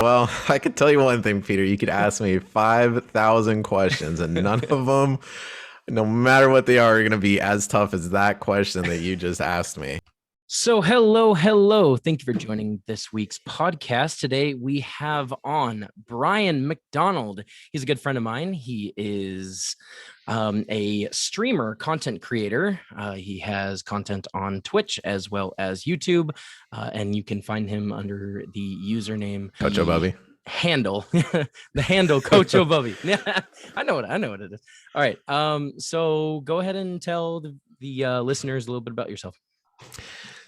Well, I could tell you one thing, Peter. You could ask me 5,000 questions, and none of them, no matter what they are going to be as tough as that question that you just asked me. So hello. Thank you for joining this week's podcast. Today we have on Brian MacDonald. He's a good friend of mine. He is a streamer, content creator. He has content on Twitch as well as YouTube, and you can find him under the username Coach O'Bubby. Handle the handle Coach O'Bubby. I know what it is. All right. So go ahead and tell the listeners a little bit about yourself.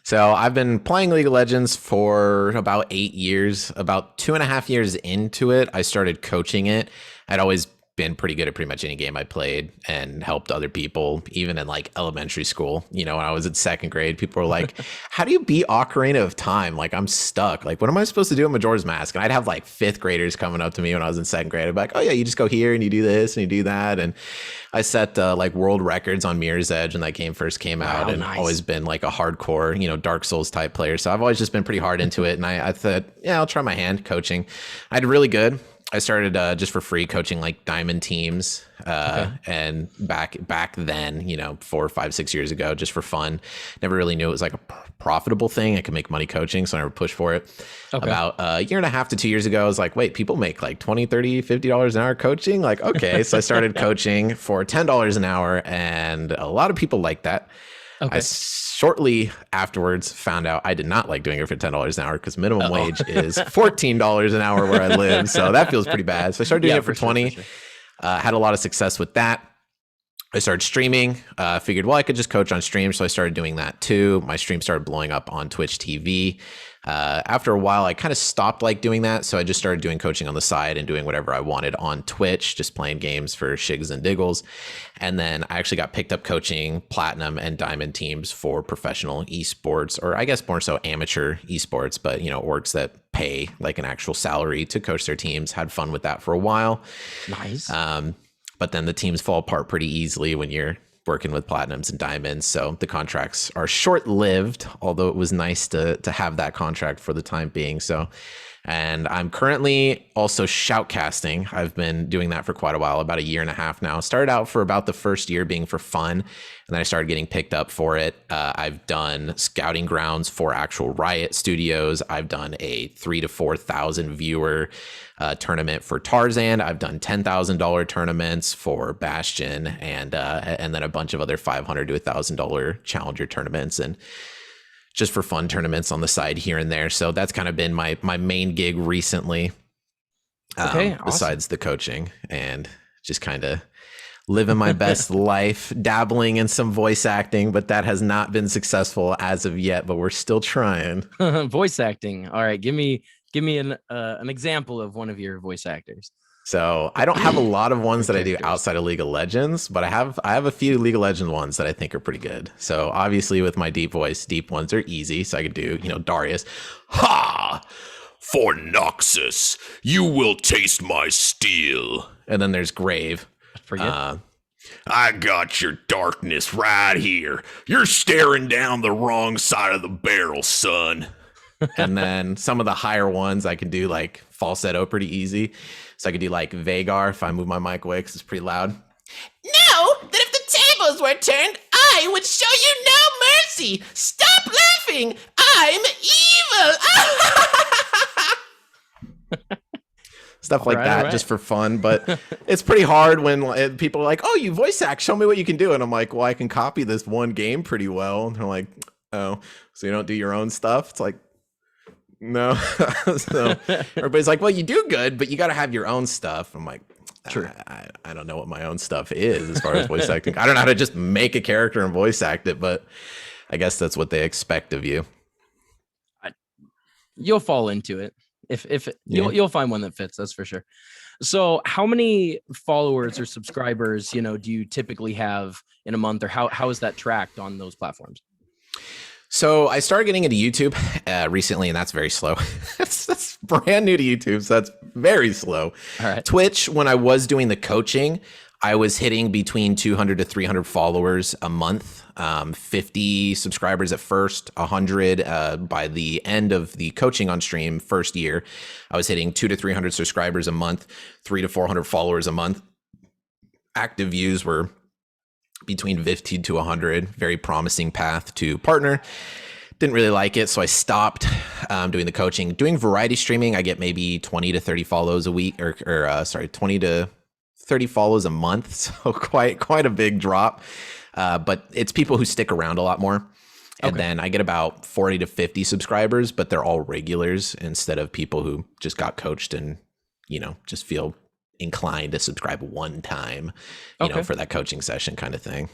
So I've been playing League of Legends for about 8 years. About 2.5 years into it, I started coaching it. I'd always been pretty good at pretty much any game I played and helped other people, even in like elementary school. You know, when I was in second grade, people were like, how do you beat Ocarina of Time? Like, I'm stuck. Like, what am I supposed to do in Majora's Mask? And I'd have like fifth graders coming up to me when I was in second grade. I'd be like, oh yeah, you just go here and you do this and you do that. And I set like world records on Mirror's Edge when that game first came out, and always been like a hardcore, you know, Dark Souls type player. So I've always just been pretty hard into it. And I thought, yeah, I'll try my hand coaching. I did really good. I started just for free coaching like diamond teams, and back then, you know, 4, 5, 6 years ago, just for fun. Never really knew it was like a profitable thing. I could make money coaching, so I never pushed for it. About a year and a half to 2 years ago, I was like, wait, people make like $20, $30, $50 an hour coaching? Like, okay. So I started coaching for $10 an hour, and a lot of people like that. I shortly afterwards found out I did not like doing it for $10 an hour because minimum wage is $14 an hour where I live. So that feels pretty bad. So I started doing it for 20. Sure. Had a lot of success with that. I started streaming. Figured, well, I could just coach on stream. So I started doing that too. My stream started blowing up on Twitch TV. After a while, I kind of stopped like doing that. So I just started doing coaching on the side and doing whatever I wanted on Twitch, just playing games for shigs and diggles. And then I actually got picked up coaching platinum and diamond teams for professional esports, or I guess more so amateur esports, but you know, orgs that pay like an actual salary to coach their teams. Had fun with that for a while. Nice. But then the teams fall apart pretty easily when you're working with platinums and diamonds. So the contracts are short-lived, although it was nice to have that contract for the time being. So, and I'm currently also shoutcasting. I've been doing that for quite a while, about a year and a half now. Started out for about the first year being for fun, and then I started getting picked up for it. I've done scouting grounds for actual Riot Studios. I've done a 3,000 to 4,000 viewer tournament for Tarzan. I've done $10,000 tournaments for Bastion, and then a bunch of other $500 to $1,000 challenger tournaments, and just for fun tournaments on the side here and there. So that's kind of been my main gig recently, awesome. Besides the coaching, and just kind of living my best life, dabbling in some voice acting, but that has not been successful as of yet, but we're still trying. Voice acting. All right. Give me an example of one of your voice actors. So I don't have a lot of ones that I do outside of League of Legends, but I have a few League of Legends ones that I think are pretty good. So obviously with my deep voice, deep ones are easy. So I could do, you know, Darius. Ha! For Noxus, you will taste my steel. And then there's Grave. I got your darkness right here. You're staring down the wrong side of the barrel, son. And then some of the higher ones I can do like falsetto pretty easy. So I could do like Vagar if I move my mic away because it's pretty loud. Know that if the tables were turned, I would show you no mercy. Stop laughing. I'm evil. Stuff like that, just for fun. But it's pretty hard when people are like, oh, you voice act. Show me what you can do. And I'm like, well, I can copy this one game pretty well. And they're like, oh, so you don't do your own stuff? It's like, no. So everybody's like, well, you do good, but you got to have your own stuff. I'm like, sure. I don't know what my own stuff is as far as voice acting. I don't know how to just make a character and voice act it, but I guess that's what they expect of you. You'll fall into it. You'll find one that fits, that's for sure. So how many followers or subscribers, you know, do you typically have in a month, or how is that tracked on those platforms? So I started getting into YouTube recently, and that's very slow. that's brand new to YouTube, so that's very slow. All right. Twitch, when I was doing the coaching, I was hitting between 200 to 300 followers a month, 50 subscribers at first, 100 by the end of the coaching on stream first year. I was hitting 200 to 300 subscribers a month, 300 to 400 followers a month. Active views were between 50 to 100, very promising path to partner. Didn't really like it, so I stopped doing the coaching. Doing variety streaming, I get maybe 20 to 30 follows a week, or 20 to 30 follows a month, so quite a big drop. But it's people who stick around a lot more. And then I get about 40 to 50 subscribers, but they're all regulars instead of people who just got coached and, just feel inclined to subscribe one time, for that coaching session kind of thing.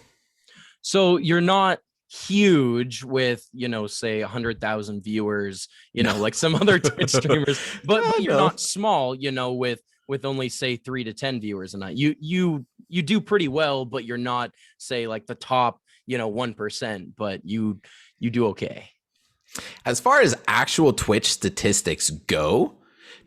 So you're not huge with, say 100,000 viewers, like some other Twitch streamers, but you're not small, with only say 3 to 10 viewers a night. You do pretty well, but you're not say like the top, 1%, but you do okay. As far as actual Twitch statistics go,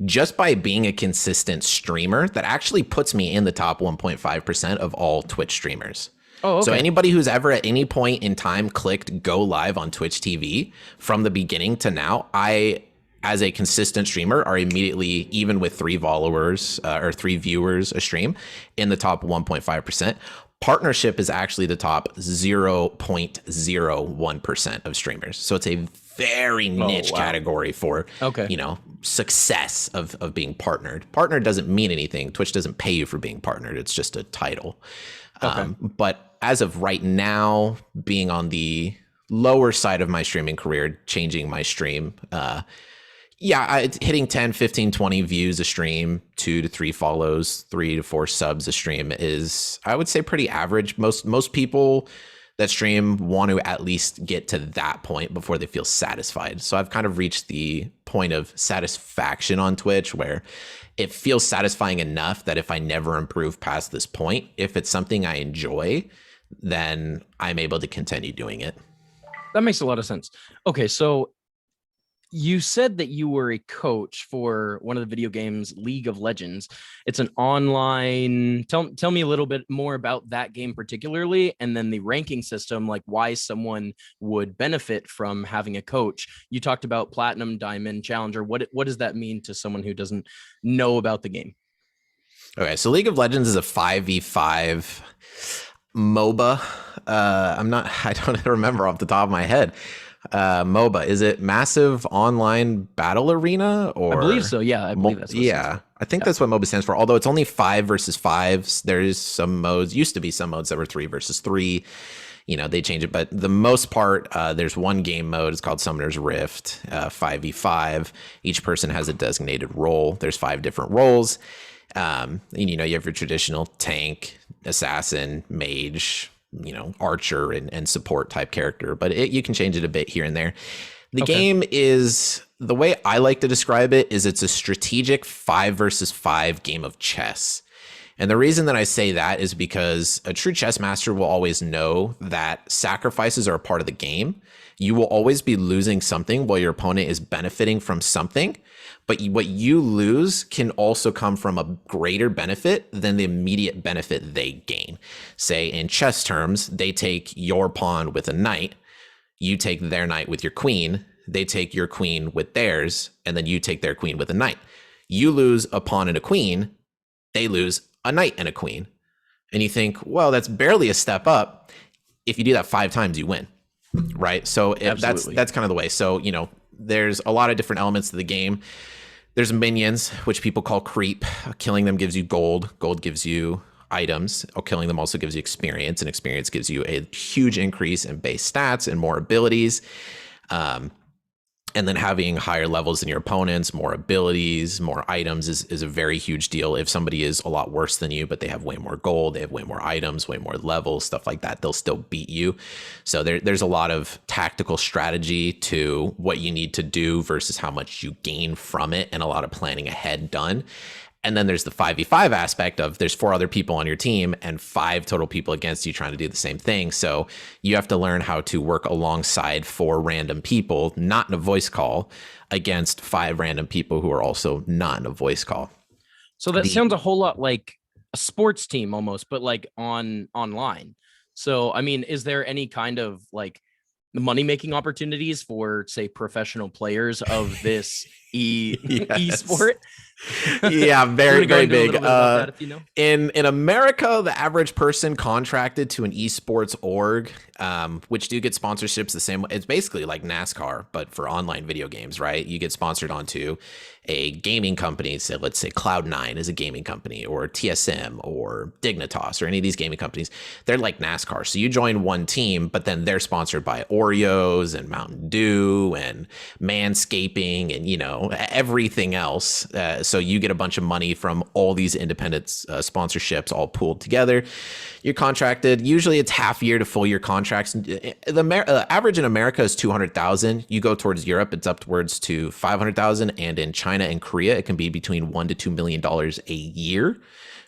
just by being a consistent streamer, that actually puts me in the top 1.5% of all Twitch streamers. Oh, okay. So anybody who's ever at any point in time clicked go live on Twitch TV from the beginning to now, I, as a consistent streamer, are immediately, even with 3 followers or 3 viewers a stream, in the top 1.5%. Partnership is actually the top 0.01% of streamers. So it's a very niche category for, success of being partnered. Partner doesn't mean anything. Twitch doesn't pay you for being partnered. It's just a title. But as of right now, being on the lower side of my streaming career, changing my stream, hitting 10, 15, 20 views a stream, 2 to 3 follows, 3 to 4 subs a stream is, I would say, pretty average. Most people that stream want to at least get to that point before they feel satisfied. So I've kind of reached the point of satisfaction on Twitch where it feels satisfying enough that if I never improve past this point, if it's something I enjoy, then I'm able to continue doing it. That makes a lot of sense. Okay, so you said that you were a coach for one of the video games, League of Legends. It's an online. Tell me a little bit more about that game particularly, and then the ranking system, like why someone would benefit from having a coach. You talked about Platinum, Diamond, Challenger. What does that mean to someone who doesn't know about the game? Okay, so League of Legends is a 5v5 MOBA. I don't remember off the top of my head. MOBA, is it Massive Online Battle Arena? Or I believe so. Yeah, I believe that's what I think that's what MOBA stands for. Although it's only 5 versus 5s. There's some modes. Used to be some modes that were 3 versus 3. They change it, but the most part, there's one game mode. It's called Summoner's Rift, 5v5. Each person has a designated role. There's 5 different roles. You have your traditional tank, assassin, mage, archer and support type character, but you can change it a bit here and there. The game is, the way I like to describe it is it's a strategic 5 versus 5 game of chess. And the reason that I say that is because a true chess master will always know that sacrifices are a part of the game. You will always be losing something while your opponent is benefiting from something. But what you lose can also come from a greater benefit than the immediate benefit they gain. Say in chess terms, they take your pawn with a knight, you take their knight with your queen, they take your queen with theirs, and then you take their queen with a knight. You lose a pawn and a queen, they lose a knight and a queen. And you think, well, that's barely a step up. If you do that 5 times, you win, right? So that's kind of the way. So, there's a lot of different elements to the game. There's minions, which people call creep. Killing them gives you gold. Gold gives you items. Killing them also gives you experience, and experience gives you a huge increase in base stats and more abilities. And then having higher levels than your opponents, more abilities, more items is a very huge deal. If somebody is a lot worse than you, but they have way more gold, they have way more items, way more levels, stuff like that, they'll still beat you. So there's a lot of tactical strategy to what you need to do versus how much you gain from it, and a lot of planning ahead done. And then there's the 5v5 aspect of there's 4 other people on your team and 5 total people against you trying to do the same thing. So you have to learn how to work alongside 4 random people, not in a voice call, against 5 random people who are also not in a voice call. So that sounds a whole lot like a sports team almost, but like online. So, I mean, is there any kind of like money making opportunities for, say, professional players of this Yes. esport? Yeah, You want very, to go very into a big. little bit about that if you know? In America, the average person contracted to an esports org, which do get sponsorships the same way. It's basically like NASCAR, but for online video games, right? You get sponsored onto a gaming company. So let's say Cloud9 is a gaming company, or TSM, or Dignitas, or any of these gaming companies. They're like NASCAR. So you join one team, but then they're sponsored by Oreos and Mountain Dew and Manscaping and, everything else. So you get a bunch of money from all these independent sponsorships all pooled together. You're contracted. Usually it's half year to full year contracts. The average in America is 200,000. You go towards Europe, it's upwards to 500,000. And in China and Korea, it can be between $1 to $2 million a year,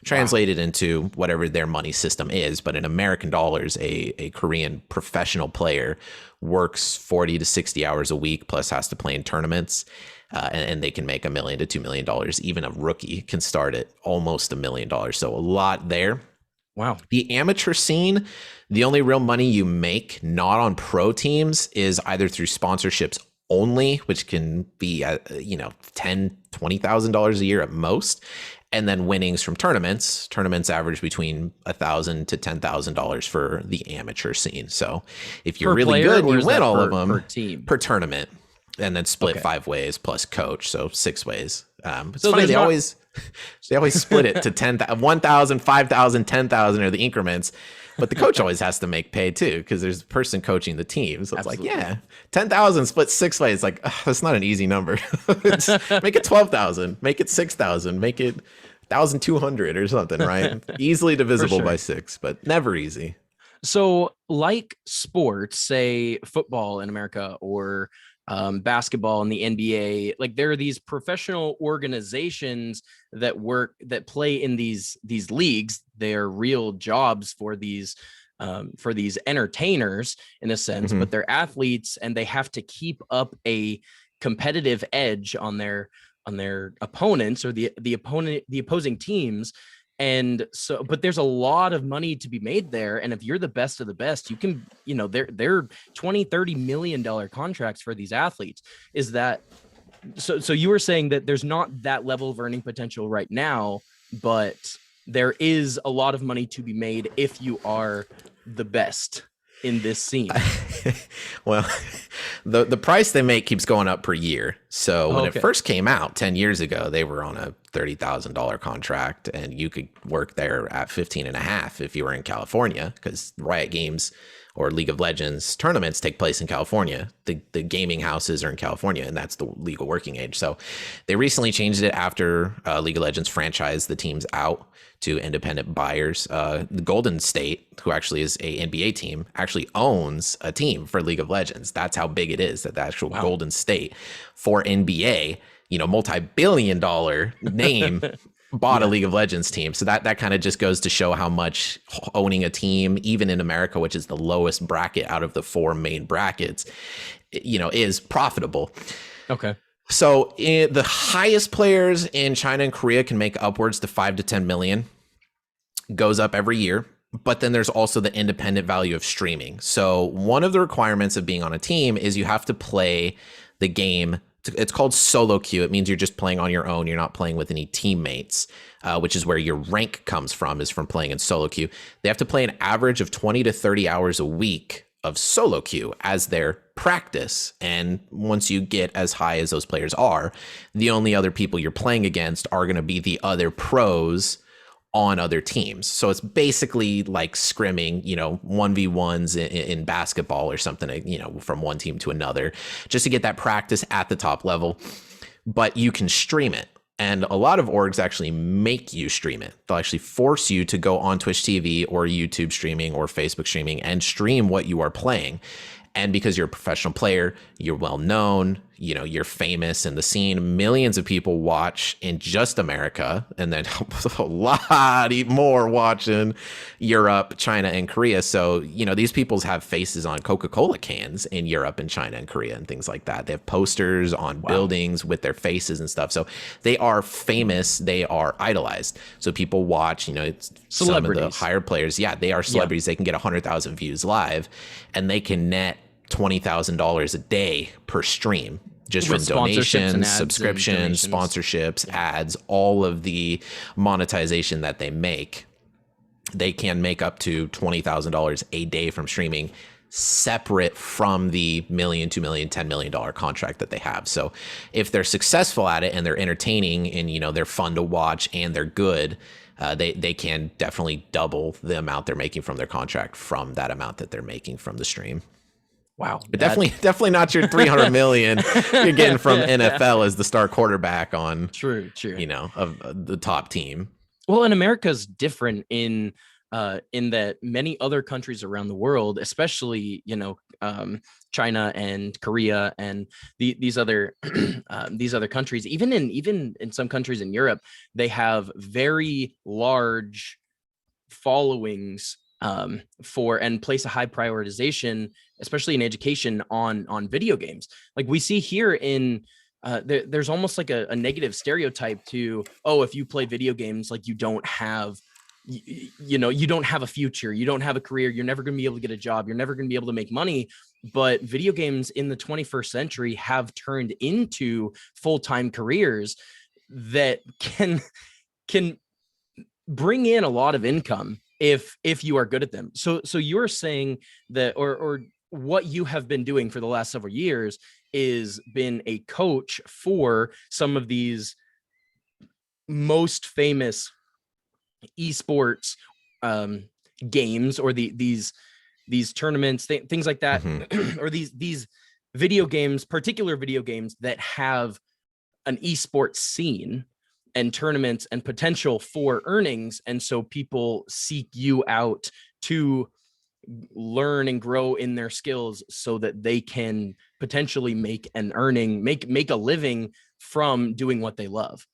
translated into whatever their money system is. But in American dollars, a Korean professional player works 40 to 60 hours a week, plus has to play in tournaments. And they can make $1 million to $2 million. Even a rookie can start at almost $1 million. So a lot there. Wow. The amateur scene, the only real money you make not on pro teams is either through sponsorships only, which can be $10,000, $20,000 a year at most, and then winnings from tournaments. Tournaments average between $1,000 to $10,000 for the amateur scene. So if you're really good, you win all of them per tournament, and then split 5 ways plus coach, so 6 ways. It's so funny, they always split it to 10,000, 1,000, 5,000, 10,000 are the increments, but the coach always has to make pay too, because there's a person coaching the team. So it's Absolutely. Like, 10,000 split 6 ways. Like, that's not an easy number. Make it 12,000, make it 6,000, make it 1,200 or something, right? Easily divisible by 6, but never easy. So like sports, say football in America or basketball in the NBA, like there are these professional organizations that play in these leagues. They're real jobs for these entertainers in a sense, but they're athletes and they have to keep up a competitive edge on their opponents or the opposing teams. And so, but there's a lot of money to be made there. And if you're the best of the best, you can, they're $20-30 million contracts for these athletes. Is that so you were saying that there's not that level of earning potential right now, but there is a lot of money to be made if you are the best in this scene? Well, the price they make keeps going up per year. So when it first came out 10 years ago, they were on a $30,000 contract, and you could work there at 15.5 if you were in California, because Riot Games or League of Legends tournaments take place in California. The gaming houses are in California, and that's the legal working age. So they recently changed it after League of Legends franchised the teams out to independent buyers. The Golden State, who actually is a NBA team, actually owns a team for League of Legends. That's how big it is, that the actual Golden State for NBA, multi-billion-dollar name bought a League of Legends team. So that kind of just goes to show how much owning a team, even in America, which is the lowest bracket out of the 4 main brackets, is profitable. Okay. So the highest players in China and Korea can make upwards to 5 to 10 million. Goes up every year. But then there's also the independent value of streaming. So one of the requirements of being on a team is you have to play the game. It's called solo queue. It means you're just playing on your own. You're not playing with any teammates, which is where your rank comes from, is from playing in solo queue. They have to play an average of 20 to 30 hours a week of solo queue as their practice. And once you get as high as those players are, the only other people you're playing against are going to be the other pros on other teams. So it's basically like scrimming, 1v1s in basketball or something, from one team to another, just to get that practice at the top level. But you can stream it. And a lot of orgs actually make you stream it. They'll actually force you to go on Twitch TV or YouTube streaming or Facebook streaming and stream what you are playing. And because you're a professional player, you're well known, you're famous in the scene. Millions of people watch in just America, and then a lot more watching Europe, China, and Korea. So, these people have faces on Coca-Cola cans in Europe and China and Korea and things like that. They have posters on buildings with their faces and stuff. So they are famous. They are idolized. So people watch, it's some of the higher players. Yeah, they are celebrities. They can get 100,000 views live, and they can net $20,000 a day per stream, just from donations, subscriptions, sponsorships, ads, all of the monetization that they make. They can make up to $20,000 a day from streaming, separate from the $1 million, $2 million, $10 million contract that they have. So if they're successful at it and they're entertaining and, they're fun to watch and they're good, they can definitely double the amount they're making from their contract from that amount that they're making from the stream. Wow. But definitely not your 300 million you're getting from NFL as the star quarterback on true, of the top team. Well, and America's different in that many other countries around the world, especially, China and Korea and these other countries, even in some countries in Europe, they have very large followings for and place a high prioritization, especially in education, on video games. Like we see here in there's almost like a negative stereotype to, if you play video games, like you don't have you don't have a future, you don't have a career, you're never going to be able to get a job, you're never going to be able to make money. But video games in the 21st century have turned into full-time careers that can bring in a lot of income if you are good at them. So you're saying that, or what you have been doing for the last several years is been a coach for some of these most famous esports games, or these tournaments, things like that, or these video games, particular video games that have an esports scene and tournaments and potential for earnings. And so people seek you out to learn and grow in their skills so that they can potentially make an earning, make a living from doing what they love.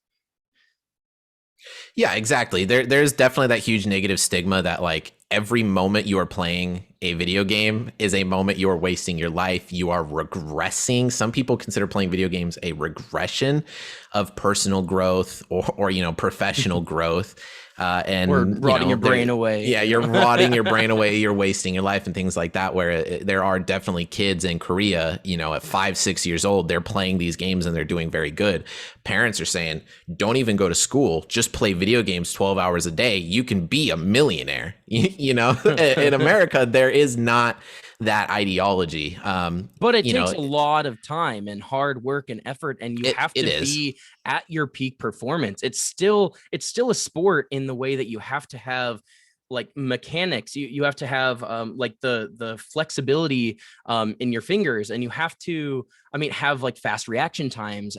Yeah, exactly. There's definitely that huge negative stigma that like every moment you are playing a video game is a moment you are wasting your life. You are regressing. Some people consider playing video games a regression of personal growth or professional growth. And or rotting your brain away. Yeah, you're rotting your brain away. You're wasting your life and things like that, where there are definitely kids in Korea, at 5-6 years old, they're playing these games and they're doing very good. Parents are saying, don't even go to school. Just play video games 12 hours a day. You can be a millionaire. In America, there is not that ideology. But it takes a lot of time and hard work and effort, and you have to be at your peak performance. It's still a sport in the way that you have to have like mechanics. You have to have like the flexibility in your fingers, and you have to have like fast reaction times,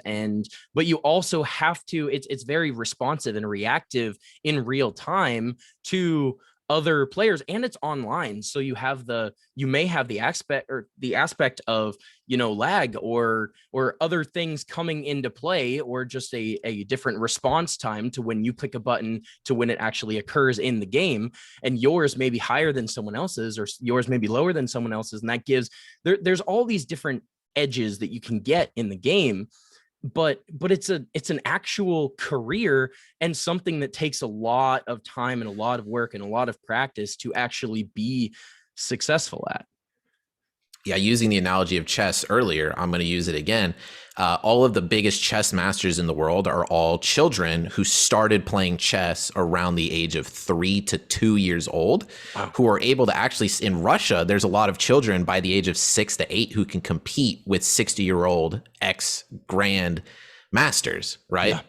but you also have to, it's very responsive and reactive in real time to other players, and it's online. So you may have the aspect of, lag or other things coming into play, or just a different response time to when you click a button to when it actually occurs in the game. And yours may be higher than someone else's, or yours may be lower than someone else's. And that gives, there's all these different edges that you can get in the game. But it's an actual career, and something that takes a lot of time and a lot of work and a lot of practice to actually be successful at. Yeah, using the analogy of chess earlier, I'm going to use it again. All of the biggest chess masters in the world are all children who started playing chess around the age of 3 to 2 years old, who are able to actually, in Russia, there's a lot of children by the age of 6 to 8 who can compete with 60-year-old ex-grand masters, right? Yeah.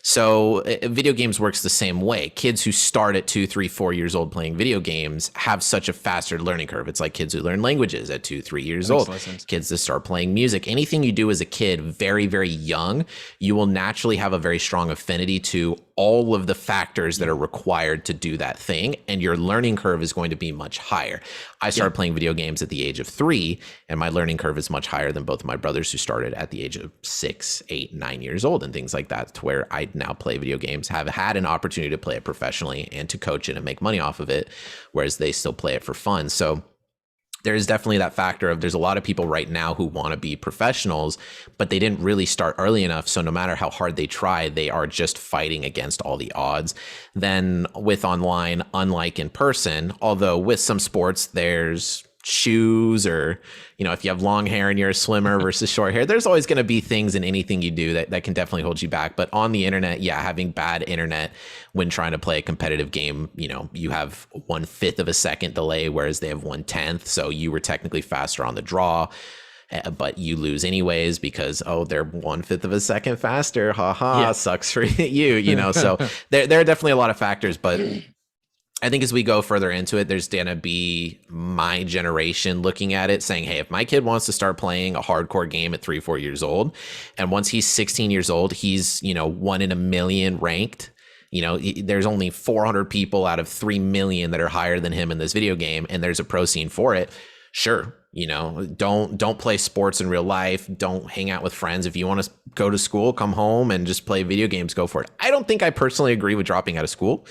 So video games works the same way. Kids who start at 2, 3, 4 years old playing video games have such a faster learning curve. It's like kids who learn languages at 2, 3 years old. Kids that start playing music. Anything you do as a kid very, very young, you will naturally have a very strong affinity to all of the factors that are required to do that thing, and your learning curve is going to be much higher. I started playing video games at the age of 3, and my learning curve is much higher than both of my brothers who started at the age of 6, 8, 9 years old and things like that, to where I now play video games, have had an opportunity to play it professionally and to coach it and make money off of it, whereas they still play it for fun. So there is definitely that factor of there's a lot of people right now who want to be professionals, but they didn't really start early enough. So no matter how hard they try, they are just fighting against all the odds. Then with online, unlike in person, although with some sports, there's shoes, or, you know, if you have long hair and you're a swimmer versus short hair, there's always going to be things in anything you do that can definitely hold you back. But on the internet, having bad internet when trying to play a competitive game, you know, you have 1/5 of a second delay, whereas they have 1/10. So you were technically faster on the draw, but you lose anyways because, they're 1/5 of a second faster. Sucks for you, you know. So there are definitely a lot of factors, but I think as we go further into it, there's going to be my generation looking at it saying, hey, if my kid wants to start playing a hardcore game at 3, 4 years old, and once he's 16 years old, he's, you know, 1 in a million ranked. You know, there's only 400 people out of 3 million that are higher than him in this video game, and there's a pro scene for it. Sure. You know, don't play sports in real life. Don't hang out with friends. If you want to go to school, come home and just play video games, go for it. I don't think I personally agree with dropping out of school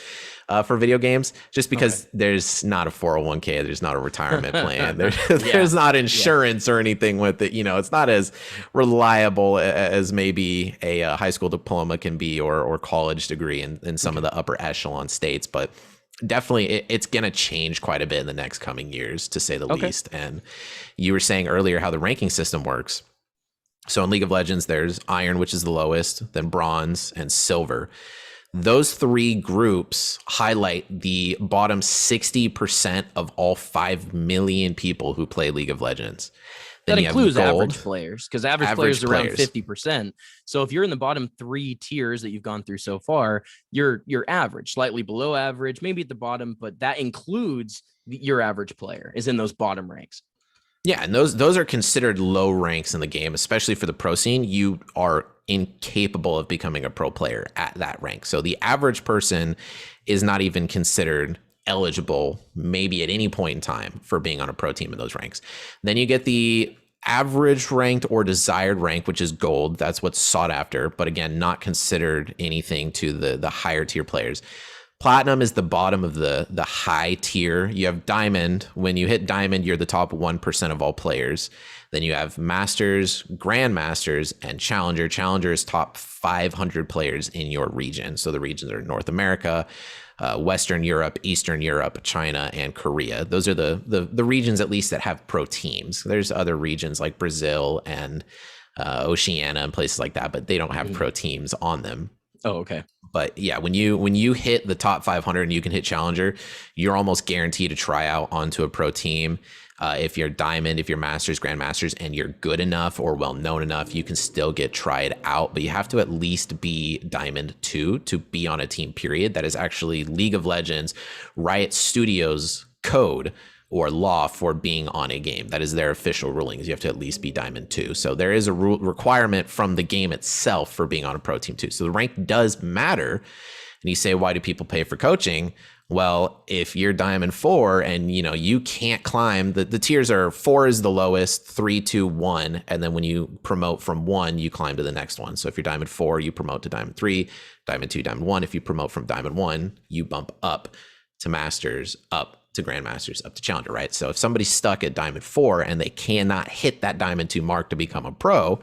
for video games, just because there's not a 401k, there's not a retirement plan, there's not insurance or anything with it. You know, it's not as reliable as maybe a high school diploma can be, or college degree in some of the upper echelon states. But definitely it's going to change quite a bit in the next coming years, to say the least. And you were saying earlier how the ranking system works. So in League of Legends, there's iron, which is the lowest, then bronze and silver. Those 3 groups highlight the bottom 60% of all 5 million people who play League of Legends. Then that includes average players, because average players are around 50%. So if you're in the bottom 3 tiers that you've gone through so far, you're average, slightly below average, maybe at the bottom, but that includes your average player is in those bottom ranks. Yeah, and those are considered low ranks in the game, especially for the pro scene. You are incapable of becoming a pro player at that rank. So the average person is not even considered eligible, maybe at any point in time, for being on a pro team in those ranks. Then you get the average ranked or desired rank, which is gold. That's what's sought after, but again, not considered anything to the higher tier players. Platinum is the bottom of the high tier. You have diamond. When you hit diamond, you're the top 1% of all players. Then you have masters, grandmasters, and challenger. Challenger is top 500 players in your region. So the regions are North America, Western Europe, Eastern Europe, China, and Korea. Those are the regions, at least, that have pro teams. There's other regions like Brazil and Oceania and places like that, but they don't have pro teams on them. Oh, okay. But yeah, when you hit the top 500 and you can hit challenger, you're almost guaranteed to try out onto a pro team. If you're diamond, if you're masters, grandmasters, and you're good enough or well known enough, you can still get tried out. But you have to at least be diamond 2 to be on a team, period. That is actually League of Legends, Riot Studios code or law for being on a game. That is their official rulings. You have to at least be diamond 2. So there is a requirement from the game itself for being on a pro team too. So the rank does matter. And you say, why do people pay for coaching? Well, if you're diamond 4 and you can't climb, the tiers are 4 is the lowest, 3, 2, 1. And then when you promote from 1, you climb to the next one. So if you're diamond 4, you promote to diamond 3, diamond 2, diamond 1. If you promote from diamond 1, you bump up to masters, up to grandmasters, up to challenger, right? So if somebody's stuck at diamond 4 and they cannot hit that diamond 2 mark to become a pro,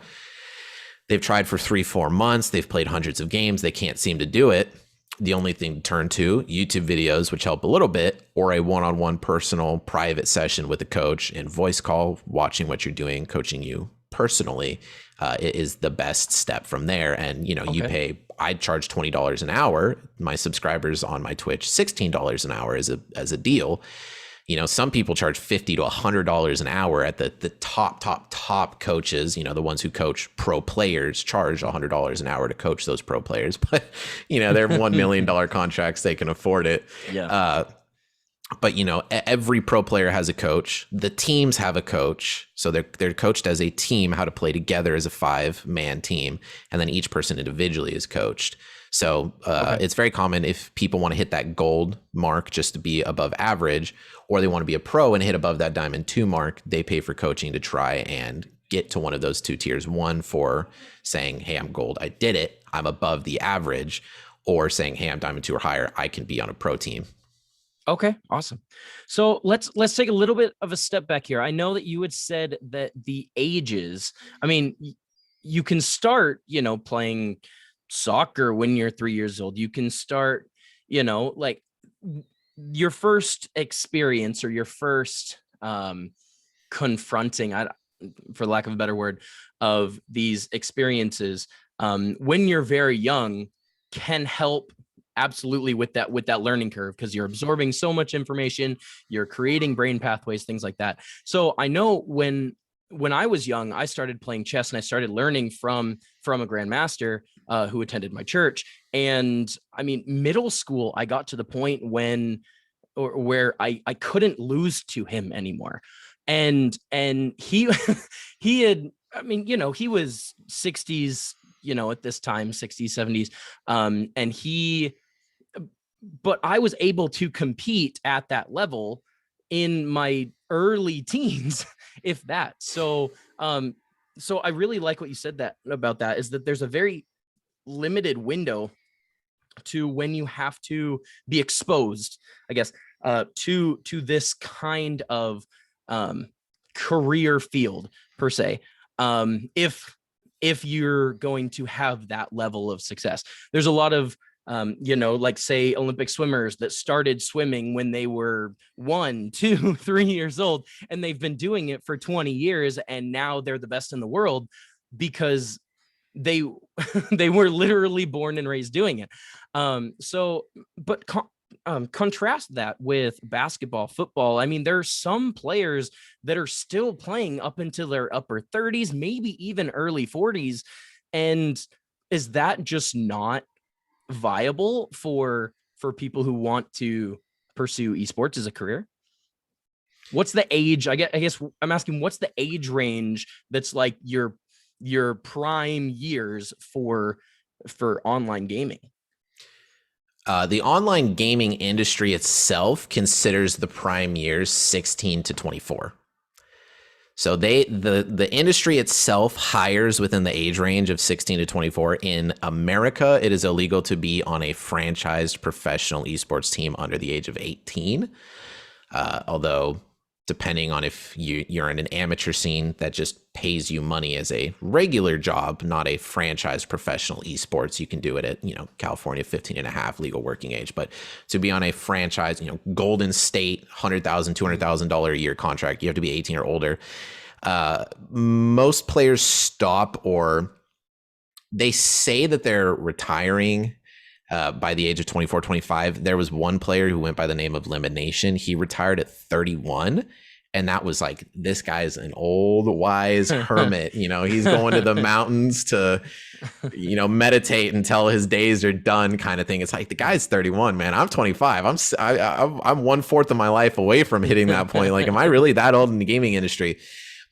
they've tried for 3-4 months, they've played hundreds of games, they can't seem to do it. The only thing to turn to, YouTube videos, which help a little bit, or a one-on-one personal private session with a coach and voice call, watching what you're doing, coaching you personally, is the best step from there. And you pay, I charge $20 an hour. My subscribers on my Twitch, $16 an hour as a deal. Some people charge $50 to $100 an hour at the top coaches. The ones who coach pro players charge $100 an hour to coach those pro players. But they're $1 million contracts; they can afford it. Yeah. But every pro player has a coach. The teams have a coach, so they're coached as a team how to play together as a 5-man team, and then each person individually is coached. So It's very common if people want to hit that gold mark just to be above average, or they want to be a pro and hit above that diamond 2 mark, they pay for coaching to try and get to one of those 2 tiers. One for saying, hey, I'm gold, I did it, I'm above the average, or saying, hey, I'm diamond 2 or higher, I can be on a pro team. Okay, awesome. So let's take a little bit of a step back here. I know that you had said that the ages, I mean, you can start, playing soccer when you're 3 years old. You can start, like your first experience or your first confronting, for lack of a better word, of these experiences when you're very young can help absolutely with that learning curve, because you're absorbing so much information, you're creating brain pathways, things like that. So I know when I was young, I started playing chess and I started learning from a grandmaster who attended my church. And I mean, middle school, I got to the point where I couldn't lose to him anymore. And he he had, I mean, he was 60s, at this time, 60s, 70s. But I was able to compete at that level in my early teens, if that. So I really like what you said about that, is that there's a very limited window to when you have to be exposed, I guess, to this kind of career field per se. If you're going to have that level of success, there's a lot of like say Olympic swimmers that started swimming when they were 1, 2, 3 years old, and they've been doing it for 20 years, and now they're the best in the world because they they were literally born and raised doing it. Contrast that with basketball, football. I mean, there are some players that are still playing up until their upper 30s, maybe even early 40s. And is that just not viable for people who want to pursue esports as a career? What's the age? I guess I'm asking, what's the age range that's like your prime years for online gaming? The online gaming industry itself considers the prime years 16 to 24. So the industry itself hires within the age range of 16 to 24. In America, it is illegal to be on a franchised professional esports team under the age of 18. Although, depending on if you're in an amateur scene that just pays you money as a regular job, not a franchised professional esports, you can do it at, California 15 and a half legal working age. But to be on a franchise, Golden State, $100,000, $200,000 a year contract, you have to be 18 or older. Most players stop, or they say that they're retiring by the age of 24, 25. There was one player who went by the name of Elimination. He retired at 31. And that was like, this guy's an old, wise hermit. He's going to the mountains to, meditate until his days are done, kind of thing. It's like, the guy's 31, man. I'm 25. I'm 1/4 of my life away from hitting that point. Like, am I really that old in the gaming industry?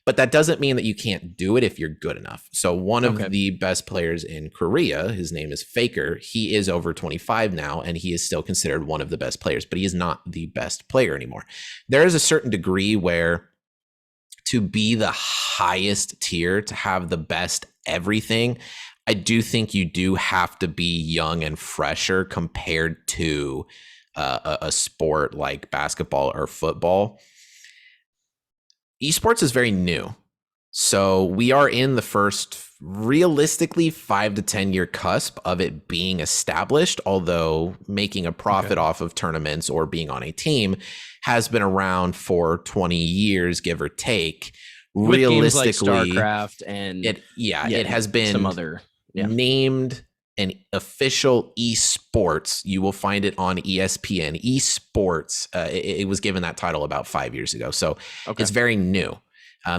But that doesn't mean that you can't do it if you're good enough. So one of the best players in Korea, his name is Faker. He is over 25 now, and he is still considered one of the best players, but he is not the best player anymore. There is a certain degree where to be the highest tier, to have the best everything, I do think you do have to be young and fresher compared to a sport like basketball or football. Esports is very new. So we are in the first realistically 5 to 10 year cusp of it being established, although making a profit off of tournaments or being on a team has been around for 20 years, give or take. With realistically, games like StarCraft and it has been some other named an official esports. You will find it on ESPN. Esports. It was given that title about 5 years ago, so Okay. it's very new.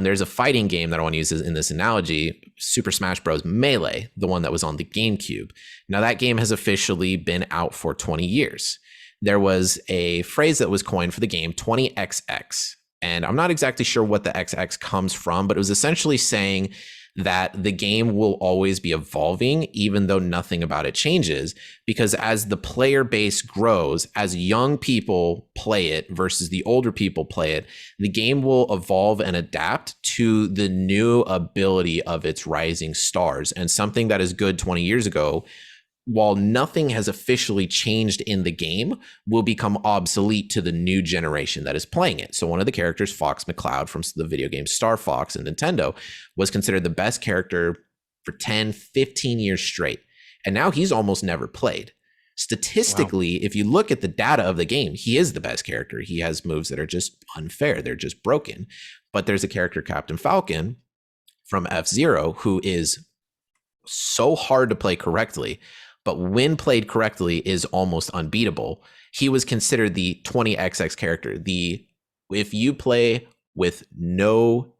There's a fighting game that I want to use in this analogy, Super Smash Bros. Melee, the one that was on the GameCube. Now that game has officially been out for 20 years. There was a phrase that was coined for the game, 20XX. And I'm not exactly sure what the XX comes from, but it was essentially saying that the game will always be evolving, even though nothing about it changes. Because as the player base grows, as young people play it versus the older people play it, the game will evolve and adapt to the new ability of its rising stars. And something that is good 20 years ago, while nothing has officially changed in the game, will become obsolete to the new generation that is playing it. So one of the characters, Fox McCloud from the video game Star Fox and Nintendo, was considered the best character for 10, 15 years straight. And now he's almost never played. Statistically, if you look at the data of the game, he is the best character. He has moves that are just unfair. They're just broken. But there's a character, Captain Falcon from F-Zero, who is so hard to play correctly, but when played correctly is almost unbeatable. He was considered the 20XX character. If you play with no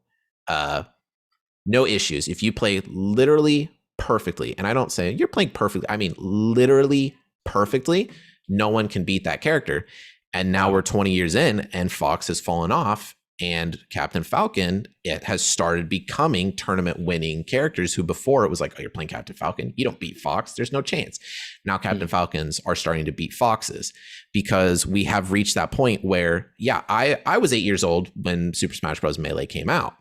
issues, if you play literally perfectly, and I don't say you're playing perfectly, I mean literally perfectly, no one can beat that character. And now we're 20 years in, and Fox has fallen off, and Captain Falcon, it has started becoming tournament winning characters who before it was like, oh, you're playing Captain Falcon, you don't beat Fox, there's no chance. Now Captain Falcons are starting to beat Foxes, because we have reached that point where, yeah, I was 8 years old when Super Smash Bros. Melee came out,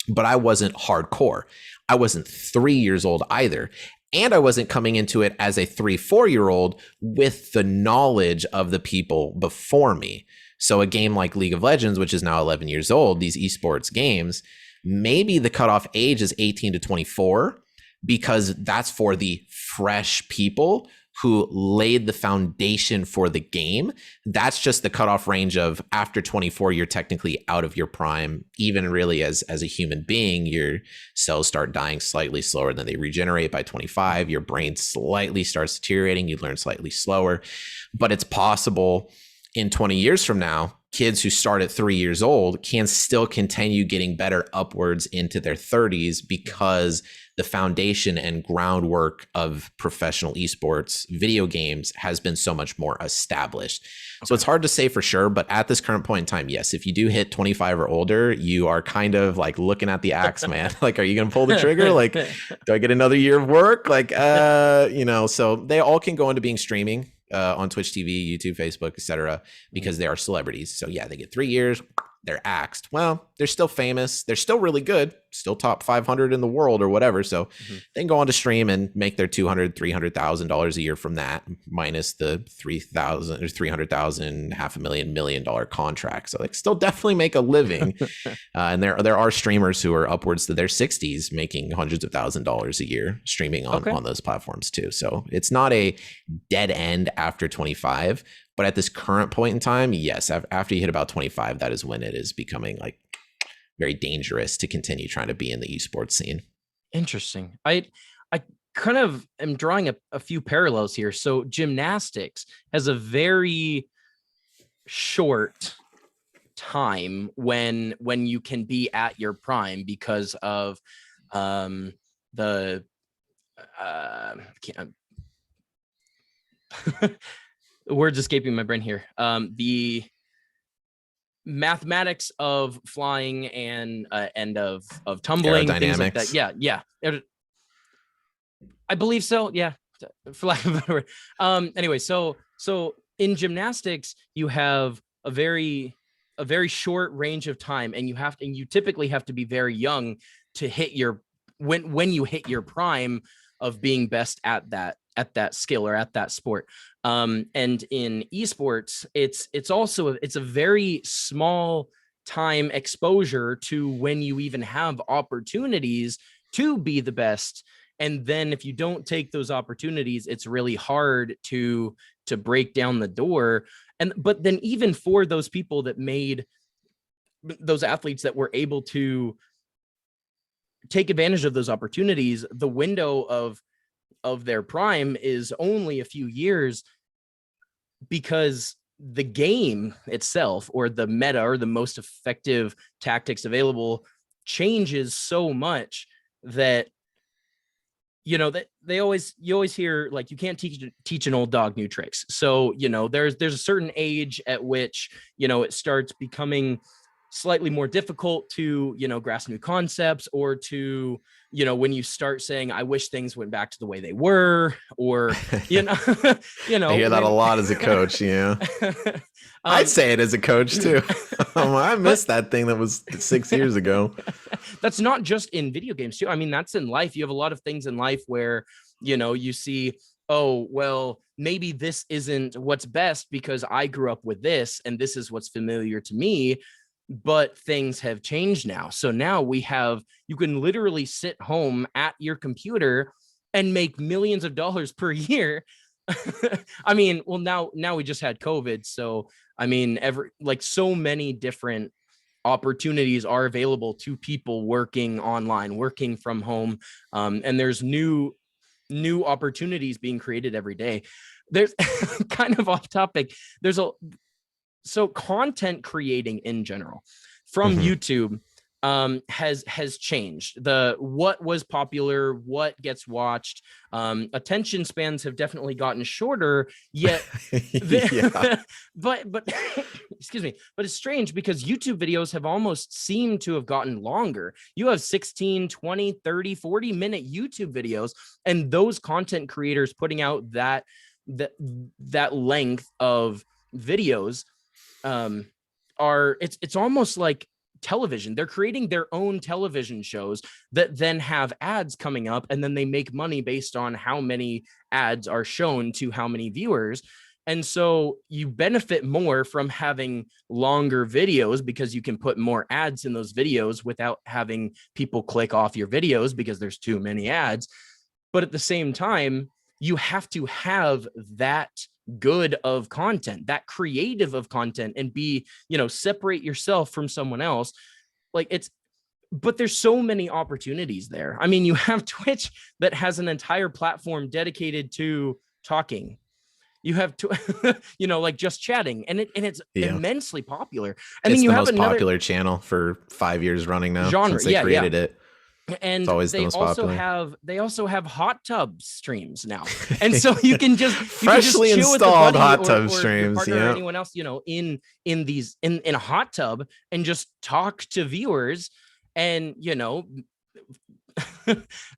but I wasn't hardcore. I wasn't 3 years old either. And I wasn't coming into it as a 3-4-year-old with the knowledge of the people before me. So a game like League of Legends, which is now 11 years old, these esports games, maybe the cutoff age is 18 to 24, because that's for the fresh people who laid the foundation for the game. That's just the cutoff range of after 24, you're technically out of your prime. Even really as a human being, your cells start dying slightly slower than they regenerate. By 25, your brain slightly starts deteriorating. You learn slightly slower, but it's possible in 20 years from now, kids who start at 3 years old can still continue getting better upwards into their 30s, because the foundation and groundwork of professional esports video games has been so much more established. Okay. So it's hard to say for sure, but at this current point in time, yes, if you do hit 25 or older, you are kind of like looking at the axe, man. Like, are you going to pull the trigger? Like, do I get another year of work? Like, so they all can go into being streaming on Twitch TV, YouTube, Facebook, etc., because they are celebrities. So yeah, they get 3 years, they're axed. Well, they're still famous. They're still really good, still top 500 in the world or whatever. So they can go on to stream and make their $200,000, $300,000 a year from that, minus the 300,000 or 300,000, $500,000, $1 million contract. So they can still definitely make a living. And there are streamers who are upwards to their 60s making hundreds of $1,000s a year streaming on those platforms too. So it's not a dead end after 25. But at this current point in time, yes, after you hit about 25, that is when it is becoming like very dangerous to continue trying to be in the esports scene. Interesting. I kind of am drawing a few parallels here. So gymnastics has a very short time when you can be at your prime because of the words escaping my brain here. The mathematics of flying and of tumbling, things like that. Yeah. I believe so. Yeah, for lack of a better word. Anyway, so in gymnastics, you have a very short range of time, and you typically have to be very young to hit your when you hit your prime of being best at that skill or at that sport. And in esports, it's also a very small time exposure to when you even have opportunities to be the best. And then if you don't take those opportunities, it's really hard to break down the door. But then even for those people that made those athletes that were able to take advantage of those opportunities, the window of of their prime is only a few years, because the game itself, or the meta, or the most effective tactics available, changes so much that, that you always hear, like, you can't teach an old dog new tricks. So, there's a certain age at which, it starts becoming slightly more difficult to, grasp new concepts, or to, when you start saying, I wish things went back to the way they were, or, I hear that a when lot as a coach. I'd say it as a coach too. I missed that thing that was 6 years ago. That's not just in video games too. I mean, that's in life. You have a lot of things in life where, you see, oh, well, maybe this isn't what's best because I grew up with this and this is what's familiar to me, but things have changed now. So now you can literally sit home at your computer and make millions of dollars per year. I mean, well, now we just had COVID. So, I mean, so many different opportunities are available to people working online, working from home. And there's new opportunities being created every day. There's kind of off topic. So content creating in general from YouTube has changed. What was popular, what gets watched. Attention spans have definitely gotten shorter, yet but excuse me, but it's strange because YouTube videos have almost seemed to have gotten longer. You have 16, 20, 30, 40-minute YouTube videos, and those content creators putting out that length of videos it's almost like television. They're creating their own television shows that then have ads coming up, and then they make money based on how many ads are shown to how many viewers. And so you benefit more from having longer videos because you can put more ads in those videos without having people click off your videos because there's too many ads. But at the same time, you have to have that good of content, that creative of content, and be, separate yourself from someone else. But there's so many opportunities there. I mean, you have Twitch that has an entire platform dedicated to talking. You have to, like just chatting, and it's immensely popular. It's the most popular channel for 5 years running now since they created it. And they also have hot tub streams now, and so you can just freshly installed hot tub streams, or anyone else, in a hot tub, and just talk to viewers, and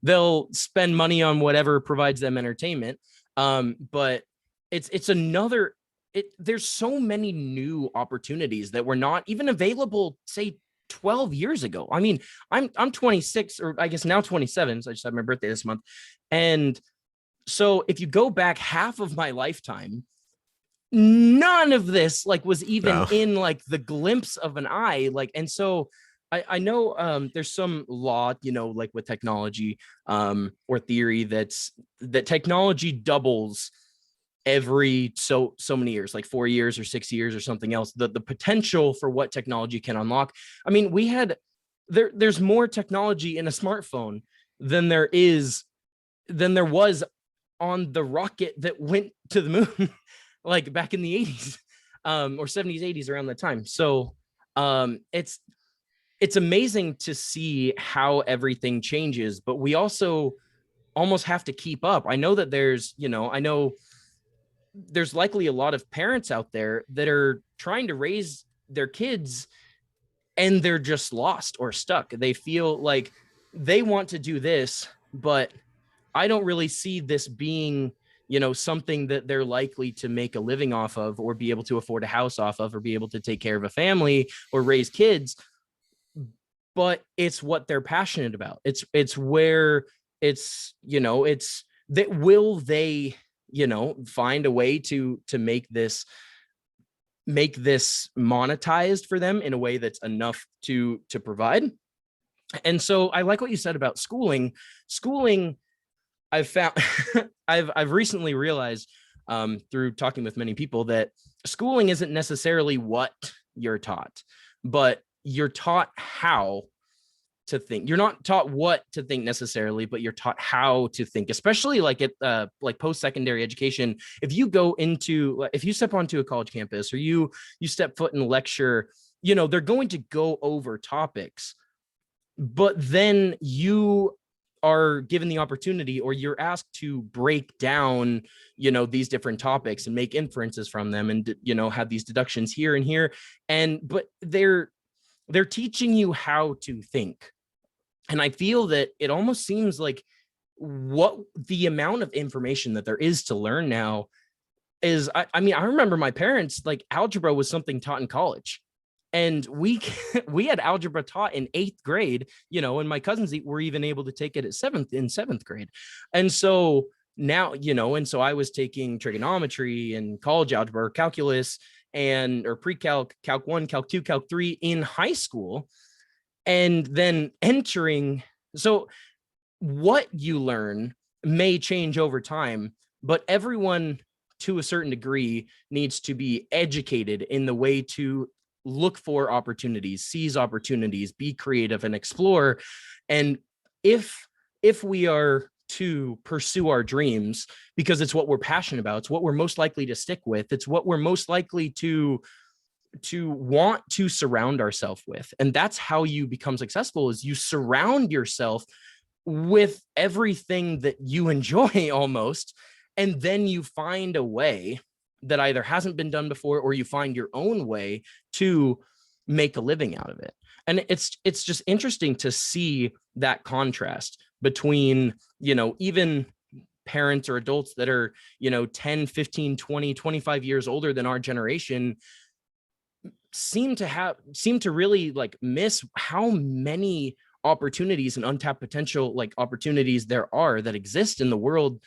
they'll spend money on whatever provides them entertainment. But there's so many new opportunities that were not even available, say, 12 years ago. I mean, I'm 26, or I guess now 27. So I just had my birthday this month. And so if you go back half of my lifetime, none of this was even in the glimpse of an eye. And so I know there's some law, with technology or theory that technology doubles every so many years, like 4 years or 6 years or something else, the potential for what technology can unlock. I mean, there's more technology in a smartphone than there was on the rocket that went to the moon, like back in the 80s, or 70s, 80s, around that time. So it's amazing to see how everything changes, but we also almost have to keep up. I know that there's likely a lot of parents out there that are trying to raise their kids and they're just lost or stuck. They feel like they want to do this, but I don't really see this being, something that they're likely to make a living off of, or be able to afford a house off of, or be able to take care of a family or raise kids. But it's what they're passionate about. It's where it's that will they find a way to make this monetized for them in a way that's enough to provide. And so I like what you said about schooling. I've found I've recently realized through talking with many people that schooling isn't necessarily what you're taught, but you're taught how to think. You're not taught what to think necessarily, but you're taught how to think, especially like at like post-secondary education. If you step onto a college campus, or you step foot in a lecture, they're going to go over topics, but then you are given the opportunity, or you're asked to break down, these different topics and make inferences from them, and, have these deductions here and here. But they're teaching you how to think. And I feel that it almost seems like what the amount of information that there is to learn now is, I mean, I remember my parents, like, algebra was something taught in college. And we had algebra taught in 8th grade, and my cousins were even able to take it at 7th grade. And so now, and so I was taking trigonometry and college algebra, or calculus, or pre-calc, calc 1, calc 2, calc 3 in high school. And then so what you learn may change over time, but everyone to a certain degree needs to be educated in the way to look for opportunities, seize opportunities, be creative, and explore. And if we are to pursue our dreams, because it's what we're passionate about, it's what we're most likely to stick with, it's what we're most likely to want to surround ourselves with. And that's how you become successful, is you surround yourself with everything that you enjoy almost. And then you find a way that either hasn't been done before, or you find your own way to make a living out of it. And it's just interesting to see that contrast between, even parents or adults that are, 10, 15, 20, 25 years older than our generation, seem to really like miss how many opportunities and untapped potential, like, opportunities there are that exist in the world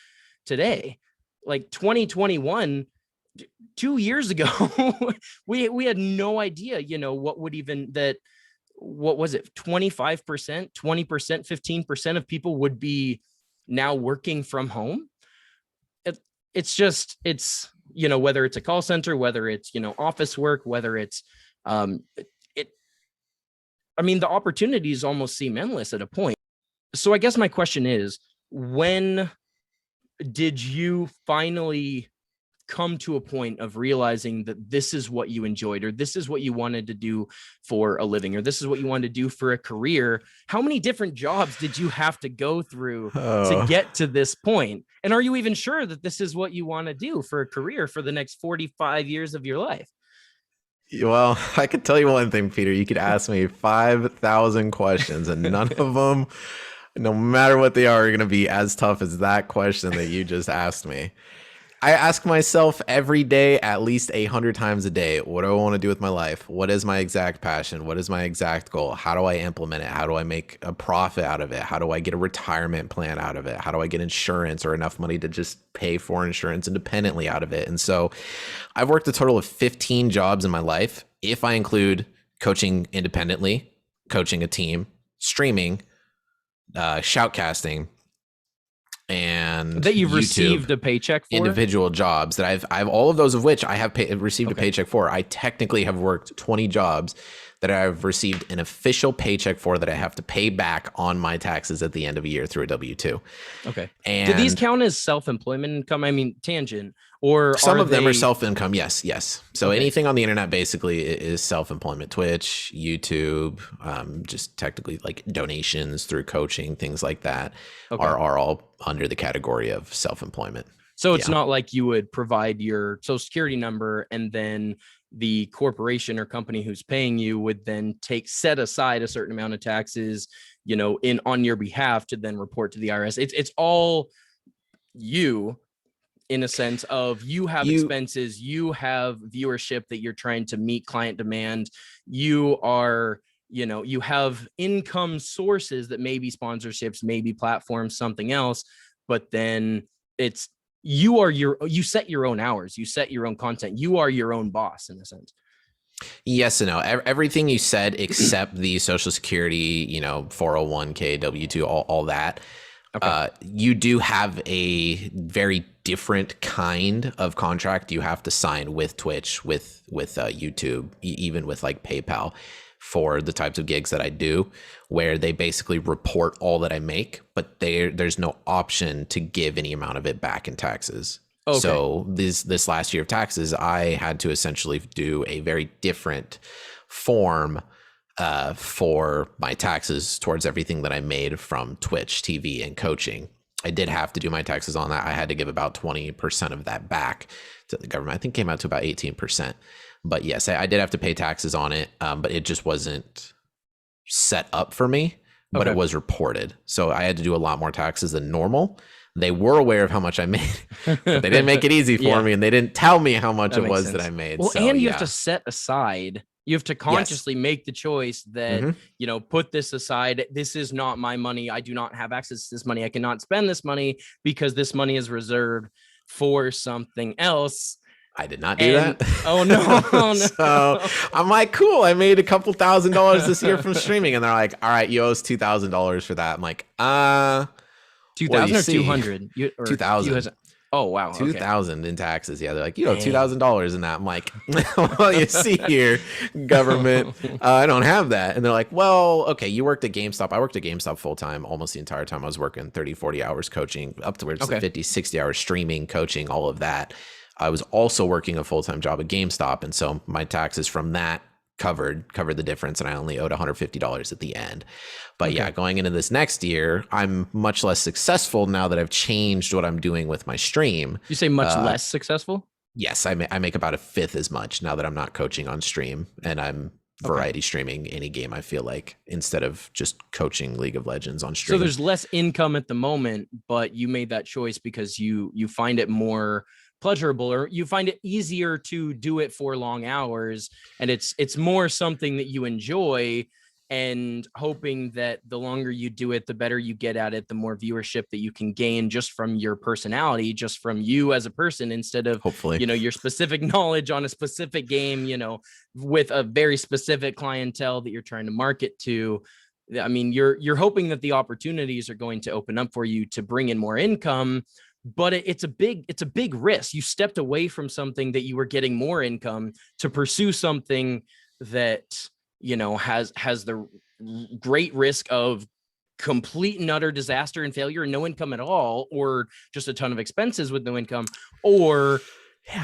today. Like 2021, 2 years ago, we had no idea, what would even that, what was it, 25%, 20%, 15% of people would be now working from home. It's whether it's a call center, whether it's, office work, whether it's, the opportunities almost seem endless at a point. So I guess my question is, when did you finally come to a point of realizing that this is what you enjoyed, or this is what you wanted to do for a living, or this is what you wanted to do for a career? How many different jobs did you have to go through to get to this point? And are you even sure that this is what you want to do for a career for the next 45 years of your life? Well, I could tell you one thing, Peter. You could ask me 5,000 questions, and none of them, no matter what they are going to be as tough as that question that you just asked me. I ask myself every day, at least 800 times a day, what do I want to do with my life? What is my exact passion? What is my exact goal? How do I implement it? How do I make a profit out of it? How do I get a retirement plan out of it? How do I get insurance, or enough money to just pay for insurance independently out of it? And so I've worked a total of 15 jobs in my life, if I include coaching independently, coaching a team, streaming, shoutcasting, and that you've YouTube, received a paycheck for. Individual jobs that I've all of those of which I have received a paycheck for. I technically have worked 20 jobs that I've received an official paycheck for, that I have to pay back on my taxes at the end of a year through a W-2. Okay. And do these count as self-employment income? I mean, tangent, or some of them are self-income. Yes. So Okay. anything on the internet basically is self-employment. Twitch, YouTube, just technically like donations through coaching, things like that are all under the category of self-employment. So it's not like you would provide your social security number, and then the corporation or company who's paying you would then set aside a certain amount of taxes, on your behalf to then report to the IRS. It's all you, in a sense of you have expenses, you have viewership that you're trying to meet client demand. You are, you have income sources that may be sponsorships, maybe platforms, something else, but then you set your own hours, you set your own content, you are your own boss in a sense. Yes and no. Everything you said except the Social Security, 401k, W-2, all that. Okay. You do have a very different kind of contract you have to sign with Twitch, with YouTube, even with like PayPal. for the types of gigs that I do, where they basically report all that I make, but there's no option to give any amount of it back in taxes. Okay. So this last year of taxes, I had to essentially do a very different form for my taxes towards everything that I made from Twitch, TV, and coaching. I did have to do my taxes on that. I had to give about 20% of that back to the government. I think it came out to about 18%. But yes, I did have to pay taxes on it, but it just wasn't set up for me, but Okay. it was reported. So I had to do a lot more taxes than normal. They were aware of how much I made, but they didn't make it easy for Yeah. me, and they didn't tell me how much That it makes was sense. that I made. Well, So, and you yeah. have to set aside. You have to consciously make the choice that, Mhm. you know, put this aside. This is not my money. I do not have access to this money. I cannot spend this money because this money is reserved for something else. I did not do And that. oh no, oh, no. So I'm like, cool. I made a couple $1,000s this year from streaming, and they're like, all right, you owe us $2,000 for that. I'm like, 2,000 or see? 200? 2,000. Oh wow, okay. 2,000 in taxes. Yeah, they're like, you owe Dang. $2,000 in that. I'm like, well, you see here, government, I don't have that. And they're like, well, okay, you worked at GameStop. I worked at GameStop full time almost the entire time. I was working 30, 40 hours coaching, up to Okay. 50, 60 hours streaming, coaching, all of that. I was also working a full-time job at GameStop, and so my taxes from that covered the difference, and I only owed $150 at the end. But yeah, going into this next year, I'm much less successful now that I've changed what I'm doing with my stream. You say much less successful? Yes, I make about a fifth as much now that I'm not coaching on stream, and I'm variety streaming any game I feel like, instead of just coaching League of Legends on stream. So there's less income at the moment, but you made that choice because you find it more pleasurable, or you find it easier to do it for long hours, and it's more something that you enjoy, and hoping that the longer you do it, the better you get at it, the more viewership that you can gain just from your personality, just from you as a person, instead of hopefully, you know, your specific knowledge on a specific game, you know, with a very specific clientele that you're trying to market to. I mean, you're hoping that the opportunities are going to open up for you to bring in more income, but it's a big risk. You stepped away from something that you were getting more income to pursue something that, you know, has the great risk of complete and utter disaster and failure and no income at all, or just a ton of expenses with no income, or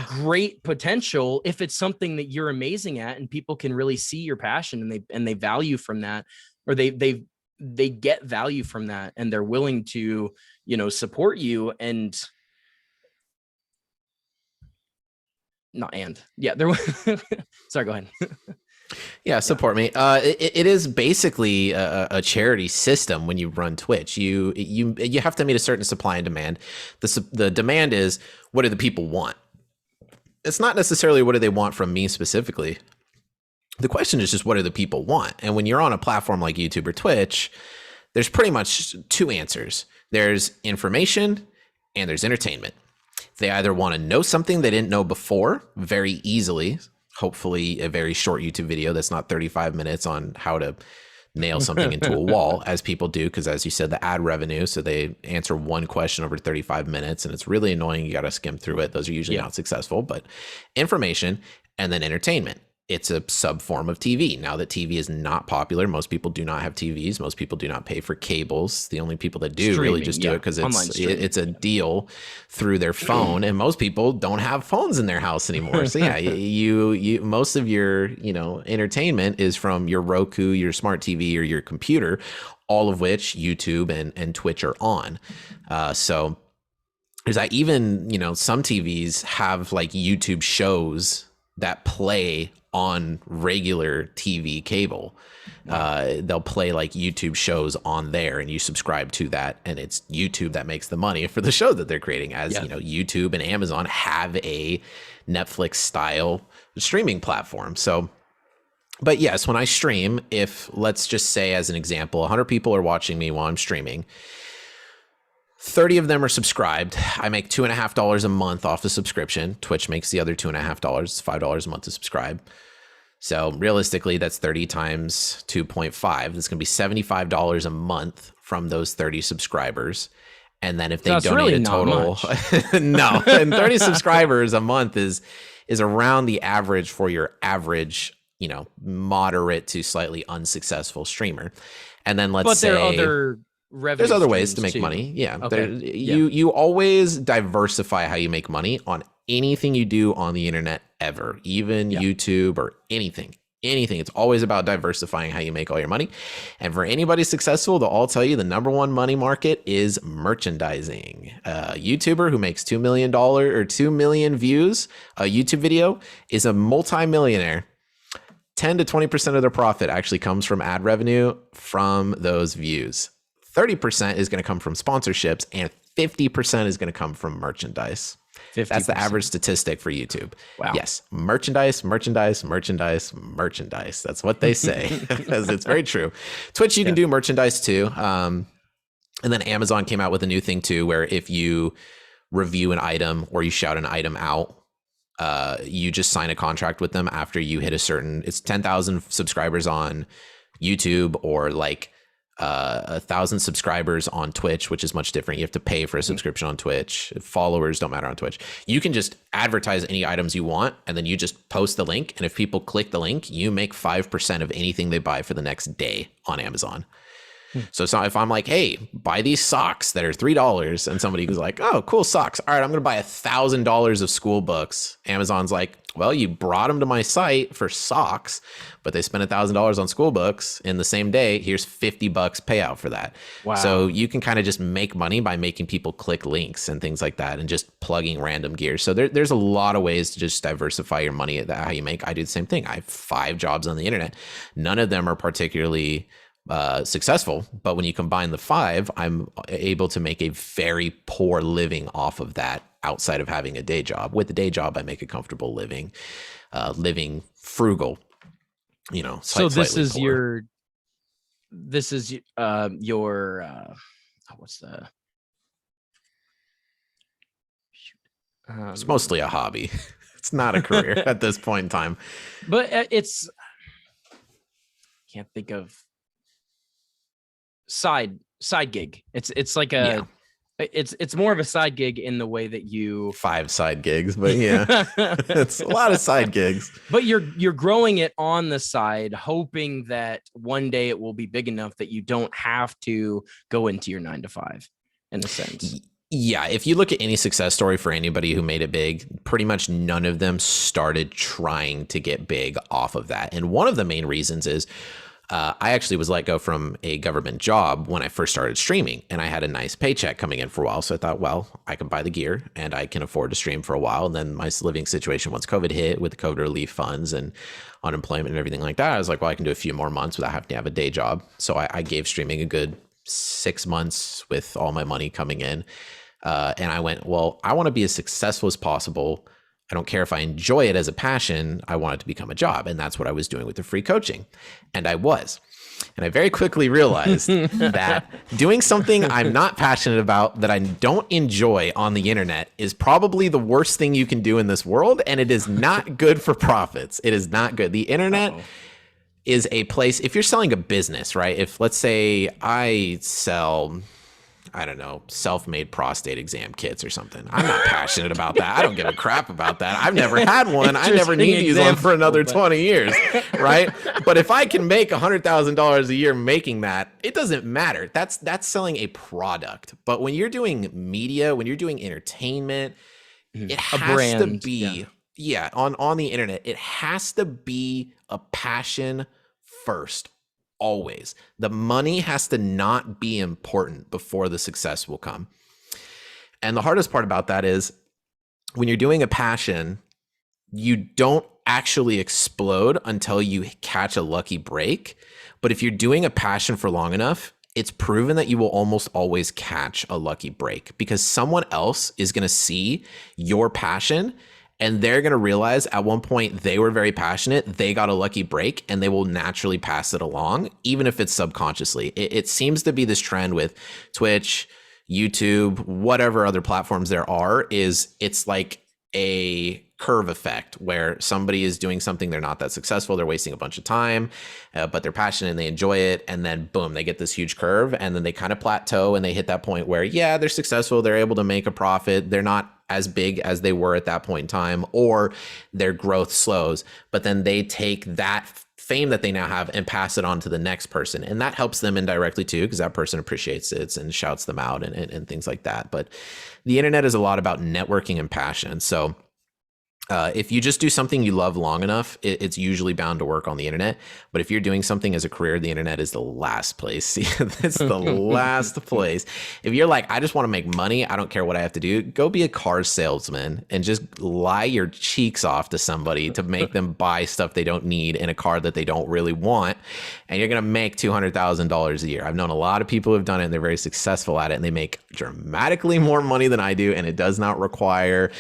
great potential if it's something that you're amazing at and people can really see your passion and they value from that, or they get value from that, and they're willing to, you know, support you. And not and yeah, there sorry, go ahead. Yeah, support me. It is basically a charity system when you run Twitch. You have to meet a certain supply and demand. The demand is, what do the people want? It's not necessarily what do they want from me specifically. The question is just, what do the people want? And when you're on a platform like YouTube or Twitch, there's pretty much two answers. There's information and there's entertainment. They either want to know something they didn't know before very easily, hopefully a very short YouTube video that's not 35 minutes on how to nail something into a wall, as people do, because as you said, the ad revenue, so they answer one question over 35 minutes and it's really annoying. You got to skim through it. Those are usually not successful. But information and then entertainment. It's a sub form of TV. Now that TV is not popular, most people do not have TVs. Most people do not pay for cables. The only people that do really just do it because it's a deal through their phone, and most people don't have phones in their house anymore. So yeah, you most of your, you know, entertainment is from your Roku, your smart TV, or your computer, all of which YouTube and Twitch are on. So there's that. Even, you know, some TVs have like YouTube shows that play on regular TV cable. They'll play like YouTube shows on there, and you subscribe to that, and it's YouTube that makes the money for the show that they're creating. As you know, YouTube and Amazon have a Netflix style streaming platform. So, but yes, when I stream, if let's just say as an example, 100 people are watching me while I'm streaming, 30 of them are subscribed. I make $2.50 a month off the subscription. Twitch makes the other $2.50. It's $5 a month to subscribe. So realistically, that's 30 times 2.5. That's going to be $75 a month from those 30 subscribers. And then if they donate really a total, no, and 30 subscribers a month is around the average for your average moderate to slightly unsuccessful streamer. And then let's But say there are other revenue there's other ways to streams make too. money. Yeah. Okay. You always diversify how you make money on anything you do on the internet ever, even YouTube or anything. It's always about diversifying how you make all your money. And for anybody successful, they'll all tell you the number one money market is merchandising. A YouTuber who makes $2 million or 2 million views a YouTube video is a multimillionaire. 10 to 20% of their profit actually comes from ad revenue from those views. 30% is going to come from sponsorships, and 50% is going to come from merchandise. 50%. That's the average statistic for YouTube. Wow. Yes. Merchandise. That's what they say, because it's very true. Twitch, you can do merchandise too. And then Amazon came out with a new thing too, where if you review an item or you shout an item out, you just sign a contract with them after you hit it's 10,000 subscribers on YouTube, or like 1,000 subscribers on Twitch, which is much different. You have to pay for a subscription on Twitch. Followers don't matter on Twitch. You can just advertise any items you want, and then you just post the link. And if people click the link, you make 5% of anything they buy for the next day on Amazon. So if I'm like, hey, buy these socks that are $3, and somebody goes like, oh, cool socks. All right, I'm going to buy $1,000 of school books. Amazon's like, well, you brought them to my site for socks, but they spent $1,000 on school books in the same day. Here's $50 payout for that. Wow. So you can kind of just make money by making people click links and things like that, and just plugging random gear. So there's a lot of ways to just diversify your money at how you make. I do the same thing. I have 5 jobs on the internet. None of them are particularly successful, but when you combine the 5, I'm able to make a very poor living off of that, outside of having a day job. With the day job, I make a comfortable living, living frugal, so this is poor. your what's the it's mostly a hobby. It's not a career at this point in time, but can't think of side gig. It's like it's more of a side gig in the way that you 5 side gigs, but it's a lot of side gigs. But you're growing it on the side, hoping that one day it will be big enough that you don't have to go into your 9 to 5 in a sense. Yeah, if you look at any success story for anybody who made it big, pretty much none of them started trying to get big off of that. And one of the main reasons is I actually was let go from a government job when I first started streaming, and I had a nice paycheck coming in for a while. So I thought, well, I can buy the gear and I can afford to stream for a while. And then my living situation, once COVID hit with the COVID relief funds and unemployment and everything like that, I was like, well, I can do a few more months without having to have a day job. So I gave streaming a good 6 months with all my money coming in. And I went, well, I want to be as successful as possible. I don't care if I enjoy it as a passion. I want it to become a job. And that's what I was doing with the free coaching. And I was. And I very quickly realized that doing something I'm not passionate about, that I don't enjoy on the internet, is probably the worst thing you can do in this world. And it is not good for profits. It is not good. The internet is a place, if you're selling a business, right? If, let's say, I sell, I don't know, self-made prostate exam kits or something. I'm not passionate about that. I don't give a crap about that. I've never had one. I never need to use one for another 20 years, right? But if I can make $100,000 a year making that, it doesn't matter. That's selling a product. But when you're doing media, when you're doing entertainment, it has to be, on the internet, it has to be a passion first. Always. The money has to not be important before the success will come. And the hardest part about that is when you're doing a passion, you don't actually explode until you catch a lucky break. But if you're doing a passion for long enough, it's proven that you will almost always catch a lucky break, because someone else is going to see your passion, and they're going to realize at one point they were very passionate, they got a lucky break, and they will naturally pass it along, even if it's subconsciously. It seems to be this trend with Twitch, YouTube, whatever other platforms there are, is it's like a curve effect where somebody is doing something, they're not that successful, they're wasting a bunch of time, but they're passionate and they enjoy it, and then boom, they get this huge curve, and then they kind of plateau and they hit that point where, yeah, they're successful, they're able to make a profit, they're not as big as they were at that point in time, or their growth slows, but then they take that fame that they now have and pass it on to the next person, and that helps them indirectly too, because that person appreciates it and shouts them out and things like that. But the internet is a lot about networking and passion. So if you just do something you love long enough, it's usually bound to work on the internet. But if you're doing something as a career, the internet is the last place. It's the last place. If you're like, I just want to make money, I don't care what I have to do, go be a car salesman and just lie your cheeks off to somebody to make them buy stuff they don't need in a car that they don't really want. And you're going to make $200,000 a year. I've known a lot of people who have done it and they're very successful at it, and they make dramatically more money than I do. And it does not require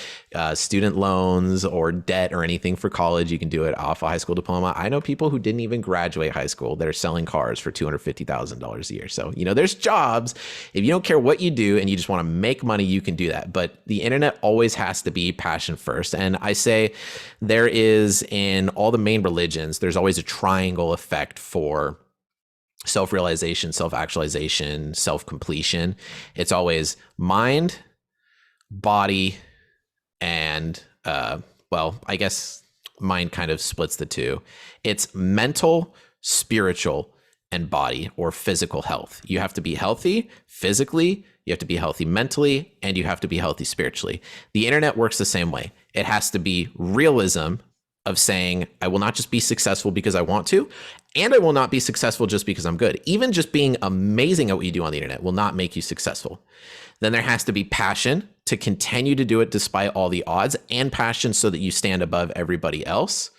student loans or debt or anything for college. You can do it off a high school diploma. I know people who didn't even graduate high school that are selling cars for $250,000 a year. So, there's jobs. If you don't care what you do and you just want to make money, you can do that. But the internet always has to be passion first. And I say there is, in all the main religions, there's always a triangle effect for self-realization, self-actualization, self-completion. It's always mind, body, and I guess mind kind of splits the two. It's mental, spiritual, and body, or physical health. You have to be healthy physically, you have to be healthy mentally, and you have to be healthy spiritually. The internet works the same way. It has to be realism of saying, I will not just be successful because I want to, and I will not be successful just because I'm good. Even just being amazing at what you do on the internet will not make you successful. Then there has to be passion to continue to do it despite all the odds, and passion so that you stand above everybody else.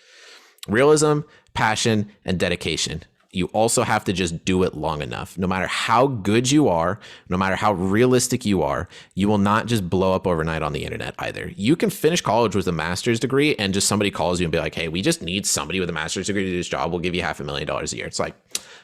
Realism, passion, and dedication. You also have to just do it long enough. No matter how good you are, no matter how realistic you are, you will not just blow up overnight on the internet either. You can finish college with a master's degree and just somebody calls you and be like, hey, we just need somebody with a master's degree to do this job. We'll give you $500,000 a year. It's like,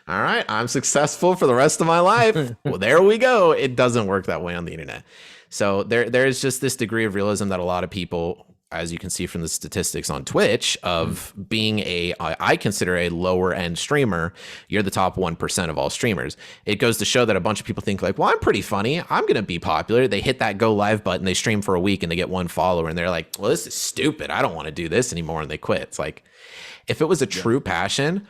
all right, I'm successful for the rest of my life. Well, there we go. It doesn't work that way on the internet. So there's just this degree of realism that a lot of people, as you can see from the statistics on Twitch, of being I consider a lower end streamer, you're the top 1% of all streamers. It goes to show that a bunch of people think like, well, I'm pretty funny, I'm going to be popular. They hit that go live button, they stream for a week and they get one follower and they're like, well, this is stupid, I don't want to do this anymore. And they quit. It's like, if it was a true passion,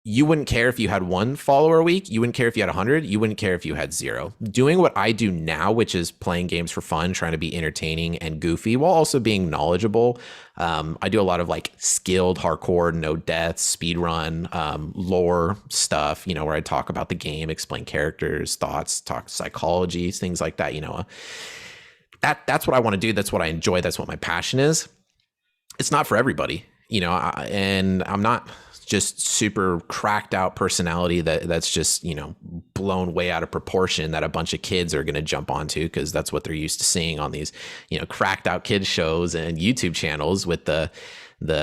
you wouldn't care if you had one follower a week. You wouldn't care if you had 100. You wouldn't care if you had 0. Doing what I do now, which is playing games for fun, trying to be entertaining and goofy while also being knowledgeable. I do a lot of like skilled hardcore, no deaths, speed run, lore stuff, where I talk about the game, explain characters, thoughts, talk psychology, things like that. That's what I want to do. That's what I enjoy. That's what my passion is. It's not for everybody, and I'm not just super cracked out personality that's just, blown way out of proportion that a bunch of kids are going to jump onto because that's what they're used to seeing on these, cracked out kids shows and YouTube channels with the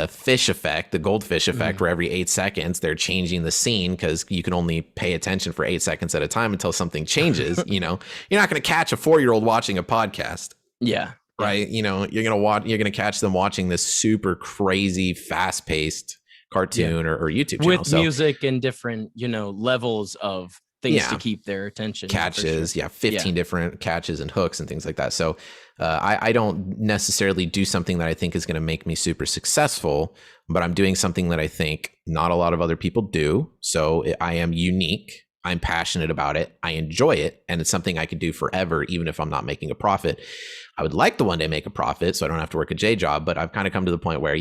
fish effect, the goldfish effect, where every 8 seconds they're changing the scene because you can only pay attention for 8 seconds at a time until something changes. You're not going to catch a 4-year-old watching a podcast. Yeah. Right. You're going to catch them watching this super crazy, fast paced cartoon or YouTube channel with music and different levels of things to keep their attention. Catches, 15 different catches and hooks and things like that. So I don't necessarily do something that I think is going to make me super successful, but I'm doing something that I think not a lot of other people do. So I am unique. I'm passionate about it. I enjoy it. And it's something I could do forever, even if I'm not making a profit. I would like to one day make a profit so I don't have to work a day job, but I've kind of come to the point where,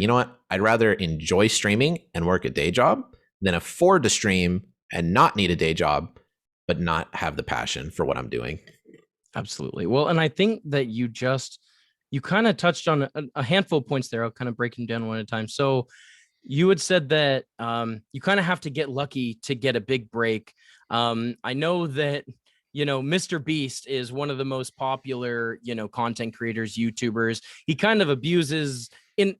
I'd rather enjoy streaming and work a day job than afford to stream and not need a day job, but not have the passion for what I'm doing. Absolutely. Well, and I think that you kind of touched on a handful of points there. I'll kind of break them down one at a time. So you had said that you kind of have to get lucky to get a big break. I know that, Mr. Beast is one of the most popular, content creators, YouTubers. He kind of abuses in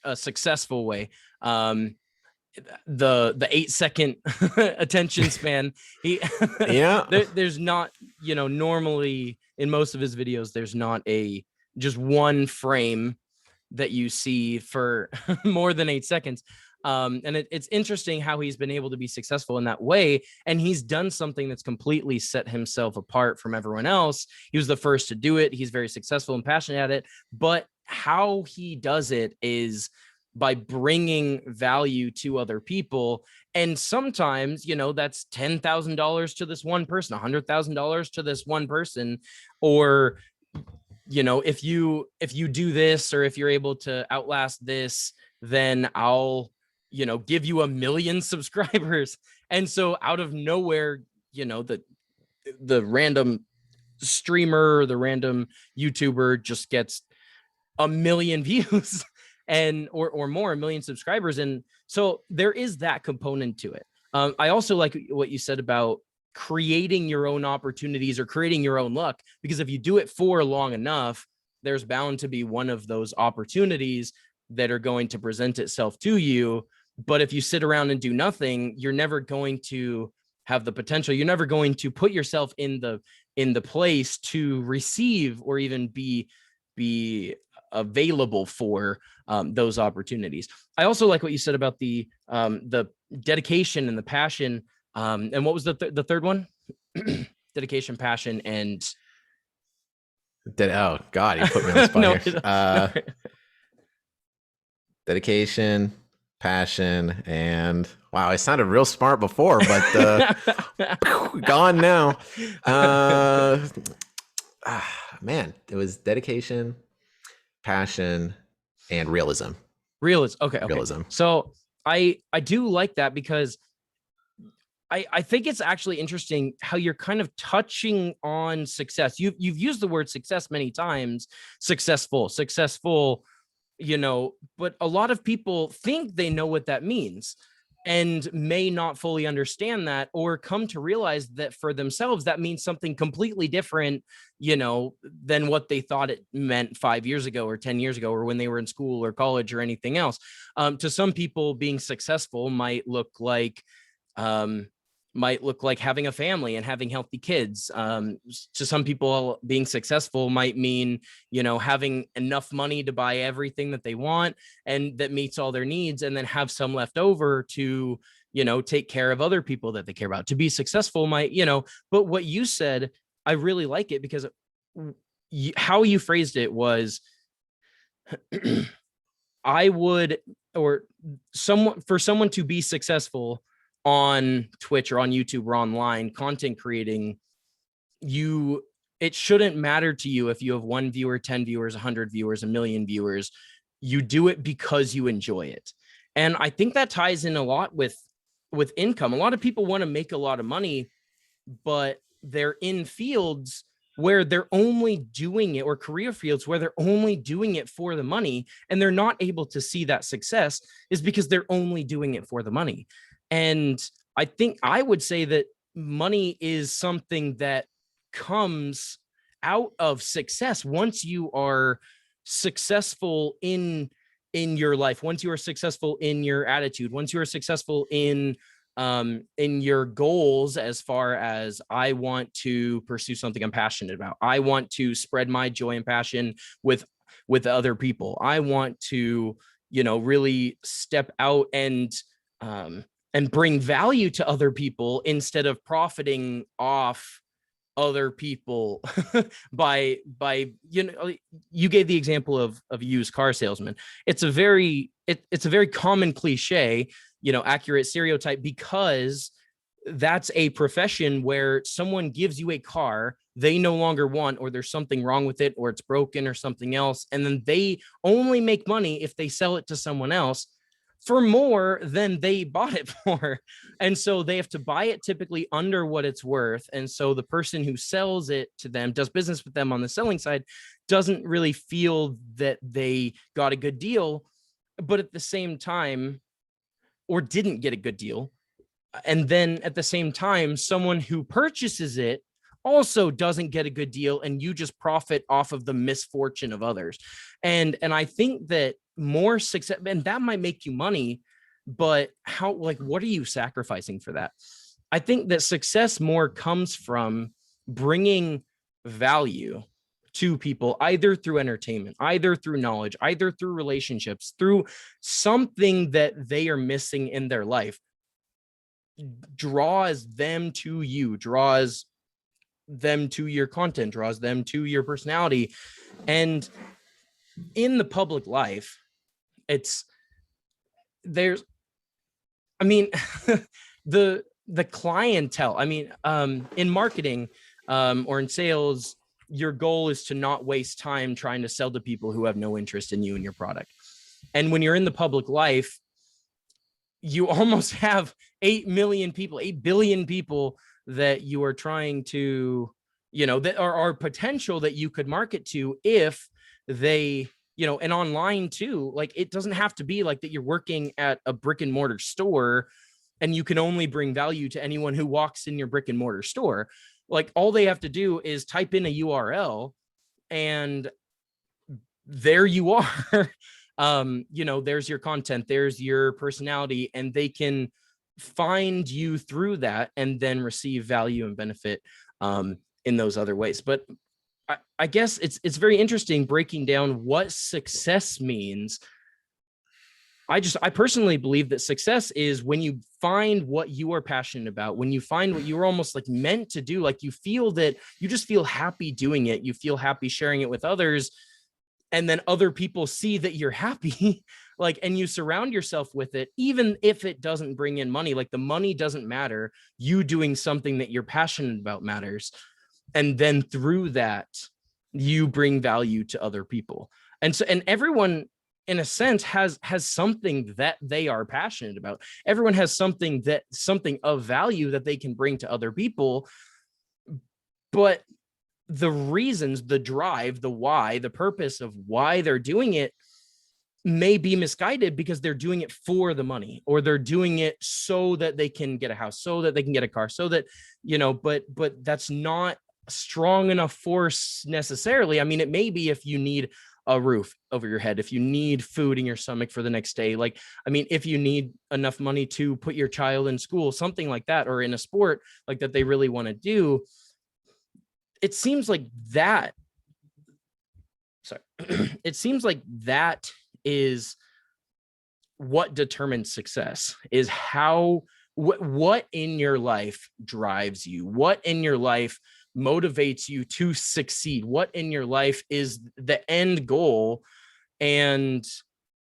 a successful way. The 8-second attention span. There's not, normally in most of his videos, there's not just one frame that you see for more than 8 seconds. And it's interesting how he's been able to be successful in that way. And he's done something that's completely set himself apart from everyone else. He was the first to do it. He's very successful and passionate at it. But how he does it is by bringing value to other people. And sometimes, that's $10,000 to this one person, $100,000 to this one person, or if you do this, or if you're able to outlast this, then I'll give you 1 million subscribers. And so out of nowhere, the random streamer, the random YouTuber just gets 1 million views and or more, 1 million subscribers. And so there is that component to it. I also like what you said about creating your own opportunities or creating your own luck, because if you do it for long enough, there's bound to be one of those opportunities that are going to present itself to you. But if you sit around and do nothing, you're never going to have the potential. You're never going to put yourself in the place to receive or even be available for those opportunities. I also like what you said about the dedication and the passion. And what was the third one? Dedication, passion, and Oh God, you put me on the spot no, here. no. Dedication, passion, and wow, I sounded real smart before, but gone now. Man, it was dedication, passion, and realism. Realism. Okay. Realism. So I do like that, because I think it's actually interesting how you're kind of touching on success. You've used the word success many times, successful, but a lot of people think they know what that means and may not fully understand that, or come to realize that for themselves, that means something completely different, than what they thought it meant 5 years ago or 10 years ago, or when they were in school or college or anything else. To some people, being successful might look like having a family and having healthy kids. To some people, being successful might mean, having enough money to buy everything that they want and that meets all their needs, and then have some left over to, take care of other people that they care about. To be successful might, but what you said, I really like it, because how you phrased it was, I would, or someone to be successful on Twitch or on YouTube or online content creating, it shouldn't matter to you if you have 1 viewer, 10 viewers, 100 viewers, 1 million viewers. You do it because you enjoy it. And I think that ties in a lot with income. A lot of people want to make a lot of money, but they're in fields where they're only doing it, or career fields where they're only doing it for the money, and they're not able to see that success is because they're only doing it for the money. And I think I would say that money is something that comes out of success. Once you are successful in your life, once you are successful in your attitude, once you are successful in your goals, as far as, I want to pursue something I'm passionate about, I want to spread my joy and passion with other people, I want to, really step out and bring value to other people instead of profiting off other people by you gave the example of a used car salesman. It's a very common cliche, accurate stereotype, because that's a profession where someone gives you a car they no longer want, or there's something wrong with it, or it's broken or something else, and then they only make money if they sell it to someone else for more than they bought it for. And so they have to buy it typically under what it's worth. And so the person who sells it to them, does business with them on the selling side, doesn't really feel that they got a good deal, but at the same time, or didn't get a good deal. And then at the same time, someone who purchases it also doesn't get a good deal, and you just profit off of the misfortune of others. And I think that more success, and that might make you money, but what are you sacrificing for that? I think that success more comes from bringing value to people, either through entertainment, either through knowledge, either through relationships, through something that they are missing in their life, draws them to you, draws them to your content, draws them to your personality. And in the public life, there's, I mean, the clientele, I mean, in marketing, or in sales, your goal is to not waste time trying to sell to people who have no interest in you and your product. And when you're in the public life, you almost have 8 million people, 8 billion people that you are trying to, that are potential that you could market to if they, and online too. Like, it doesn't have to be like that you're working at a brick and mortar store and you can only bring value to anyone who walks in your brick and mortar store. Like, all they have to do is type in a URL and there you are. There's your content, there's your personality, and they can find you through that and then receive value and benefit in those other ways. But I guess it's very interesting breaking down what success means. I personally believe that success is when you find what you are passionate about, when you find what you're almost like meant to do, like you feel that you just feel happy doing it, you feel happy sharing it with others, and then other people see that you're happy, like, and you surround yourself with it, even if it doesn't bring in money. Like, the money doesn't matter. You doing something that you're passionate about matters. And then through that, you bring value to other people. And so, and everyone, in a sense, has something that they are passionate about. Everyone has something of value that they can bring to other people. But the reasons, the drive, the why, the purpose of why they're doing it may be misguided, because they're doing it for the money, or they're doing it so that they can get a house, so that they can get a car, so that, but that's not strong enough force necessarily. I mean, it may be if you need a roof over your head, if you need food in your stomach for the next day, like, I mean, if you need enough money to put your child in school, something like that, or in a sport like that they really want to do. It seems like that, it seems like that is what determines success, is how, what in your life drives you, what in your life motivates you to succeed, what in your life is the end goal. And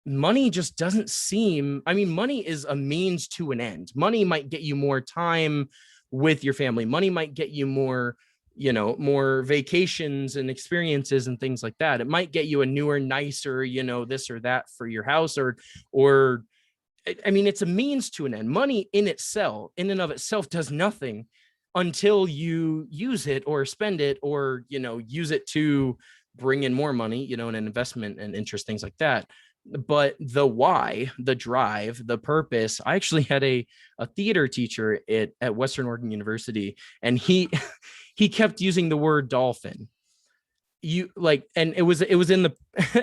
money just doesn't seem, I mean, money is a means to an end. Money might get you more time with your family. Money might get you more, more vacations and experiences and things like that. It might get you a newer, nicer, this or that for your house, or I mean, it's a means to an end. Money in and of itself does nothing until you use it or spend it, or, use it to bring in more money, an investment and interest, things like that. But the why, the drive, the purpose, I actually had a theater teacher at Western Oregon University, and he kept using the word dolphin. And it was in the,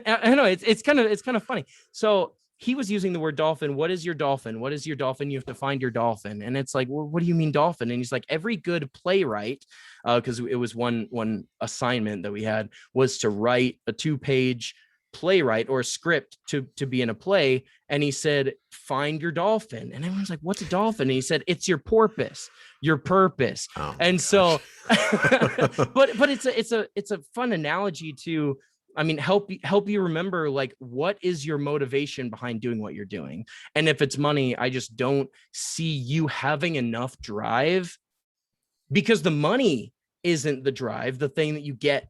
I know it's kind of funny. So he was using the word dolphin. What is your dolphin? What is your dolphin? You have to find your dolphin. And it's like, well, what do you mean dolphin? And he's like, every good playwright, because it was one assignment that we had, was to write a 2-page playwright or a script to be in a play. And he said, find your dolphin. And everyone's like, what's a dolphin? And he said, it's your porpoise, your purpose. Oh, and gosh. but it's a fun analogy to, I mean, help you remember, like, what is your motivation behind doing what you're doing? And if it's money, I just don't see you having enough drive, because the money isn't the drive. The thing that you get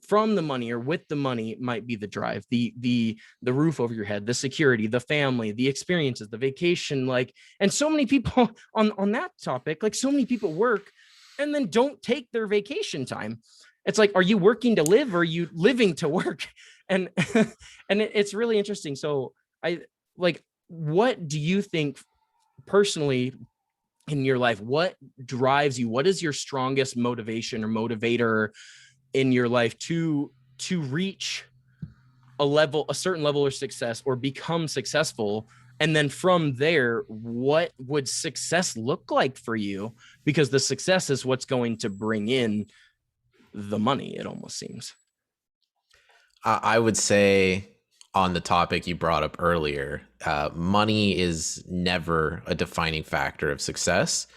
from the money or with the money might be the drive, the roof over your head, the security, the family, the experiences, the vacation. Like, and so many people on that topic, like, so many people work and then don't take their vacation time. It's like, are you working to live, or are you living to work? And it's really interesting. So what do you think personally in your life? What drives you? What is your strongest motivation or motivator in your life to reach a certain level of success or become successful? And then from there, what would success look like for you? Because the success is what's going to bring in the money, it almost seems. I would say on the topic you brought up earlier, money is never a defining factor of success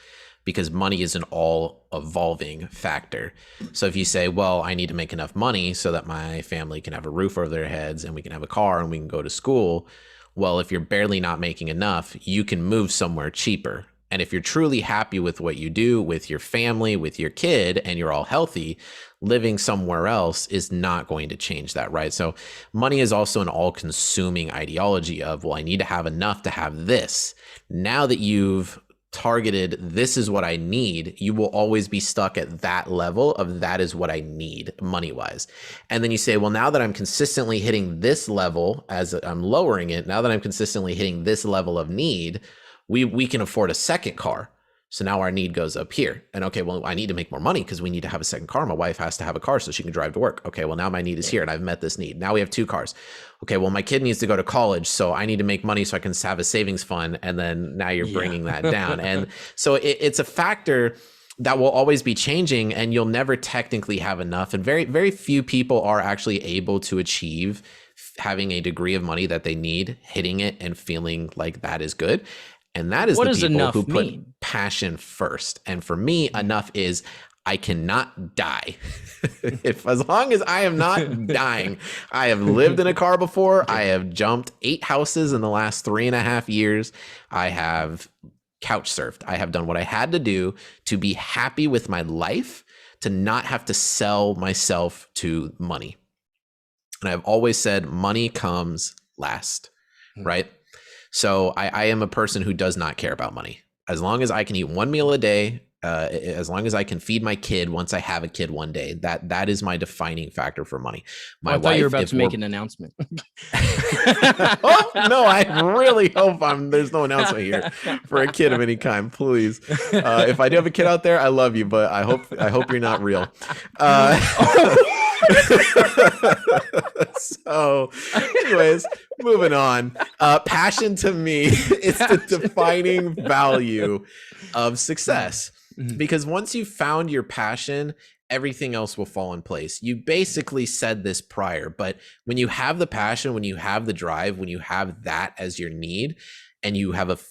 because money is an all evolving factor. So if you say, well, I need to make enough money so that my family can have a roof over their heads and we can have a car and we can go to school. Well, if you're barely not making enough, you can move somewhere cheaper. And if you're truly happy with what you do with your family, with your kid, and you're all healthy, living somewhere else is not going to change that, right? So money is also an all-consuming ideology of, well, I need to have enough to have this. Now that you've targeted, this is what I need, you will always be stuck at that level of that is what I need money wise. And then you say, well, now that I'm consistently hitting this level as I'm lowering it, now that I'm consistently hitting this level of need, we can afford a second car. So now our need goes up here. And okay, well, I need to make more money because we need to have a second car. My wife has to have a car so she can drive to work. Okay, well, now my need is here and I've met this need. Now we have two cars. Okay, well, my kid needs to go to college, so I need to make money so I can have a savings fund. And then now you're bringing that down. And so it's a factor that will always be changing, and you'll never technically have enough. And very, very few people are actually able to achieve having a degree of money that they need, hitting it and feeling like that is good. And that is what the does people enough who put mean? passion first. And for me, enough is I cannot die. If as long as I am not dying, I have lived in a car before. I have jumped 8 houses in the last 3.5 years. I have couch surfed. I have done what I had to do to be happy with my life, to not have to sell myself to money. And I've always said money comes last, right? So I am a person who does not care about money. As long as I can eat one meal a day, as long as I can feed my kid once I have a kid one day, that is my defining factor for money. I thought you were about to make an announcement. Oh, no, I really hope there's no announcement here for a kid of any kind, please. If I do have a kid out there, I love you, but I hope you're not real. So anyways, moving on. Passion to me is the defining value of success, because once you've found your passion, everything else will fall in place. You basically said this prior, but when you have the passion, when you have the drive, when you have that as your need, and you have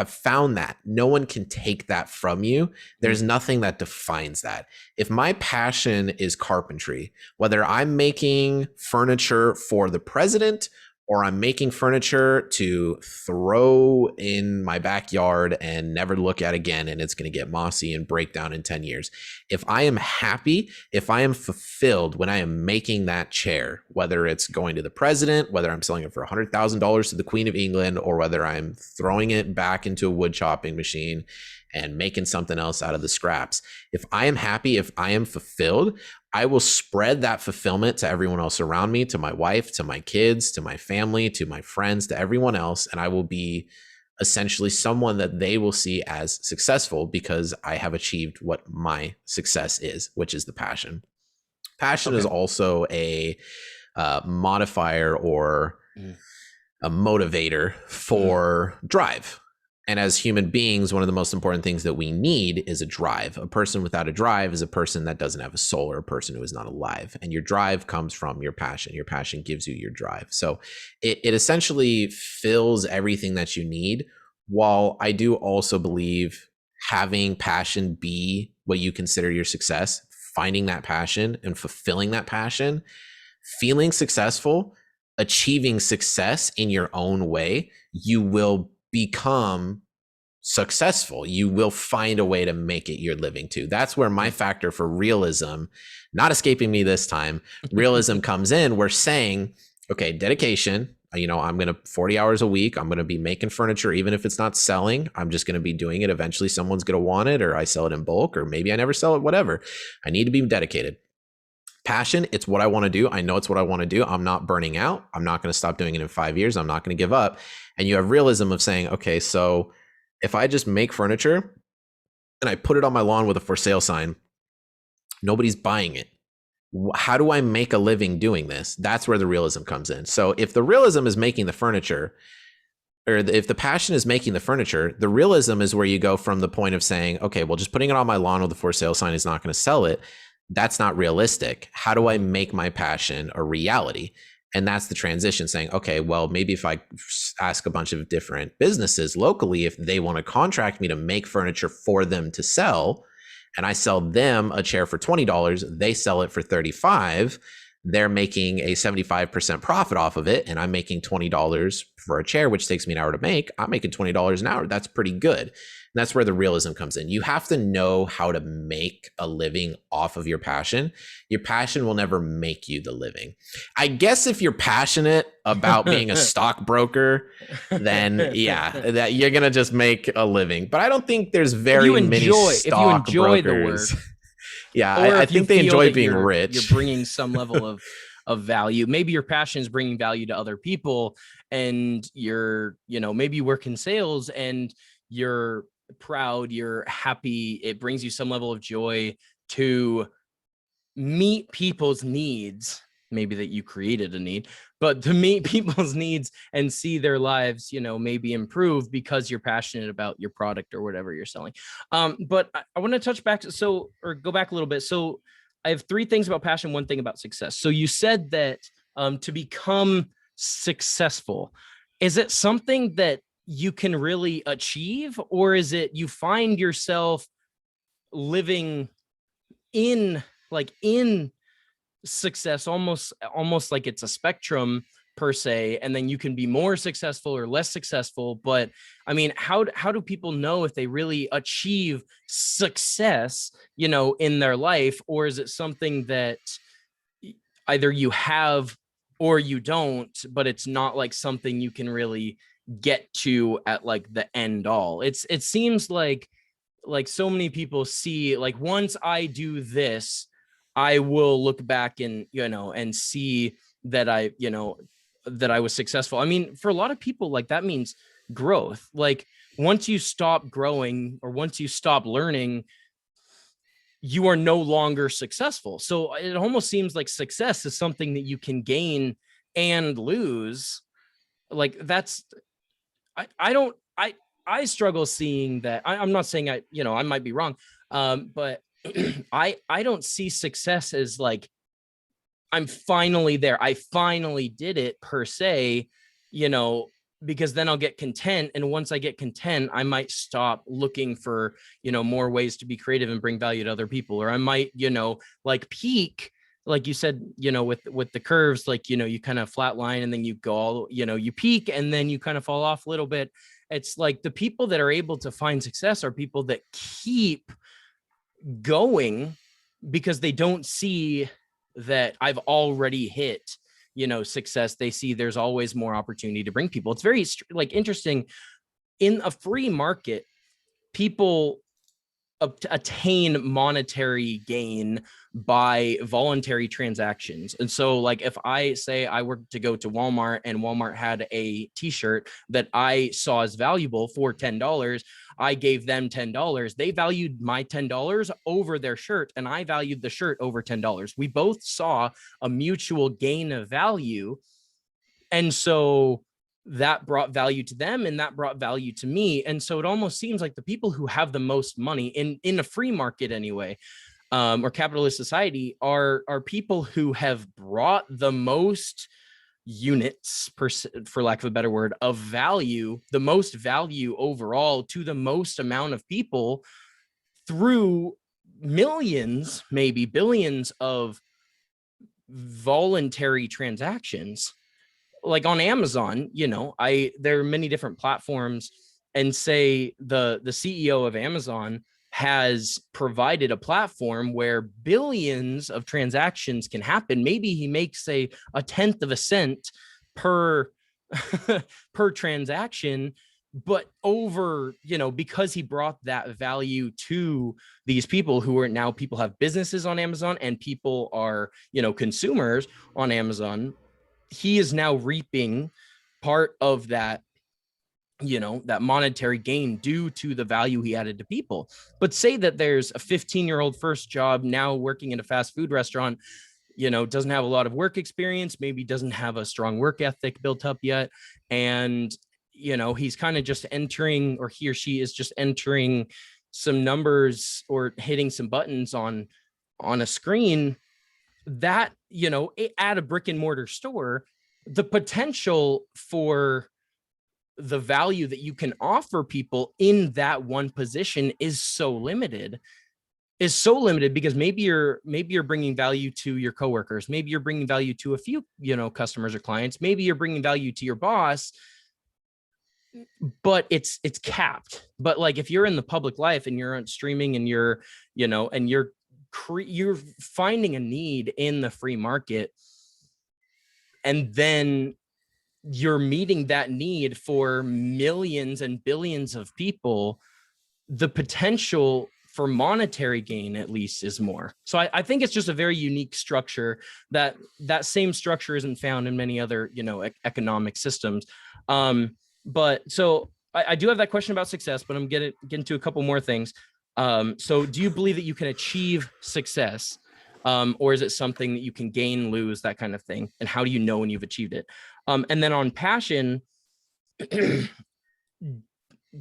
found that, no one can take that from you. There's nothing that defines that. If my passion is carpentry, whether I'm making furniture for the president or I'm making furniture to throw in my backyard and never look at again, and it's going to get mossy and break down in 10 years. If I am happy, if I am fulfilled when I am making that chair, whether it's going to the president, whether I'm selling it for $100,000 to the Queen of England, or whether I'm throwing it back into a wood chopping machine and making something else out of the scraps, if I am happy, if I am fulfilled, I will spread that fulfillment to everyone else around me, to my wife, to my kids, to my family, to my friends, to everyone else. And I will be essentially someone that they will see as successful because I have achieved what my success is, which is the passion. Passion is also a modifier or a motivator for drive. And as human beings, one of the most important things that we need is a drive. A person without a drive is a person that doesn't have a soul, or a person who is not alive. And your drive comes from your passion. Your passion gives you your drive. So it essentially fills everything that you need. While I do also believe having passion be what you consider your success, finding that passion and fulfilling that passion, feeling successful, achieving success in your own way, you will become successful. You will find a way to make it your living too. That's where my factor for realism, not escaping me this time, realism comes in. We're saying, okay, dedication, I'm going to 40 hours a week. I'm going to be making furniture, even if it's not selling. I'm just going to be doing it. Eventually someone's going to want it, or I sell it in bulk, or maybe I never sell it, whatever. I need to be dedicated. Passion, it's what I want to do. I know it's what I want to do. I'm not burning out. I'm not going to stop doing it in 5 years. I'm not going to give up. And you have realism of saying, okay, so if I just make furniture and I put it on my lawn with a for sale sign, nobody's buying it. How do I make a living doing this? That's where the realism comes in. So if the realism is making the furniture, or if the passion is making the furniture, the realism is where you go from the point of saying, okay, well, just putting it on my lawn with a for sale sign is not going to sell it. that's not realistic. How do I make my passion a reality? And that's the transition, saying, okay, well, maybe if I ask a bunch of different businesses locally if they want to contract me to make furniture for them to sell, and I sell them a chair for $20, they sell it for 35, they're making a 75% profit off of it, and I'm making $20 for a chair, which takes me an hour to make. I'm making $20 an hour. That's pretty good. And that's where the realism comes in. You have to know how to make a living off of your passion. Your passion will never make you the living. I guess if you're passionate about being a stockbroker, then yeah, that you're gonna just make a living. But I don't think there's very many if you enjoy the work, stockbrokers. Yeah, or I if you think they feel enjoy that being you're rich. bringing some level of value, maybe your passion is bringing value to other people, and you're, maybe you work in sales and you're proud, you're happy, it brings you some level of joy to meet people's needs, maybe that you created a need, but to meet people's needs and see their lives, maybe improve because you're passionate about your product or whatever you're selling. But I want to touch back, or go back a little bit. So I have three things about passion, one thing about success. So you said that to become successful, is it something that you can really achieve, or is it you find yourself living in in success, almost like it's a spectrum per se, and then you can be more successful or less successful? But I mean, how do people know if they really achieve success, in their life? Or is it something that either you have or you don't, but it's not like something you can really get to at like the end all? It seems like so many people see, like, once I do this, I will look back and, and see that that I was successful. I mean, for a lot of people, like, that means growth. Like, once you stop growing or once you stop learning, you are no longer successful. So it almost seems like success is something that you can gain and lose. Like, that's, I don't, I struggle seeing that. I'm not saying I might be wrong. But I don't see success as like, I'm finally there, I finally did it per se, you know, because then I'll get content. And once I get content, I might stop looking for, more ways to be creative and bring value to other people. Or I might, like, peak, like you said, with the curves, like, you kind of flatline and then you go all, you peak and then you kind of fall off a little bit. It's like the people that are able to find success are people that keep going because they don't see that I've already hit, success. They see there's always more opportunity to bring people. It's very like interesting. In a free market, people attain monetary gain by voluntary transactions. And so, like, if I say I were to go to Walmart and Walmart had a t-shirt that I saw as valuable for $10, I gave them $10. They valued my $10 over their shirt, and I valued the shirt over $10. We both saw a mutual gain of value. And so that brought value to them and that brought value to me. And so it almost seems like the people who have the most money in a free market anyway, or capitalist society, are people who have brought the most units, for lack of a better word, of value, the most value overall to the most amount of people through millions, maybe billions of voluntary transactions. Like on Amazon, there are many different platforms, and say the CEO of Amazon has provided a platform where billions of transactions can happen. Maybe he makes a tenth of a cent per per transaction, but over, because he brought that value to these people who are now, people have businesses on Amazon and people are, consumers on Amazon. He is now reaping part of that, that monetary gain due to the value he added to people. But say that there's a 15-year-old first job now working in a fast food restaurant, doesn't have a lot of work experience, maybe doesn't have a strong work ethic built up yet. And, he's kind of just entering, or he or she is just entering some numbers or hitting some buttons on on a screen, that, at a brick and mortar store, the potential for the value that you can offer people in that one position is so limited because maybe you're bringing value to your coworkers, maybe you're bringing value to a few customers or clients, maybe you're bringing value to your boss, but it's capped. But like if you're in the public life and you're on streaming and you're finding a need in the free market, and then you're meeting that need for millions and billions of people, the potential for monetary gain at least is more. So I think it's just a very unique structure that same structure isn't found in many other, economic systems. But so I do have that question about success, but I'm getting to a couple more things. So do you believe that you can achieve success? Or is it something that you can gain, lose, that kind of thing? And how do you know when you've achieved it? And then on passion, do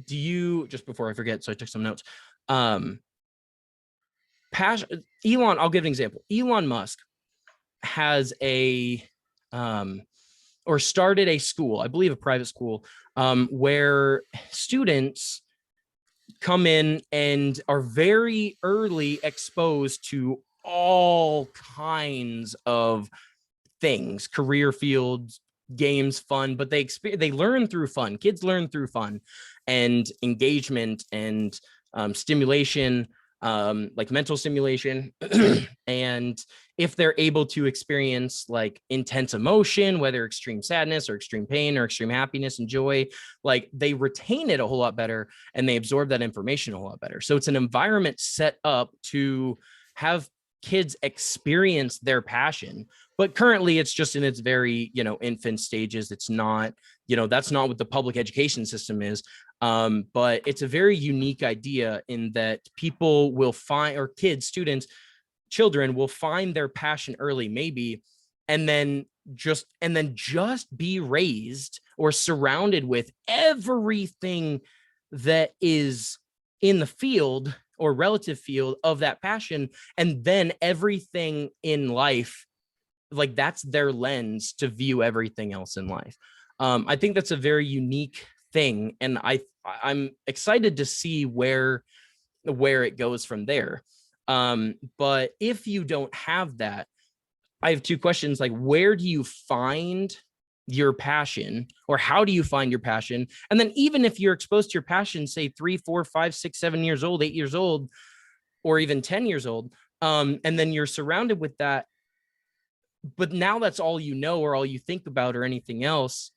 you, just before I forget, so I took some notes. Passion, Elon, I'll give an example. Elon Musk has or started a school, I believe a private school, where students come in and are very early exposed to all kinds of things, career fields, games, fun, but they learn through fun. Kids learn through fun and engagement and stimulation, like mental stimulation. And if they're able to experience like intense emotion, whether extreme sadness or extreme pain or extreme happiness and joy, like they retain it a whole lot better and they absorb that information a whole lot better. So it's an environment set up to have kids experience their passion, but currently it's just in its very, infant stages. It's not, that's not what the public education system is. But it's a very unique idea in that people will find, or kids, students, children will find their passion early, maybe, and then just be raised or surrounded with everything that is in the field or relative field of that passion. And then everything in life, like that's their lens to view everything else in life. I think that's a very unique thing. And I'm excited to see where it goes from there. But if you don't have that, I have two questions. Like, where do you find your passion, or how do you find your passion? And then even if you're exposed to your passion, say 3, 4, 5, 6, 7 years old, 8 years old, or even 10 years old, and then you're surrounded with that, but now that's all you know or all you think about or anything else,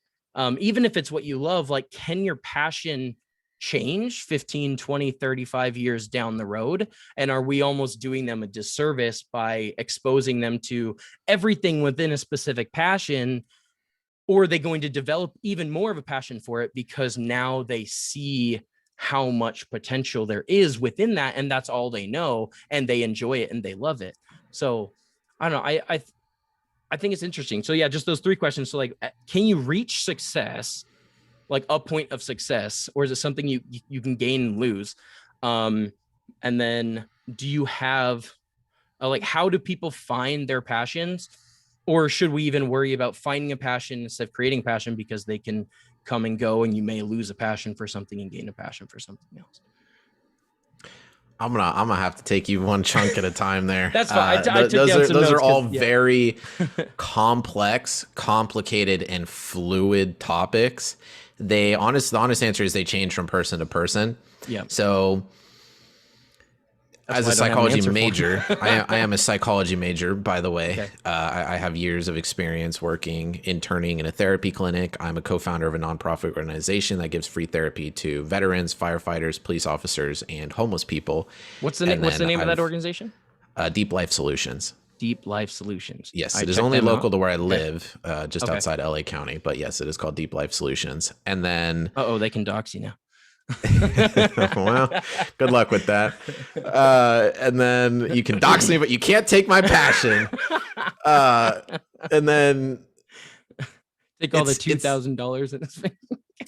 even if it's what you love, like, can your passion change 15, 20, 35 years down the road? And are we almost doing them a disservice by exposing them to everything within a specific passion? Or are they going to develop even more of a passion for it because now they see how much potential there is within that, and that's all they know, and they enjoy it and they love it? So I don't know. I think it's interesting. So yeah, just those three questions. So like, can you reach success, like a point of success, or is it something you can gain and lose? And then do you have like, how do people find their passions? Or should we even worry about finding a passion instead of creating passion, because they can come and go and you may lose a passion for something and gain a passion for something else? I'm gonna have to take you one chunk at a time there. That's fine. I took down some those notes are all yeah. very complex, complicated, and fluid topics. The honest answer is they change from person to person. Yeah. So as a psychology major, I am a psychology major, by the way. Okay. I have years of experience working, interning in a therapy clinic. I'm a co-founder of a nonprofit organization that gives free therapy to veterans, firefighters, police officers, and homeless people. What's the name of that organization? Deep Life Solutions. Deep Life Solutions. Yes, it is only local to where I live, just outside LA County. But yes, it is called Deep Life Solutions. And then... they can dox you now. Well, good luck with that. And then you can dox me, but you can't take my passion. And then take all the $2,000 in his face.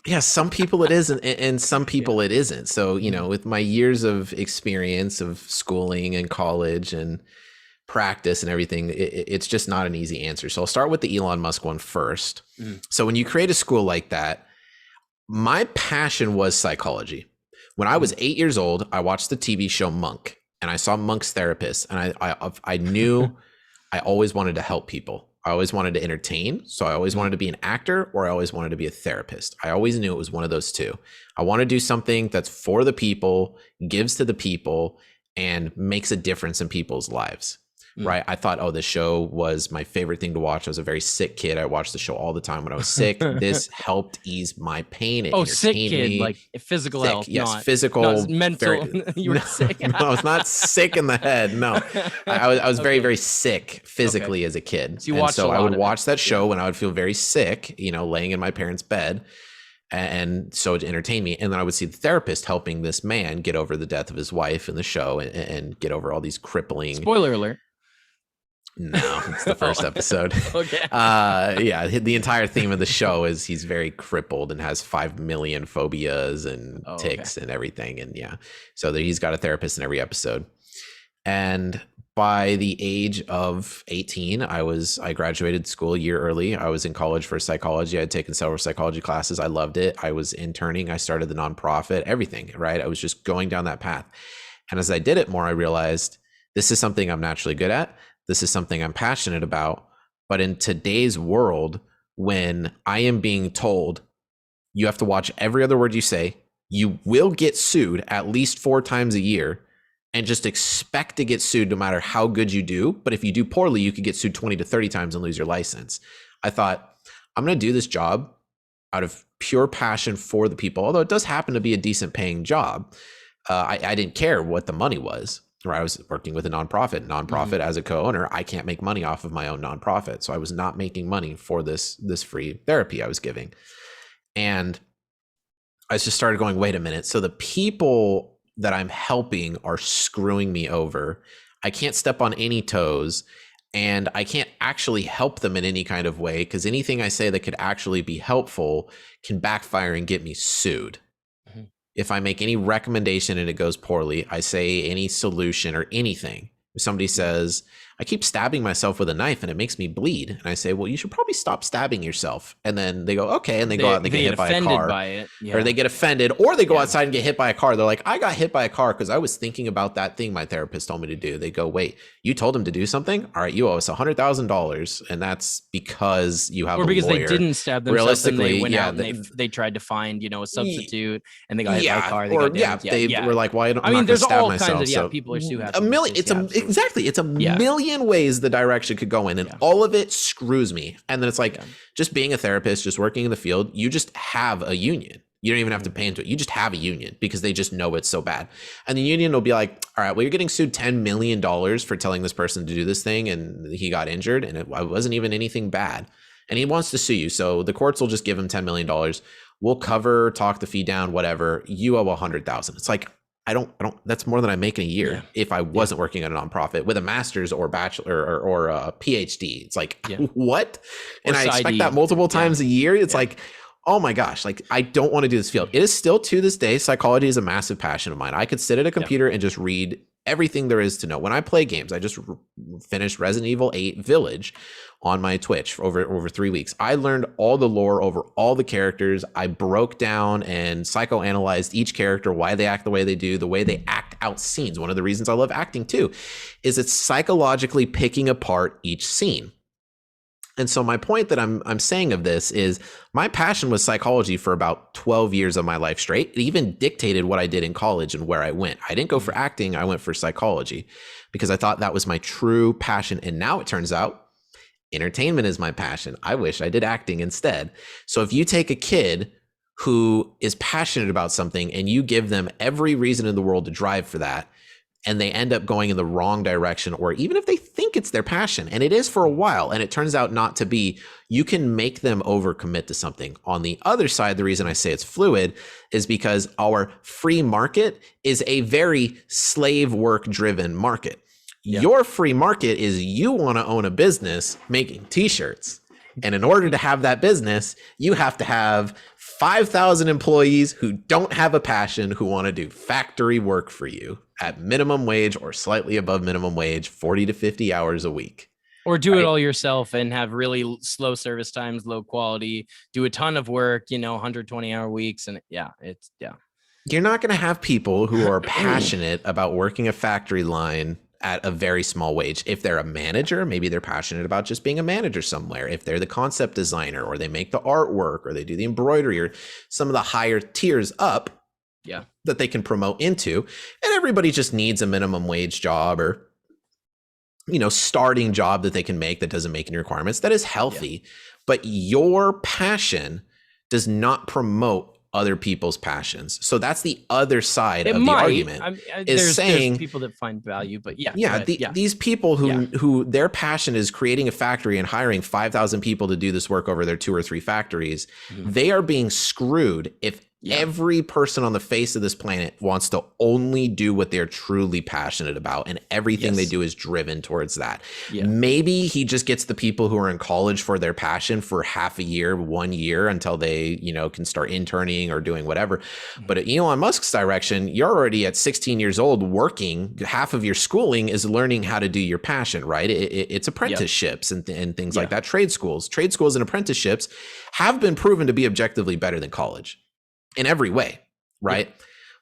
Yeah, some people it isn't, and some people it isn't. So, with my years of experience of schooling and college and practice and everything, it's just not an easy answer. So I'll start with the Elon Musk one first. So when you create a school like that, my passion was psychology. When I was 8 years old, I watched the TV show Monk, and I saw Monk's therapist, and I knew I always wanted to help people. I always wanted to entertain. So I always wanted to be an actor, or I always wanted to be a therapist. I always knew it was one of those two. I want to do something that's for the people, gives to the people, and makes a difference in people's lives. Right. I thought, oh, the show was my favorite thing to watch. I was a very sick kid. I watched the show all the time when I was sick. This helped ease my pain. It sick kid, me. Like physical health. Yes, not, physical. Not mental. You were sick. No, I was not sick in the head. No, I was very, very sick physically as a kid. So I would watch that show when I would feel very sick, laying in my parents' bed. And so to entertain me. And then I would see the therapist helping this man get over the death of his wife in the show and get over all these crippling. Spoiler alert. No, it's the first episode. Okay. Yeah, the entire theme of the show is he's very crippled and has 5 million phobias and tics and everything. And yeah, so he's got a therapist in every episode. And by the age of 18, I graduated school a year early. I was in college for psychology. I had taken several psychology classes. I loved it. I was interning. I started the nonprofit, everything, right? I was just going down that path. And as I did it more, I realized this is something I'm naturally good at. This is something I'm passionate about. But in today's world, when I am being told you have to watch every other word you say, you will get sued at least 4 times a year, and just expect to get sued no matter how good you do. But if you do poorly, you could get sued 20 to 30 times and lose your license. I thought, I'm going to do this job out of pure passion for the people, although it does happen to be a decent paying job. I didn't care what the money was. Or I was working with a nonprofit as a co-owner. I can't make money off of my own nonprofit. So I was not making money for this free therapy I was giving. And I just started going, wait a minute. So the people that I'm helping are screwing me over. I can't step on any toes, and I can't actually help them in any kind of way, because anything I say that could actually be helpful can backfire and get me sued. If I make any recommendation and it goes poorly, I say any solution or anything. If somebody says, I keep stabbing myself with a knife and it makes me bleed, and I say, well, you should probably stop stabbing yourself. And then they go, okay. And they go out and they get hit by a car. By it. Yeah. Or they get offended, or they go outside and get hit by a car. They're like, I got hit by a car because I was thinking about that thing my therapist told me to do. They go, wait, you told him to do something? All right, you owe us $100,000. And that's because you have a lawyer. Or because they didn't stab themselves. Realistically, and they went out and they tried to find, a substitute, and they got hit by a car. They got damaged. They were like, well, I'm not going to stab myself. Kinds of, people are too happy. It's a million ways the direction could go in, and all of it screws me. And then it's like, just being a therapist, just working in the field, you just have a union. You don't even have to pay into it. You just have a union because they just know it's so bad. And the union will be like, all right, well, you're getting sued $10 million for telling this person to do this thing, and he got injured, and it wasn't even anything bad. And he wants to sue you. So the courts will just give him $10 million. We'll talk the fee down, whatever. You owe $100,000. It's like, I don't, that's more than I make in a year if I wasn't working at a nonprofit with a master's or bachelor or a PhD. It's like, what? And I expect that multiple times a year. It's like, oh my gosh, like, I don't want to do this field. It is still, to this day, psychology is a massive passion of mine. I could sit at a computer and just read everything there is to know. When I play games, I just finished Resident Evil 8 Village on my Twitch for over 3 weeks. I learned all the lore over all the characters. I broke down and psychoanalyzed each character, why they act the way they do, the way they act out scenes. One of the reasons I love acting too is it's psychologically picking apart each scene. And so my point that I'm saying of this is my passion was psychology for about 12 years of my life straight. It even dictated what I did in college and where I went. I didn't go for acting. I went for psychology because I thought that was my true passion. And now it turns out entertainment is my passion. I wish I did acting instead. So if you take a kid who is passionate about something and you give them every reason in the world to drive for that, and they end up going in the wrong direction, or even if they think it's their passion, and it is for a while, and it turns out not to be, you can make them overcommit to something. On the other side, the reason I say it's fluid is because our free market is a very slave work driven market. Your free market is you want to own a business making t-shirts. And in order to have that business, you have to have 5,000 employees who don't have a passion, who want to do factory work for you at minimum wage or slightly above minimum wage, 40 to 50 hours a week. Or do it Right? all yourself and have really slow service times, low quality, do a ton of work, 120-hour weeks. And yeah. You're not going to have people who are passionate about working a factory line at a very small wage. If they're a manager, maybe they're passionate about just being a manager somewhere. If they're the concept designer, or they make the artwork, or they do the embroidery, or some of the higher tiers up, Yeah. that they can promote into. And everybody just needs a minimum wage job, or starting job that they can make that doesn't make any requirements, that is healthy. But your passion does not promote other people's passions. So that's the other side of the argument. There's people that find value, but these people who their passion is creating a factory and hiring 5,000 people to do this work over their 2 or 3 factories, they are being screwed if every person on the face of this planet wants to only do what they're truly passionate about, and everything they do is driven towards that. Maybe he just gets the people who are in college for their passion for half a year, 1 year, until they, can start interning or doing whatever. But at Elon Musk's direction, you're already at 16 years old working. Half of your schooling is learning how to do your passion, right? It's apprenticeships and things like that. Trade schools and apprenticeships have been proven to be objectively better than college in every way, right?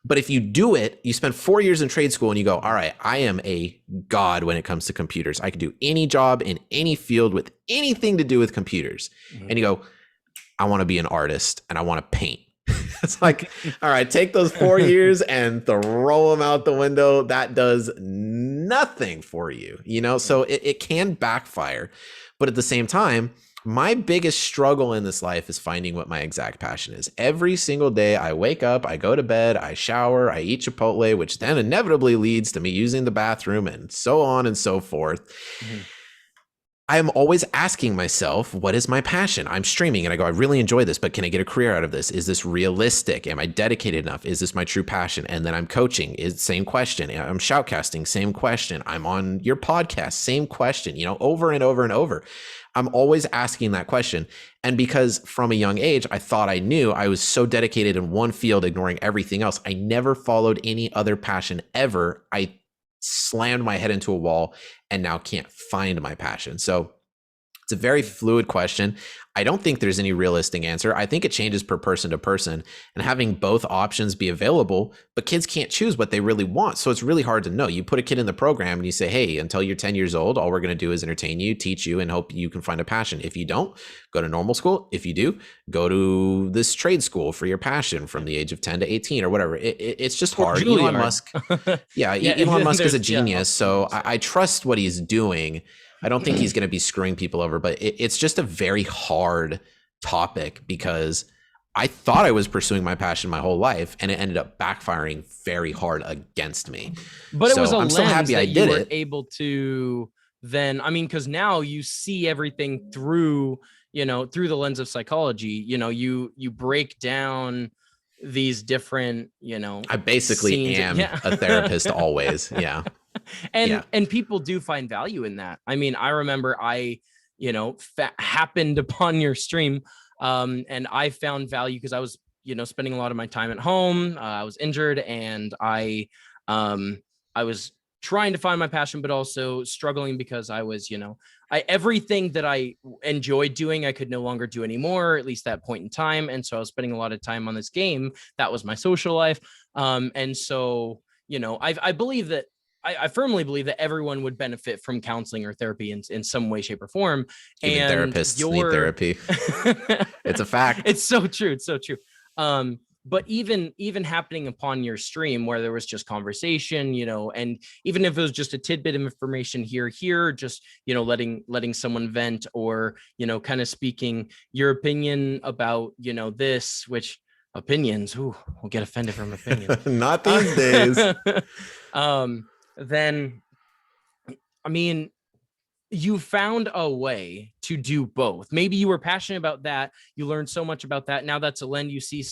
But if you do it, you spend 4 years in trade school and you go, all right, I am a god when it comes to computers. I can do any job in any field with anything to do with computers. And you go, I want to be an artist and I want to paint. It's like, all right, take those 4 years and throw them out the window. That does nothing for you, so it can backfire. But at the same time, my biggest struggle in this life is finding what my exact passion is. Every single day I wake up, I go to bed, I shower, I eat Chipotle, which then inevitably leads to me using the bathroom and so on and so forth. I am always asking myself, what is my passion? I'm streaming and I go, I really enjoy this, but can I get a career out of this? Is this realistic? Am I dedicated enough? Is this my true passion? And then I'm coaching, same question. I'm shoutcasting, same question. I'm on your podcast, same question, over and over and over. I'm always asking that question. And because from a young age, I thought I knew, I was so dedicated in one field, ignoring everything else. I never followed any other passion ever. I slammed my head into a wall and now can't find my passion. So it's a very fluid question. I don't think there's any realistic answer. I think it changes per person to person, and having both options be available, but kids can't choose what they really want. So it's really hard to know. You put a kid in the program and you say, hey, until you're 10 years old, all we're going to do is entertain you, teach you, and hope you can find a passion. If you don't, go to normal school. If you do, go to this trade school for your passion from the age of 10 to 18 or whatever. It's just hard. Elon Musk. Elon Musk is a genius. So I trust what he's doing. I don't think he's going to be screwing people over, but it's just a very hard topic, because I thought I was pursuing my passion my whole life, and it ended up backfiring very hard against me. But it was I'm so happy I did it. Able to then, because now you see everything through, through the lens of psychology. You break down these different, I basically am a therapist always. Yeah. And people do find value in that. I remember I happened upon your stream, and I found value because I was, spending a lot of my time at home. I was injured, and I was trying to find my passion, but also struggling because I was, everything that I enjoyed doing, I could no longer do anymore, at least that point in time. And so I was spending a lot of time on this game. That was my social life. And so, I believe that I firmly believe that everyone would benefit from counseling or therapy in some way, shape, or form. Even therapists need therapy. It's a fact. It's so true. It's so true. But even happening upon your stream where there was just conversation, and even if it was just a tidbit of information here, just, letting someone vent, or, kind of speaking your opinion about, this, which opinions, we'll get offended from opinions. Not these days. Then, you found a way to do both. Maybe you were passionate about that. You learned so much about that. Now that's you see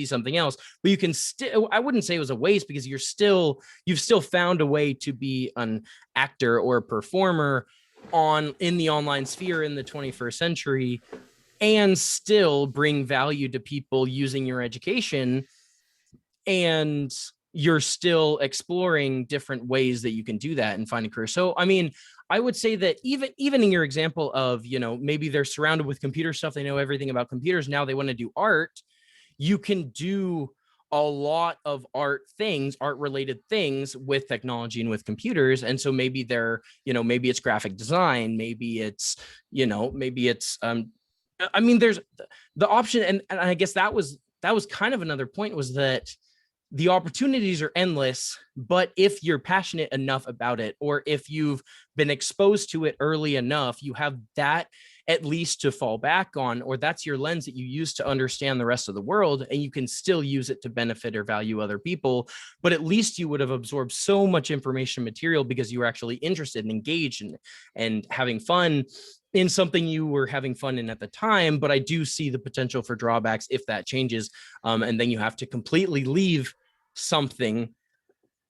something else, but you can still, I wouldn't say it was a waste, because you've still found a way to be an actor or a performer in the online sphere in the 21st century. and still bring value to people using your education, and you're still exploring different ways that you can do that and find a career. So, I mean, I would say that even in your example of, maybe they're surrounded with computer stuff, they know everything about computers, now they want to do art, you can do a lot of art related things with technology and with computers. And so maybe maybe it's graphic design, maybe it's, I mean, there's the option. And I guess that was kind of another point, was that the opportunities are endless, but if you're passionate enough about it, or if you've been exposed to it early enough, you have that at least to fall back on, or that's your lens that you use to understand the rest of the world, and you can still use it to benefit or value other people. But at least you would have absorbed so much information material because you were actually interested and engaged and having fun in something you were having fun in at the time. But I do see the potential for drawbacks if that changes. And then you have to completely leave something,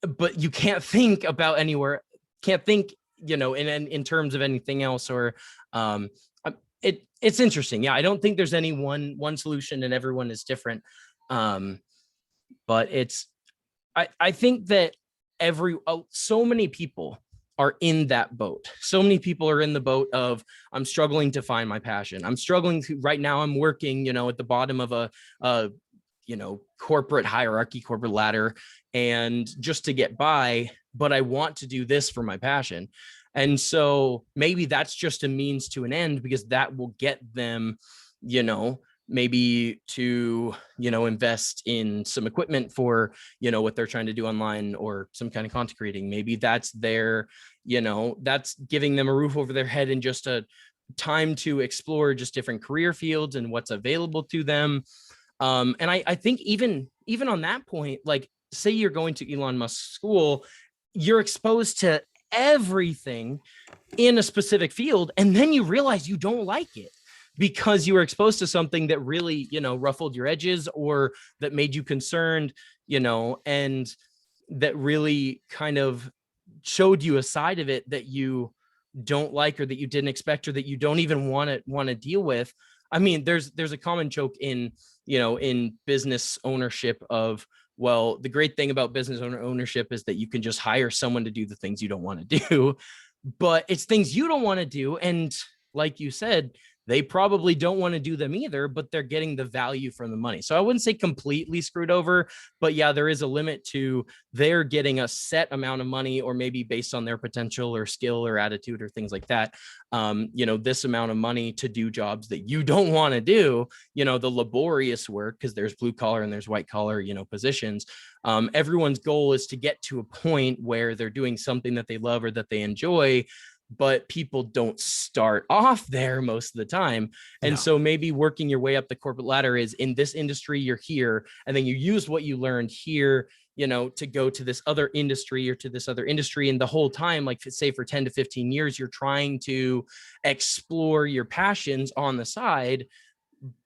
but you can't think about can't think, in terms of anything else, or it's interesting. Yeah, I don't think there's any one solution, and everyone is different. But I think that so many people are in that boat. So many people are in the boat of, I'm struggling to find my passion. I'm struggling to, right now I'm working, at the bottom of a corporate hierarchy, corporate ladder, and just to get by, but I want to do this for my passion. And so maybe that's just a means to an end, because that will get them, maybe to, invest in some equipment for, what they're trying to do online, or some kind of content creating. Maybe that's that's giving them a roof over their head and just a time to explore just different career fields and what's available to them. And I think even on that point, like, say you're going to Elon Musk's school, you're exposed to everything in a specific field, and then you realize you don't like it because you were exposed to something that really, ruffled your edges, or that made you concerned, and that really kind of showed you a side of it that you don't like, or that you didn't expect, or that you don't even want to deal with. I mean, there's a common joke in business ownership of, well, the great thing about business ownership is that you can just hire someone to do the things you don't want to do, but it's things you don't want to do. And like you said, they probably don't want to do them either, but they're getting the value from the money. So I wouldn't say completely screwed over, but yeah, there is a limit to they're getting a set amount of money, or maybe based on their potential or skill or attitude or things like that. This amount of money to do jobs that you don't want to do, the laborious work, because there's blue collar and there's white collar, positions. Everyone's goal is to get to a point where they're doing something that they love or that they enjoy, but people don't start off there most of the time. And so maybe working your way up the corporate ladder is, in this industry, you're here, and then you use what you learned here, to go to this other industry or to this other industry. And the whole time, like say for 10 to 15 years, you're trying to explore your passions on the side,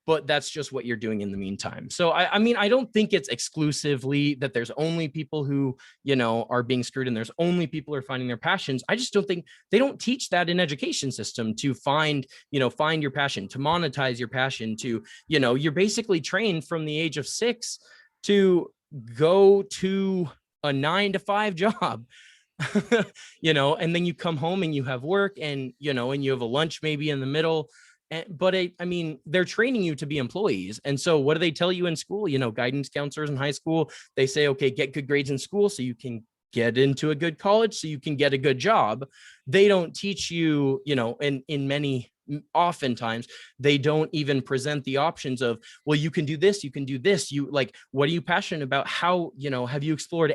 but that's just what you're doing in the meantime. So I mean, I don't think it's exclusively that there's only people who, are being screwed and there's only people who are finding their passions. I just don't think they don't teach that in education system, to find your passion, to monetize your passion, to, you're basically trained from the age of 6 to go to a 9-to-5 job. And then you come home and you have work, and, and you have a lunch maybe in the middle. But I mean, they're training you to be employees. And so what do they tell you in school? Guidance counselors in high school, they say, okay, get good grades in school so you can get into a good college, so you can get a good job. They don't teach you, in many, oftentimes, they don't even present the options of, well, you can do this, you can do this. What are you passionate about? How, have you explored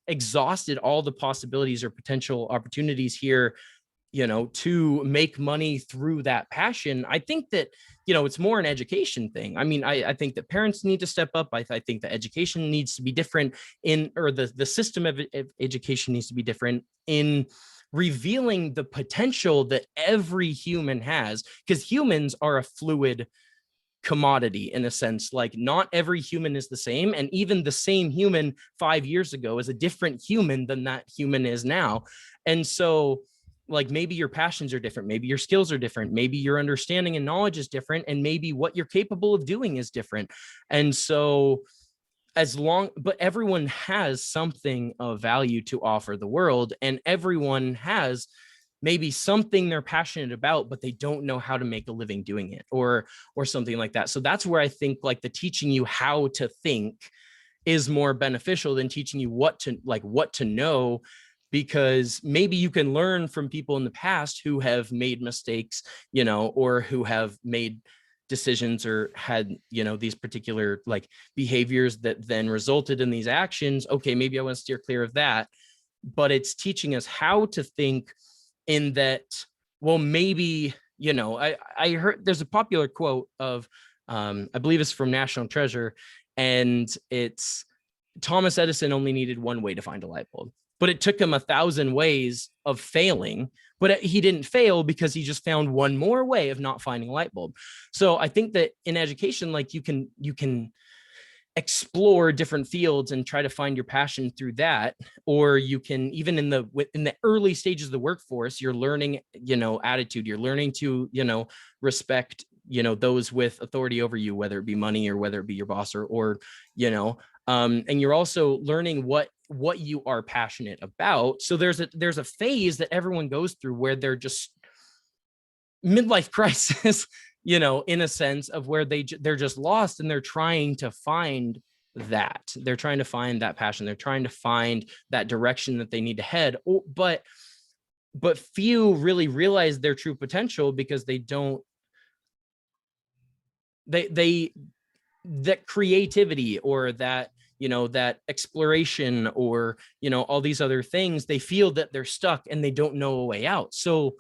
exhausted all the possibilities or potential opportunities here, to make money through that passion? I think that, it's more an education thing. I mean, I think that parents need to step up. I think that education needs to be different or the system of education needs to be different in revealing the potential that every human has, because humans are a fluid commodity in a sense. Like, not every human is the same, and even the same human 5 years ago is a different human than that human is now. And so like maybe your passions are different, maybe your skills are different, maybe your understanding and knowledge is different, and maybe what you're capable of doing is different. And so but everyone has something of value to offer the world, and everyone has maybe something they're passionate about, but they don't know how to make a living doing it, or something like that. So that's where I think like the teaching you how to think is more beneficial than teaching you what to know, because maybe you can learn from people in the past who have made mistakes, or who have made decisions or had, these particular like behaviors that then resulted in these actions. Okay, maybe I want to steer clear of that. But it's teaching us how to think in that, well, maybe, I heard there's a popular quote of, I believe it's from National Treasure, and it's Thomas Edison only needed one way to find a light bulb, but it took him 1,000 ways of failing. But he didn't fail because he just found one more way of not finding a light bulb. So I think that in education, like you can explore different fields and try to find your passion through that. Or you can, even in the early stages of the workforce, you're learning, attitude, you're learning to, respect, those with authority over you, whether it be money or whether it be your boss or and you're also learning what you are passionate about. So there's a phase that everyone goes through where they're just midlife crisis, in a sense of where they're just lost, and they're trying to find that. They're trying to find that passion. They're trying to find that direction that they need to head. But few really realize their true potential because they don't. That creativity or that, that exploration or, all these other things, they feel that they're stuck and they don't know a way out. So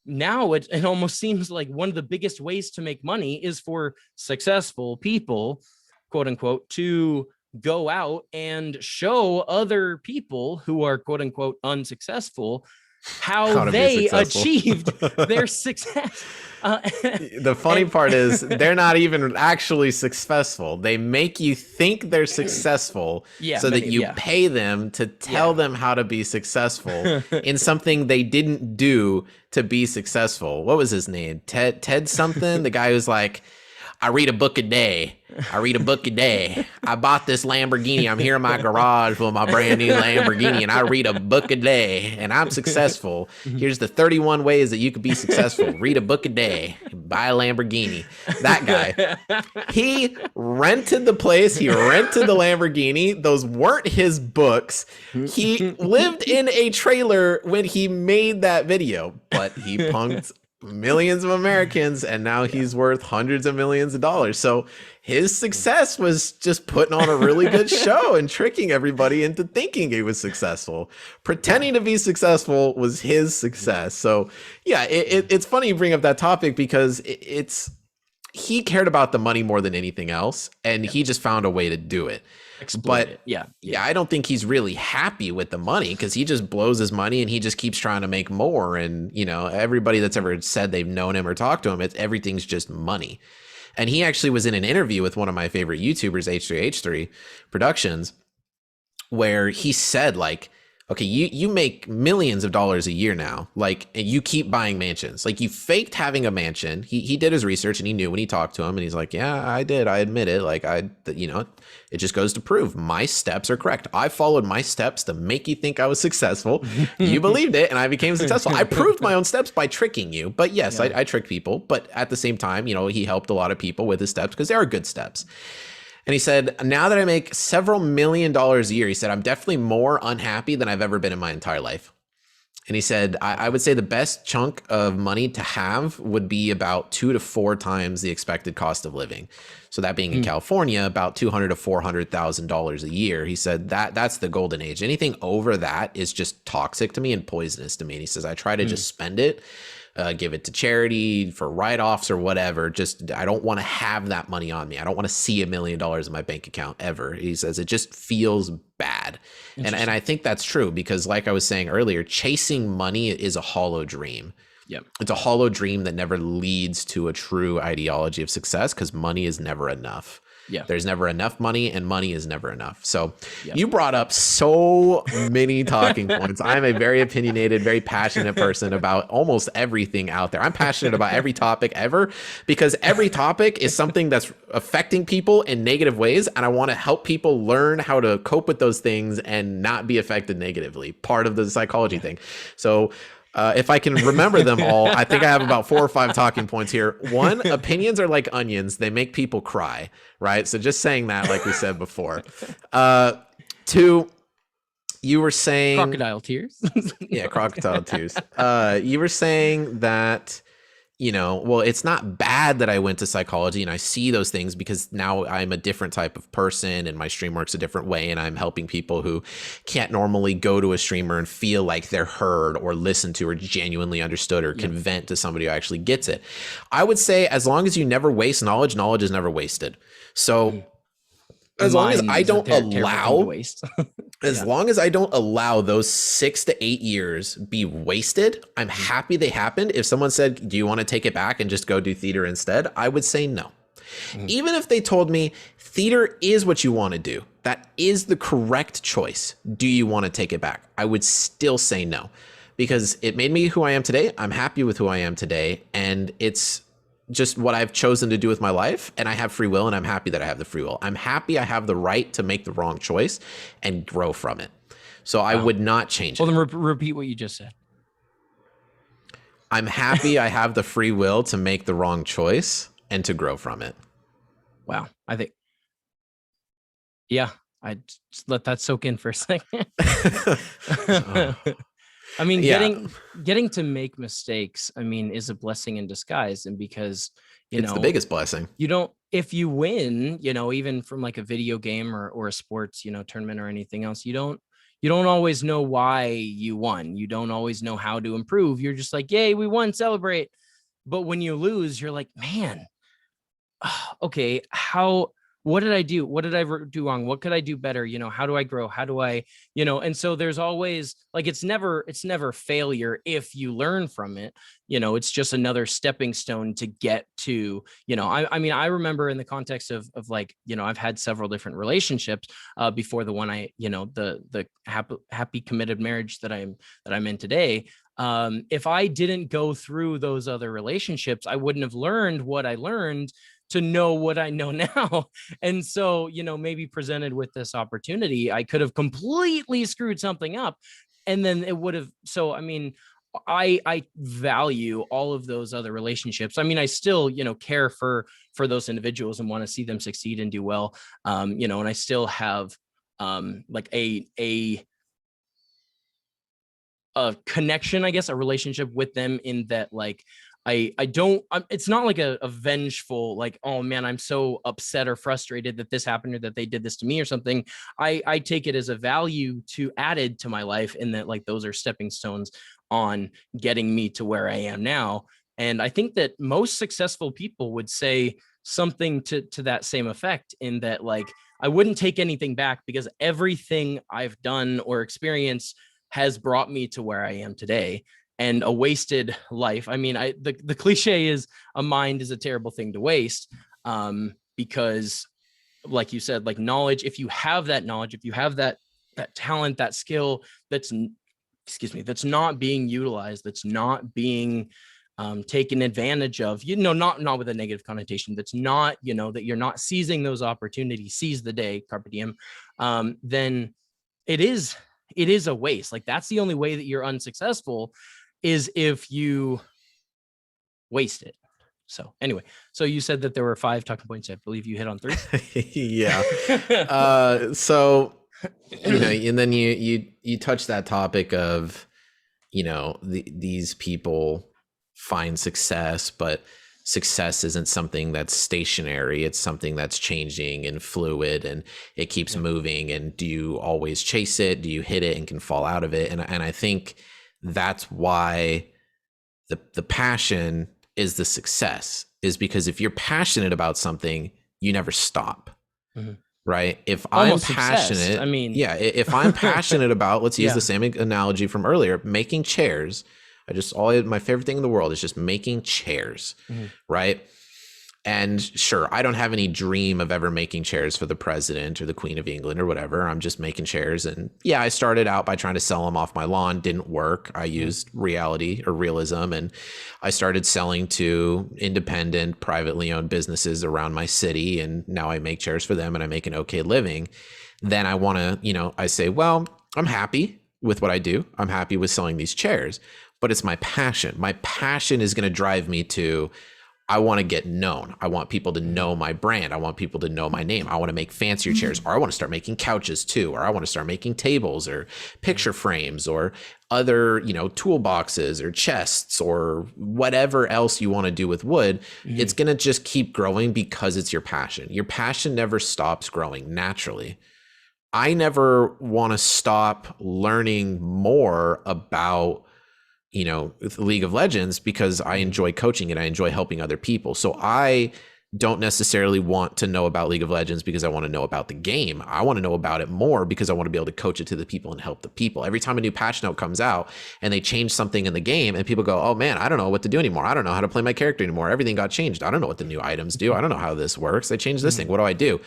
now it almost seems like one of the biggest ways to make money is for successful people, quote unquote, to go out and show other people who are quote unquote unsuccessful how they achieved their success. The funny part is they're not even actually successful. They make you think they're successful so that you pay them to tell them how to be successful in something they didn't do to be successful. What was his name? Ted something? The guy who's like, I read a book a day. I read a book a day. I bought this Lamborghini. I'm here in my garage with my brand new Lamborghini, and I read a book a day, and I'm successful. Here's the 31 ways that you could be successful. Read a book a day. Buy a Lamborghini. That guy. He rented the place. He rented the Lamborghini. Those weren't his books. He lived in a trailer when he made that video, but he punked millions of Americans, and now he's worth hundreds of millions of dollars. So his success was just putting on a really good show and tricking everybody into thinking he was successful. Pretending to be successful was his success. So yeah, it's funny you bring up that topic because he cared about the money more than anything else, and he just found a way to do it. But yeah, I don't think he's really happy with the money because he just blows his money and he just keeps trying to make more. And, everybody that's ever said they've known him or talked to him, everything's just money. And he actually was in an interview with one of my favorite YouTubers, H3H3 Productions, where he said like, okay, you make millions of dollars a year now, like, and you keep buying mansions. Like, you faked having a mansion. He did his research and he knew when he talked to him, and he's like, yeah, I did. I admit it. Like, it just goes to prove my steps are correct. I followed my steps to make you think I was successful. You believed it, and I became successful. I proved my own steps by tricking you. But yes, yeah. I tricked people. But at the same time, he helped a lot of people with his steps because they are good steps. And he said, now that I make several $1 million a year, he said, I'm definitely more unhappy than I've ever been in my entire life. And he said, I would say the best chunk of money to have would be about 2 to 4 times the expected cost of living. So that being in California, about $200,000 to $400,000 a year. He said that's the golden age. Anything over that is just toxic to me and poisonous to me. And he says, I try to just spend it. Give it to charity for write-offs or whatever. Just, I don't want to have that money on me. I don't want to see $1 million in my bank account ever. He says it just feels bad. And I think that's true because like I was saying earlier, chasing money is a hollow dream. Yeah, it's a hollow dream that never leads to a true ideology of success because money is never enough. Yeah. There's never enough money, and money is never enough. So Yeah. you brought up so many talking points. I'm a very opinionated, very passionate person about almost everything out there. I'm passionate about every topic ever, because every topic is something that's affecting people in negative ways. And I want to help people learn how to cope with those things and not be affected negatively. Part of the psychology thing. So if I can remember them all, I think I have about 4 or 5 talking points here. 1, opinions are like onions. They make people cry, right? So just saying that, like we said before. 2, you were saying... Crocodile tears. Yeah, crocodile tears. You were saying that, well, it's not bad that I went to psychology and I see those things, because now I'm a different type of person and my stream works a different way, and I'm helping people who can't normally go to a streamer and feel like they're heard or listened to or genuinely understood or can vent to somebody who actually gets it. I would say, as long as you never waste knowledge, knowledge is never wasted. So as long as I don't allow as long as I don't allow those 6 to 8 years be wasted, I'm happy they happened. If someone said, do you want to take it back and just go do theater instead? I would say no. Even if they told me theater is what you want to do, that is the correct choice, do you want to take it back? I would still say no, because it made me who I am today. I'm happy with who I am today, and it's just what I've chosen to do with my life, and I have free will, and I'm happy that I have the free will. I'm happy I have the right to make the wrong choice and grow from it. So I would not change it. Well, then repeat what you just said. I'm happy I have the free will to make the wrong choice and to grow from it. Wow. I think, I just let that soak in for a second. I mean, getting to make mistakes, I mean, is a blessing in disguise. And because, it's the biggest blessing. If you win, even from like a video game or a sports, tournament or anything else, you don't always know why you won. You don't always know how to improve. You're just like, yay, we won, celebrate. But when you lose, you're like, man, okay, what did I do? What did I do wrong? What could I do better? How do I grow? How do I, and so there's always like, it's never failure if you learn from it. It's just another stepping stone to get to, I mean, I remember in the context of like, I've had several different relationships before the one the happy committed marriage that I'm in today. If I didn't go through those other relationships, I wouldn't have learned what I learned to know what I know now. And so, maybe presented with this opportunity, I could have completely screwed something up, and then it would have. So, I mean, I value all of those other relationships. I mean, I still, care for those individuals and want to see them succeed and do well. And I still have like a connection, I guess, a relationship with them, in that, like, it's not like a vengeful, like, oh man, I'm so upset or frustrated that this happened or that they did this to me or something. I take it as a value to added to my life, in that, like, those are stepping stones on getting me to where I am now. And I think that most successful people would say something to that same effect, in that, like, I wouldn't take anything back, because everything I've done or experienced has brought me to where I am today. And a wasted life, I mean, the cliche is a mind is a terrible thing to waste, because, like you said, like, knowledge, if you have that knowledge, if you have that talent, that skill that's not being utilized, that's not being taken advantage of, not with a negative connotation, that's not, that you're not seizing those opportunities, seize the day, carpe diem, then it is a waste. Like, that's the only way that you're unsuccessful, is if you waste it. So anyway, so you said that there were 5 talking points. I believe you hit on 3. Yeah. So, and then you touched that topic of, these people find success, but success isn't something that's stationary. It's something that's changing and fluid, and it keeps moving. And do you always chase it? Do you hit it and can fall out of it? And I think that's why the passion is the success, is because if you're passionate about something, you never stop. Right? If Almost I'm passionate, obsessed. I mean, if I'm passionate about, let's use the same analogy from earlier, making chairs. My favorite thing in the world is just making chairs, right? And sure, I don't have any dream of ever making chairs for the president or the Queen of England or whatever. I'm just making chairs. And yeah, I started out by trying to sell them off my lawn. Didn't work. I used reality or realism, and I started selling to independent, privately owned businesses around my city. And now I make chairs for them and I make an okay living. Then I want to, I say, well, I'm happy with what I do. I'm happy with selling these chairs, but it's my passion. My passion is going to drive me to, I want to get known. I want people to know my brand. I want people to know my name. I want to make fancier chairs, or I want to start making couches too, or I want to start making tables or picture frames or other, toolboxes or chests or whatever else you want to do with wood. It's going to just keep growing because it's your passion. Your passion never stops growing naturally. I never want to stop learning more about League of Legends because I enjoy coaching and I enjoy helping other people. So I don't necessarily want to know about League of Legends because I want to know about the game. I want to know about it more because I want to be able to coach it to the people and help the people. Every time a new patch note comes out and they change something in the game and people go, oh man, I don't know what to do anymore. I don't know how to play my character anymore. Everything got changed. I don't know what the new items do. I don't know how this works. They changed this thing. What do I do?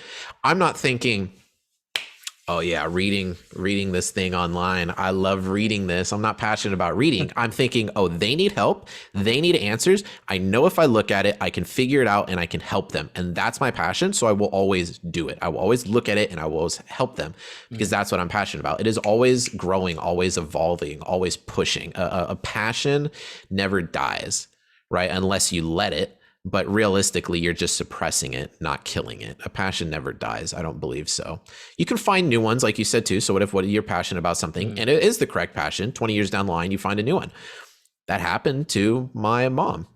I'm not thinking, oh yeah, reading this thing online. I love reading this. I'm not passionate about reading. I'm thinking, oh, they need help. They need answers. I know if I look at it, I can figure it out and I can help them. And that's my passion. So I will always do it. I will always look at it and I will always help them because that's what I'm passionate about. It is always growing, always evolving, always pushing. A passion never dies, right? Unless you let it. But realistically, you're just suppressing it, not killing it. A passion never dies. I don't believe so. You can find new ones, like you said, too. So what if you're passionate about something and it is the correct passion, 20 years down the line, you find a new one. That happened to my mom.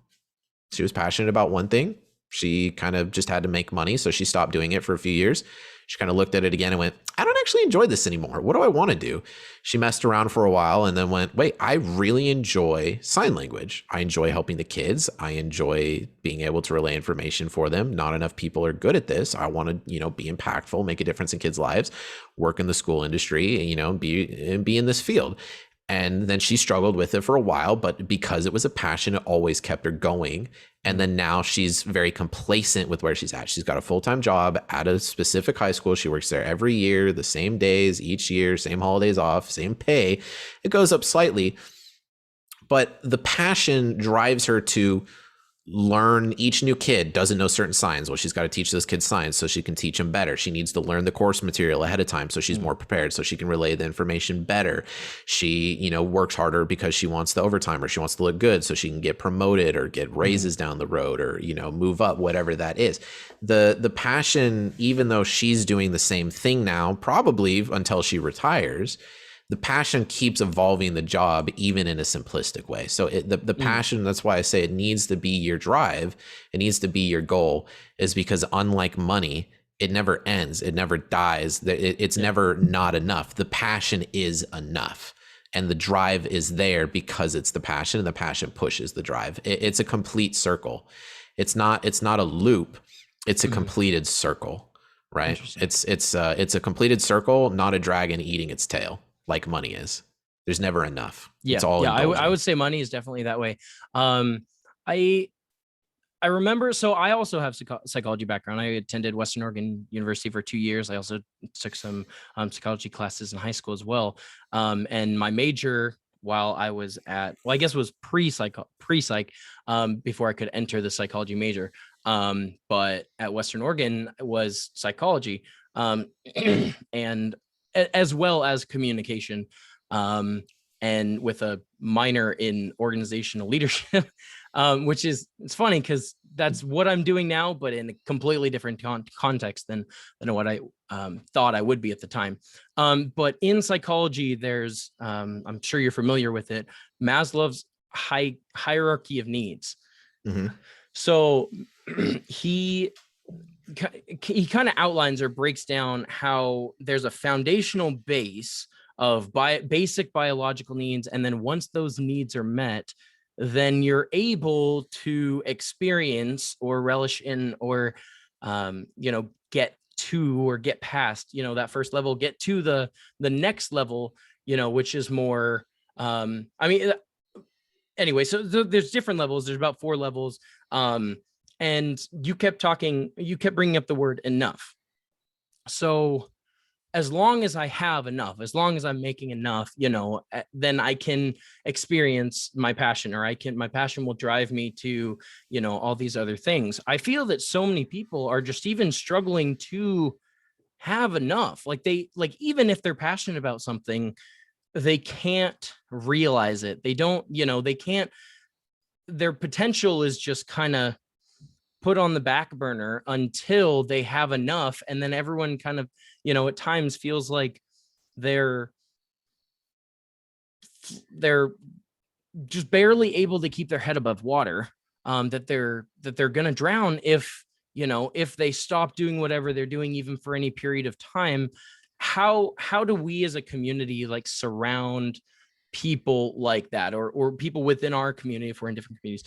She was passionate about one thing. She kind of just had to make money. So she stopped doing it for a few years. She kind of looked at it again and went, I don't actually enjoy this anymore. What do I want to do? She messed around for a while and then went, wait, I really enjoy sign language. I enjoy helping the kids. I enjoy being able to relay information for them. Not enough people are good at this. I want to, be impactful, make a difference in kids' lives, work in the school industry, be in this field. And then she struggled with it for a while, but because it was a passion, it always kept her going. And then now she's very complacent with where she's at. She's got a full-time job at a specific high school. She works there every year, the same days each year, same holidays off, same pay. It goes up slightly, but the passion drives her to learn. Each new kid doesn't know certain signs. Well, she's got to teach those kids signs so she can teach them better. She needs to learn the course material ahead of time so she's more prepared, so she can relay the information better. She, works harder because she wants the overtime or she wants to look good so she can get promoted or get raises down the road or, move up, whatever that is. The passion, even though she's doing the same thing now, probably until she retires, the passion keeps evolving the job, even in a simplistic way. So the passion, that's why I say it needs to be your drive. It needs to be your goal, is because unlike money, it never ends. It never dies. It's never not enough. The passion is enough. And the drive is there because it's the passion, and the passion pushes the drive. It's a complete circle. It's not a loop. It's a completed circle, right? It's a completed circle, not a dragon eating its tail. Like money is. There's never enough. Yeah, it's all I would say money is definitely that way. I remember, so I also have psychology background. I attended Western Oregon University for 2 years. I also took some psychology classes in high school as well. And my major, while I was at, well, I guess it was pre-psych, before I could enter the psychology major. But at Western Oregon was psychology, and as well as communication, and with a minor in organizational leadership, which is, it's funny because that's what I'm doing now, but in a completely different context than what I thought I would be at the time. But in psychology, there's, I'm sure you're familiar with it, Maslow's hierarchy of needs. Mm-hmm. So he kind of outlines or breaks down how there's a foundational base of basic biological needs. And then once those needs are met, then you're able to experience or relish in or, get to or get past, that first level, get to the next level, which is more, anyway, so there's different levels. There's about 4 levels. And you kept bringing up the word enough. So as long as I have enough, as long as I'm making enough, then I can experience my passion, or my passion will drive me to, all these other things. I feel that so many people are just even struggling to have enough. Even if they're passionate about something, they can't realize it. They don't, they can't, their potential is just kind of put on the back burner until they have enough. And then everyone kind of, at times feels like they're just barely able to keep their head above water, that they're going to drown if they stop doing whatever they're doing, even for any period of time. How do we as a community surround people like that, or people within our community, if we're in different communities,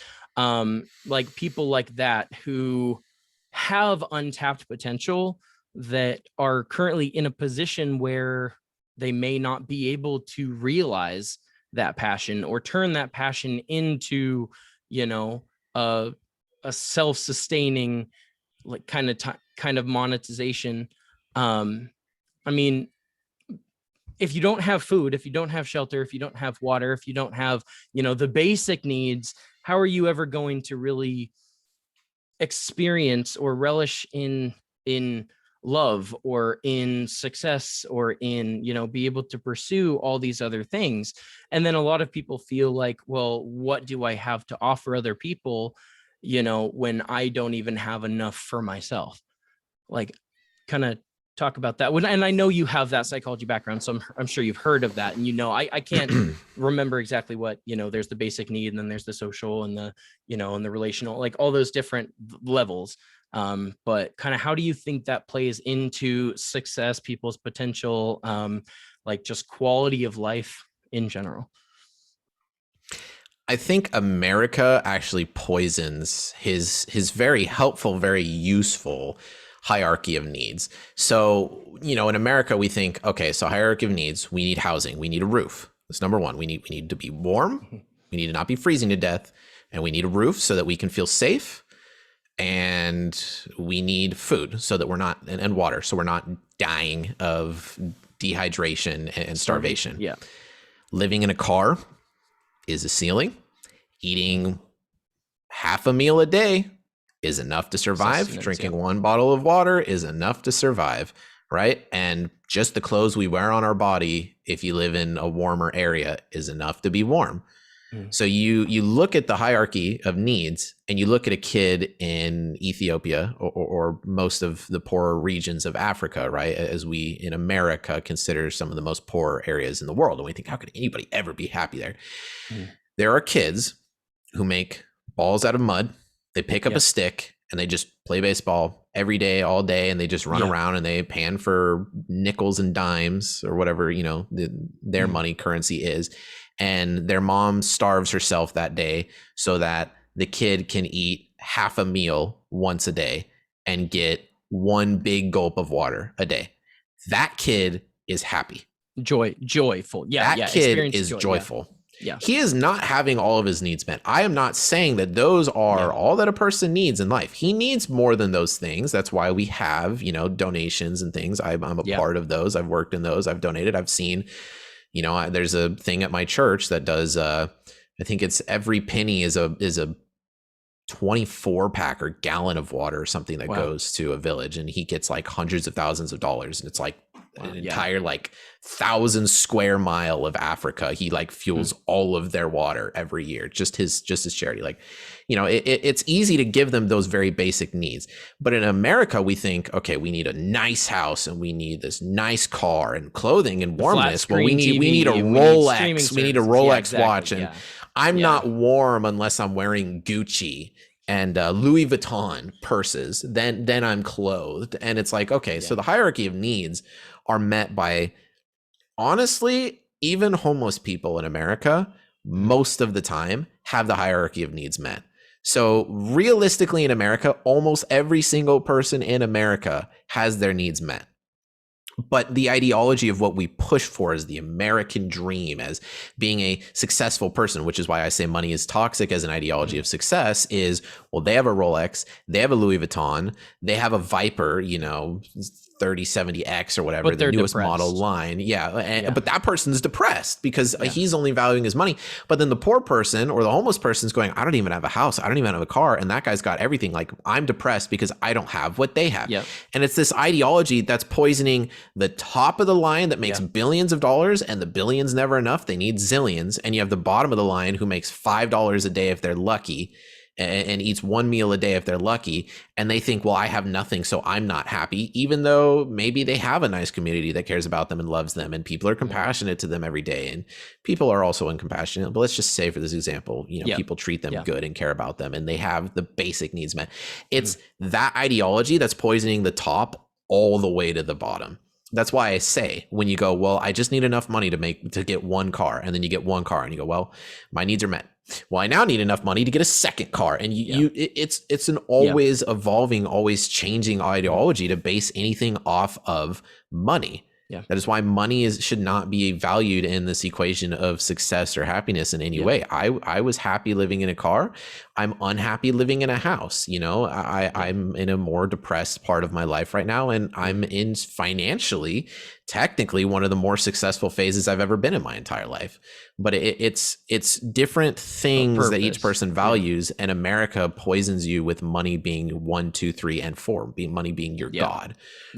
people like that who have untapped potential, that are currently in a position where they may not be able to realize that passion or turn that passion into, a self-sustaining, kind of monetization. I mean, if you don't have food, if you don't have shelter, if you don't have water, if you don't have, the basic needs, how are you ever going to really experience or relish in love, or in success, or in, be able to pursue all these other things? And then a lot of people feel like, well, what do I have to offer other people, when I don't even have enough for myself? Kind of talk about that. And I know you have that psychology background, so I'm sure you've heard of that. And, I can't remember exactly what, there's the basic need, and then there's the social, and the, and the relational, all those different levels. But kind of, how do you think that plays into success, people's potential, just quality of life in general? I think America actually poisons his very helpful, very useful hierarchy of needs. So, in America, we think, okay, so hierarchy of needs, we need housing, we need a roof. That's number one. We need to be warm, we need to not be freezing to death, and we need a roof so that we can feel safe. And we need food so that we're not, and water, so we're not dying of dehydration and starvation. Yeah. Living in a car is a ceiling. Eating half a meal a day is enough to survive. Drinking one bottle of water is enough to survive, right? And just the clothes we wear on our body, if you live in a warmer area, is enough to be warm. So you look at the hierarchy of needs, and you look at a kid in Ethiopia, or most of the poorer regions of Africa, right? As we in America consider some of the most poor areas in the world. And we think, how could anybody ever be happy there? There are kids who make balls out of mud. They pick up a stick and they just play baseball every day, all day. And they just run around and they pan for nickels and dimes, or whatever, their money currency is. And their mom starves herself that day so that the kid can eat half a meal once a day and get one big gulp of water a day. That kid is happy. Joyful. Yeah. That kid is joyful. Yeah. He is not having all of his needs met. I am not saying that those are all that a person needs in life. He needs more than those things. That's why we have, donations and things. I'm a part of those. I've worked in those. I've donated. I've seen, there's a thing at my church that does, I think it's every penny is a 24 pack or gallon of water or something that goes to a village, and he gets hundreds of thousands of dollars, and it's an entire 1,000 square mile of Africa. He fuels all of their water every year, just his charity. It's easy to give them those very basic needs. But in America, we think, okay, we need a nice house, and we need this nice car and clothing and warmness. Well, we need a Rolex. We need a Rolex watch. And I'm not warm unless I'm wearing Gucci and Louis Vuitton purses. Then I'm clothed. And it's okay, so the hierarchy of needs are met by, honestly, even homeless people in America, most of the time, have the hierarchy of needs met. So realistically, in America, almost every single person in America has their needs met. But the ideology of what we push for as the American dream, as being a successful person, which is why I say money is toxic as an ideology of success, is, well, they have a Rolex, they have a Louis Vuitton, they have a Viper, 3070X or whatever, But the they're newest model depressed. line. Yeah. Yeah. But that person's depressed because Yeah. he's only valuing his money. But then the poor person or the homeless person's going, I don't even have a house. I don't even have a car. And that guy's got everything. Like, I'm depressed because I don't have what they have. Yep. And it's this ideology that's poisoning the top of the line that makes Yeah. billions of dollars, and the billions never enough. They need zillions. And you have the bottom of the line who makes $5 a day if they're lucky, and eats one meal a day if they're lucky. And they think, well, I have nothing, so I'm not happy, even though maybe they have a nice community that cares about them and loves them, and people are compassionate to them every day. And people are also uncompassionate. But let's just say, for this example, Yeah. people treat them Yeah. good and care about them, and they have the basic needs met. It's that ideology that's poisoning the top all the way to the bottom. That's why I say, when you go, well, I just need enough money to get one car, and then you get one car and you go, well, my needs are met. Well, I now need enough money to get a second car. And it's an always evolving, always changing ideology to base anything off of money. Yeah. That is why money should not be valued in this equation of success or happiness in any way. I was happy living in a car. I'm unhappy living in a house. I'm in a more depressed part of my life right now, and I'm in financially, technically, one of the more successful phases I've ever been in my entire life. But it's different things that each person values, and America poisons you with money being 1, 2, 3, and 4, money being your God,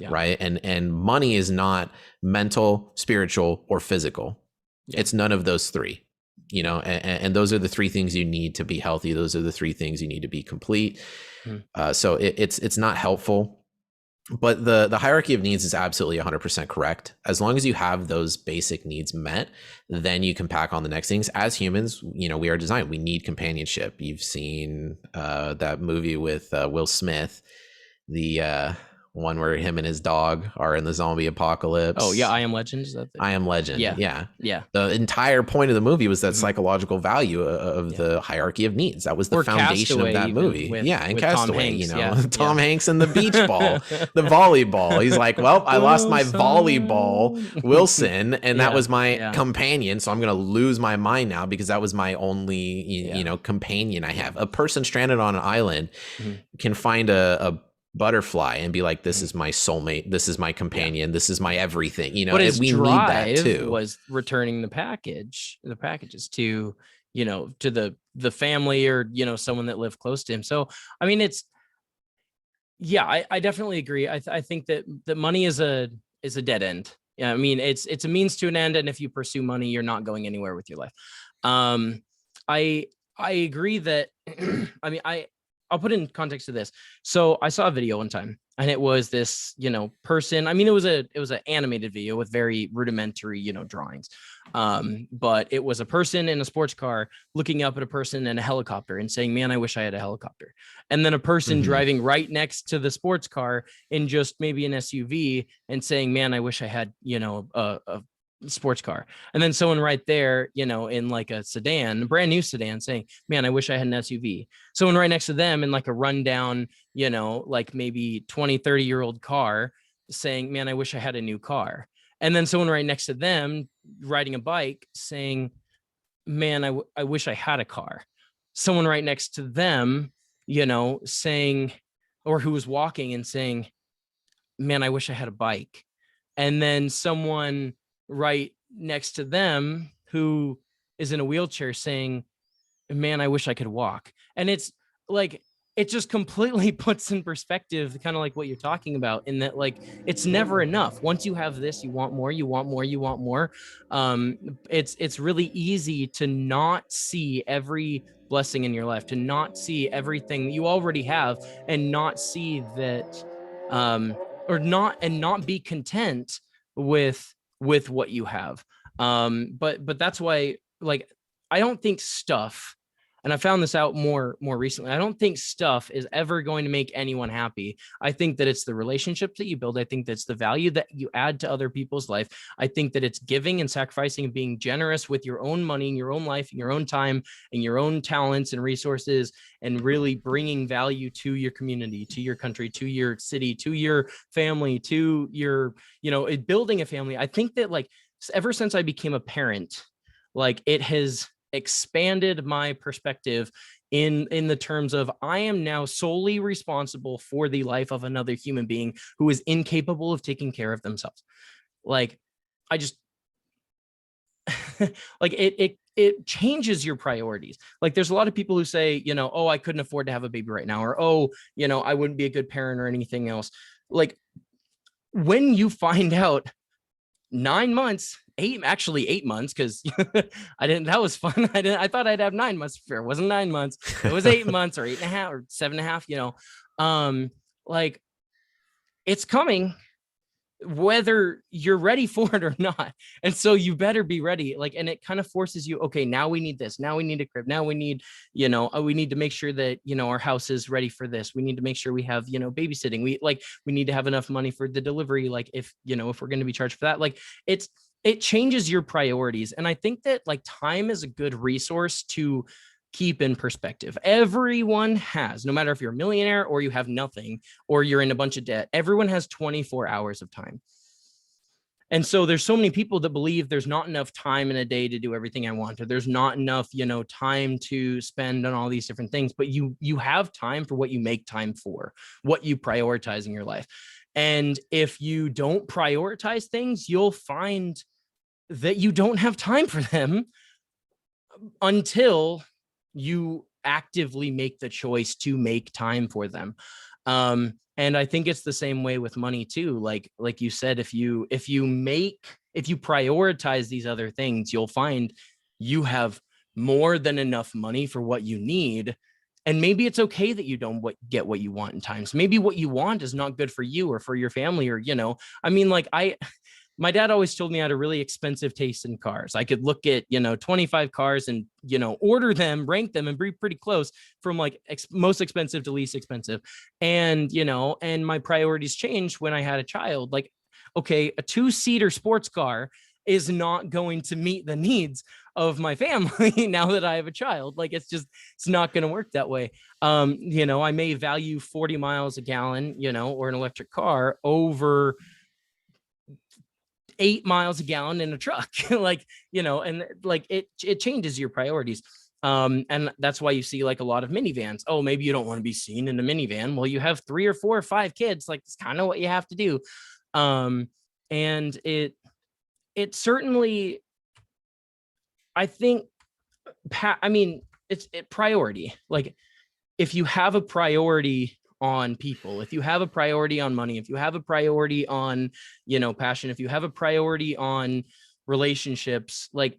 right? And money is not mental, spiritual, or physical. It's none of those three. And those are the three things you need to be healthy. Those are the three things you need to be complete. So it's not helpful. But the hierarchy of needs is absolutely 100% correct. As long as you have those basic needs met, then you can pack on the next things. As humans, we are designed. We need companionship. You've seen that movie with Will Smith, the one where him and his dog are in the zombie apocalypse. Oh yeah, I Am Legend. Is that I Am Legend. Yeah. The entire point of the movie was that psychological value of the hierarchy of needs. That was the foundation of that movie. And Castaway, Tom Hanks and the beach ball, the volleyball. He's like, well, I lost my volleyball, Wilson, and that was my companion. So I'm going to lose my mind now because that was my only, companion I have. A person stranded on an island can find a butterfly and be like, this is my soulmate, this is my companion, this is my everything. But his we drive need that too. Was returning the packages to to the family or someone that lived close to him. So I mean, I definitely agree. I think that money is a dead end. Yeah, I mean, it's a means to an end, and if you pursue money, you're not going anywhere with your life. I agree that I mean, I'll put in context to this. So I saw a video one time, and it was this, person. I mean, it was an animated video with very rudimentary, drawings. But it was a person in a sports car looking up at a person in a helicopter and saying, man, I wish I had a helicopter. And then a person driving right next to the sports car in just maybe an SUV and saying, man, I wish I had, a sports car. And then someone right there, in like a sedan, a brand new sedan, saying, man, I wish I had an SUV. Someone right next to them in like a rundown, like maybe 20, 30-year-old car, saying, man, I wish I had a new car. And then someone right next to them riding a bike saying, man, I wish I had a car. Someone right next to them, saying, or who was walking and saying, man, I wish I had a bike. And then someone right next to them who is in a wheelchair saying, man, I wish I could walk. And it's like, it just completely puts in perspective, kind of like what you're talking about, in that, like, it's never enough. Once you have this, you want more, you want more, you want more. It's really easy to not see every blessing in your life, to not see everything you already have, and not see that, or not be content with what you have. But that's why, like, I don't think stuff, and I found this out more recently. I don't think stuff is ever going to make anyone happy. I think that it's the relationships that you build. I think that's the value that you add to other people's life. I think that it's giving and sacrificing and being generous with your own money and your own life and your own time and your own talents and resources, and really bringing value to your community, to your country, to your city, to your family, to your, building a family. I think that like ever since I became a parent, like it has expanded my perspective in the terms of I am now solely responsible for the life of another human being who is incapable of taking care of themselves. Like I just like it changes your priorities. Like there's a lot of people who say, oh, I couldn't afford to have a baby right now, or oh, I wouldn't be a good parent or anything else. Like when you find out 9 months, 8 months, because that was fun. I thought I'd have 9 months. It wasn't 9 months. It was 8 months or 8.5 or 7.5, like it's coming whether you're ready for it or not. And so you better be ready. Like, and it kind of forces you, okay, now we need this. Now we need a crib. Now we need, we need to make sure that, our house is ready for this. We need to make sure we have, babysitting. We need to have enough money for the delivery. Like if we're going to be charged for that, like it changes your priorities. And I think that like time is a good resource to keep in perspective. Everyone has, no matter if you're a millionaire or you have nothing, or you're in a bunch of debt, everyone has 24 hours of time. And so there's so many people that believe there's not enough time in a day to do everything I want, or there's not enough, time to spend on all these different things, but you have time for what you make time for, what you prioritize in your life. And if you don't prioritize things, you'll find that you don't have time for them until you actively make the choice to make time for them. And I think it's the same way with money too. Like you said, if you prioritize these other things, you'll find you have more than enough money for what you need. And maybe it's okay that you don't get what you want in times. Maybe what you want is not good for you or for your family, or, my dad always told me I had a really expensive taste in cars. I could look at, 25 cars and, order them, rank them, and be pretty close from like most expensive to least expensive. And, and my priorities changed when I had a child. Like, okay, a 2-seater sports car is not going to meet the needs of my family now that I have a child. Like, it's not going to work that way. I may value 40 miles a gallon, or an electric car over 8 miles a gallon in a truck. And like it changes your priorities. And that's why you see like a lot of minivans. Oh, maybe you don't want to be seen in a minivan. Well, you have 3 or 4 or 5 kids. Like it's kind of what you have to do. And it certainly, I think, it's priority. Like if you have a priority on people, if you have a priority on money, if you have a priority on, passion, if you have a priority on relationships, like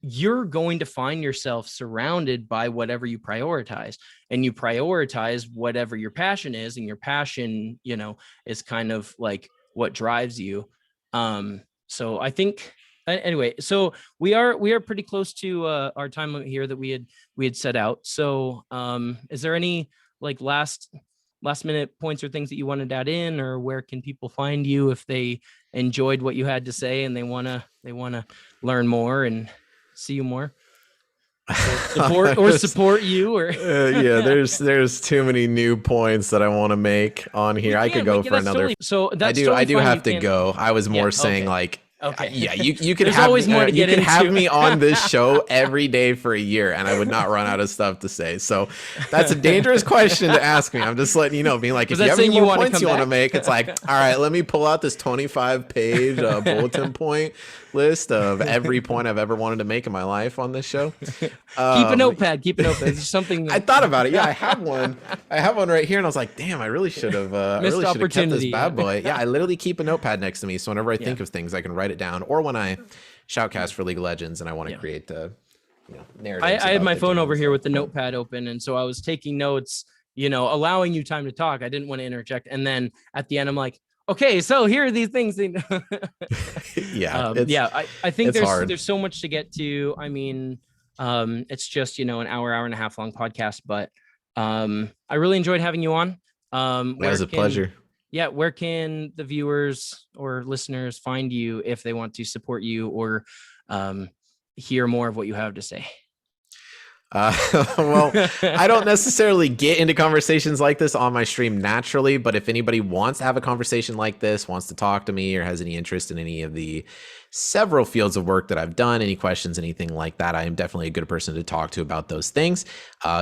you're going to find yourself surrounded by whatever you prioritize, and you prioritize whatever your passion is, and your passion, is kind of like what drives you. So I think anyway, so we are pretty close to our time limit here that we had set out. So is there any like last minute points or things that you wanted to add in, or where can people find you if they enjoyed what you had to say and they want to learn more and see you more, or support you, or yeah, there's too many new points that I want to make on here. I could go for another. Totally, so that's I do have to go. I was more saying okay. like, okay, yeah, you could There's have always more to you get could into. have me on this show every day for a year, and I would not run out of stuff to say. So that's a dangerous question to ask me. I'm just letting you know, being like, if you have any more points you want to make, it's like, all right, let me pull out this 25-page bulletin point list of every point I've ever wanted to make in my life on this show. Keep a notepad. It's something I thought about it. Yeah, I have one right here, and I was like, damn, I really should have kept this bad boy. Yeah, I literally keep a notepad next to me, so whenever I think of things, I can write it down. Or when I shoutcast for League of Legends and I want to create the narratives. I had my phone over here with the notepad open, and so I was taking notes, allowing you time to talk. I didn't want to interject, and then at the end, I'm like, okay, so here are these things. Yeah, I think there's so much to get to. I mean, It's just, an hour and a half long podcast, but I really enjoyed having you on. That was a pleasure. Where can the viewers or listeners find you if they want to support you or hear more of what you have to say? Well, I don't necessarily get into conversations like this on my stream naturally, but if anybody wants to have a conversation like this, wants to talk to me, or has any interest in any of the several fields of work that I've done, any questions, anything like that, I am definitely a good person to talk to about those things.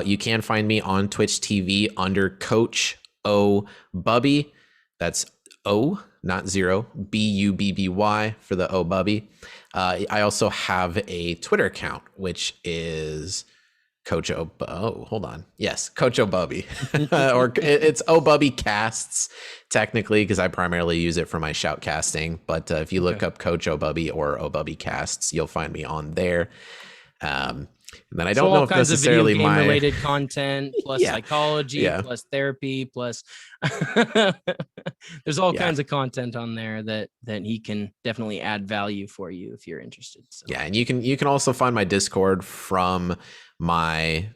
You can find me on Twitch TV under Coach O Bubby. That's O, not zero, Bubby for the O Bubby. I also have a Twitter account, which is Coach hold on. Yes, Coach O'Bubby. Or it's O'Bubby Casts, technically, because I primarily use it for my shoutcasting. But if you look up Coach O'Bubby or O'Bubby Casts, you'll find me on there. And then I don't know if necessarily my related content plus psychology plus therapy plus there's all kinds of content on there that he can definitely add value for you if you're interested. So. Yeah, and you can also find my Discord from my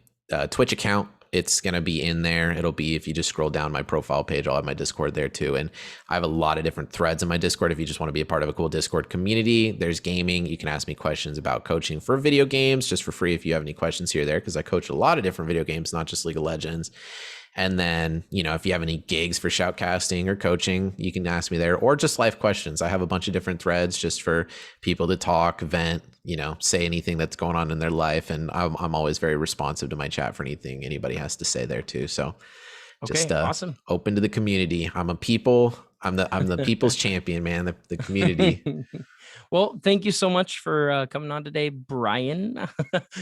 Twitch account. It's going to be in there. It'll be, if you just scroll down my profile page, I'll have my Discord there too. And I have a lot of different threads in my Discord. If you just want to be a part of a cool Discord community, there's gaming. You can ask me questions about coaching for video games just for free if you have any questions here or there, because I coach a lot of different video games, not just League of Legends. And then, if you have any gigs for shoutcasting or coaching, you can ask me there, or just life questions. I have a bunch of different threads just for people to talk, vent, say anything that's going on in their life. And I'm always very responsive to my chat for anything anybody has to say there too. So just awesome. Open to the community. I'm the people's champion, man, the community. Well, thank you so much for coming on today, Brian.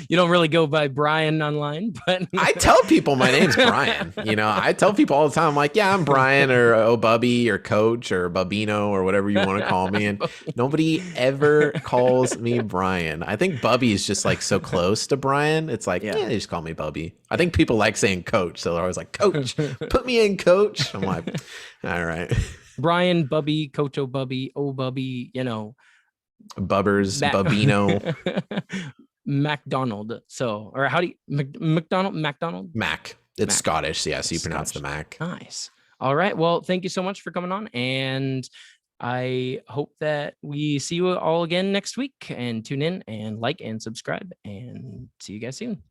You don't really go by Brian online, but I tell people my name's Brian. I tell people all the time, I'm like, yeah, I'm Brian or O'Bubby or Coach or Bubino or whatever you want to call me. And nobody ever calls me Brian. I think Bubby is just like so close to Brian. It's like, they just call me Bubby. I think people like saying Coach. So they're always like, Coach, put me in, Coach. I'm like, all right. Brian, Bubby, Coach O'Bubby, O'Bubby, Bubbers, Bubino, MacDonald. So, or how do you MacDonald? Mac. It's Mac. Scottish, yeah. So you pronounce the Mac. Nice. All right. Well, thank you so much for coming on, and I hope that we see you all again next week. And tune in and like and subscribe, and see you guys soon.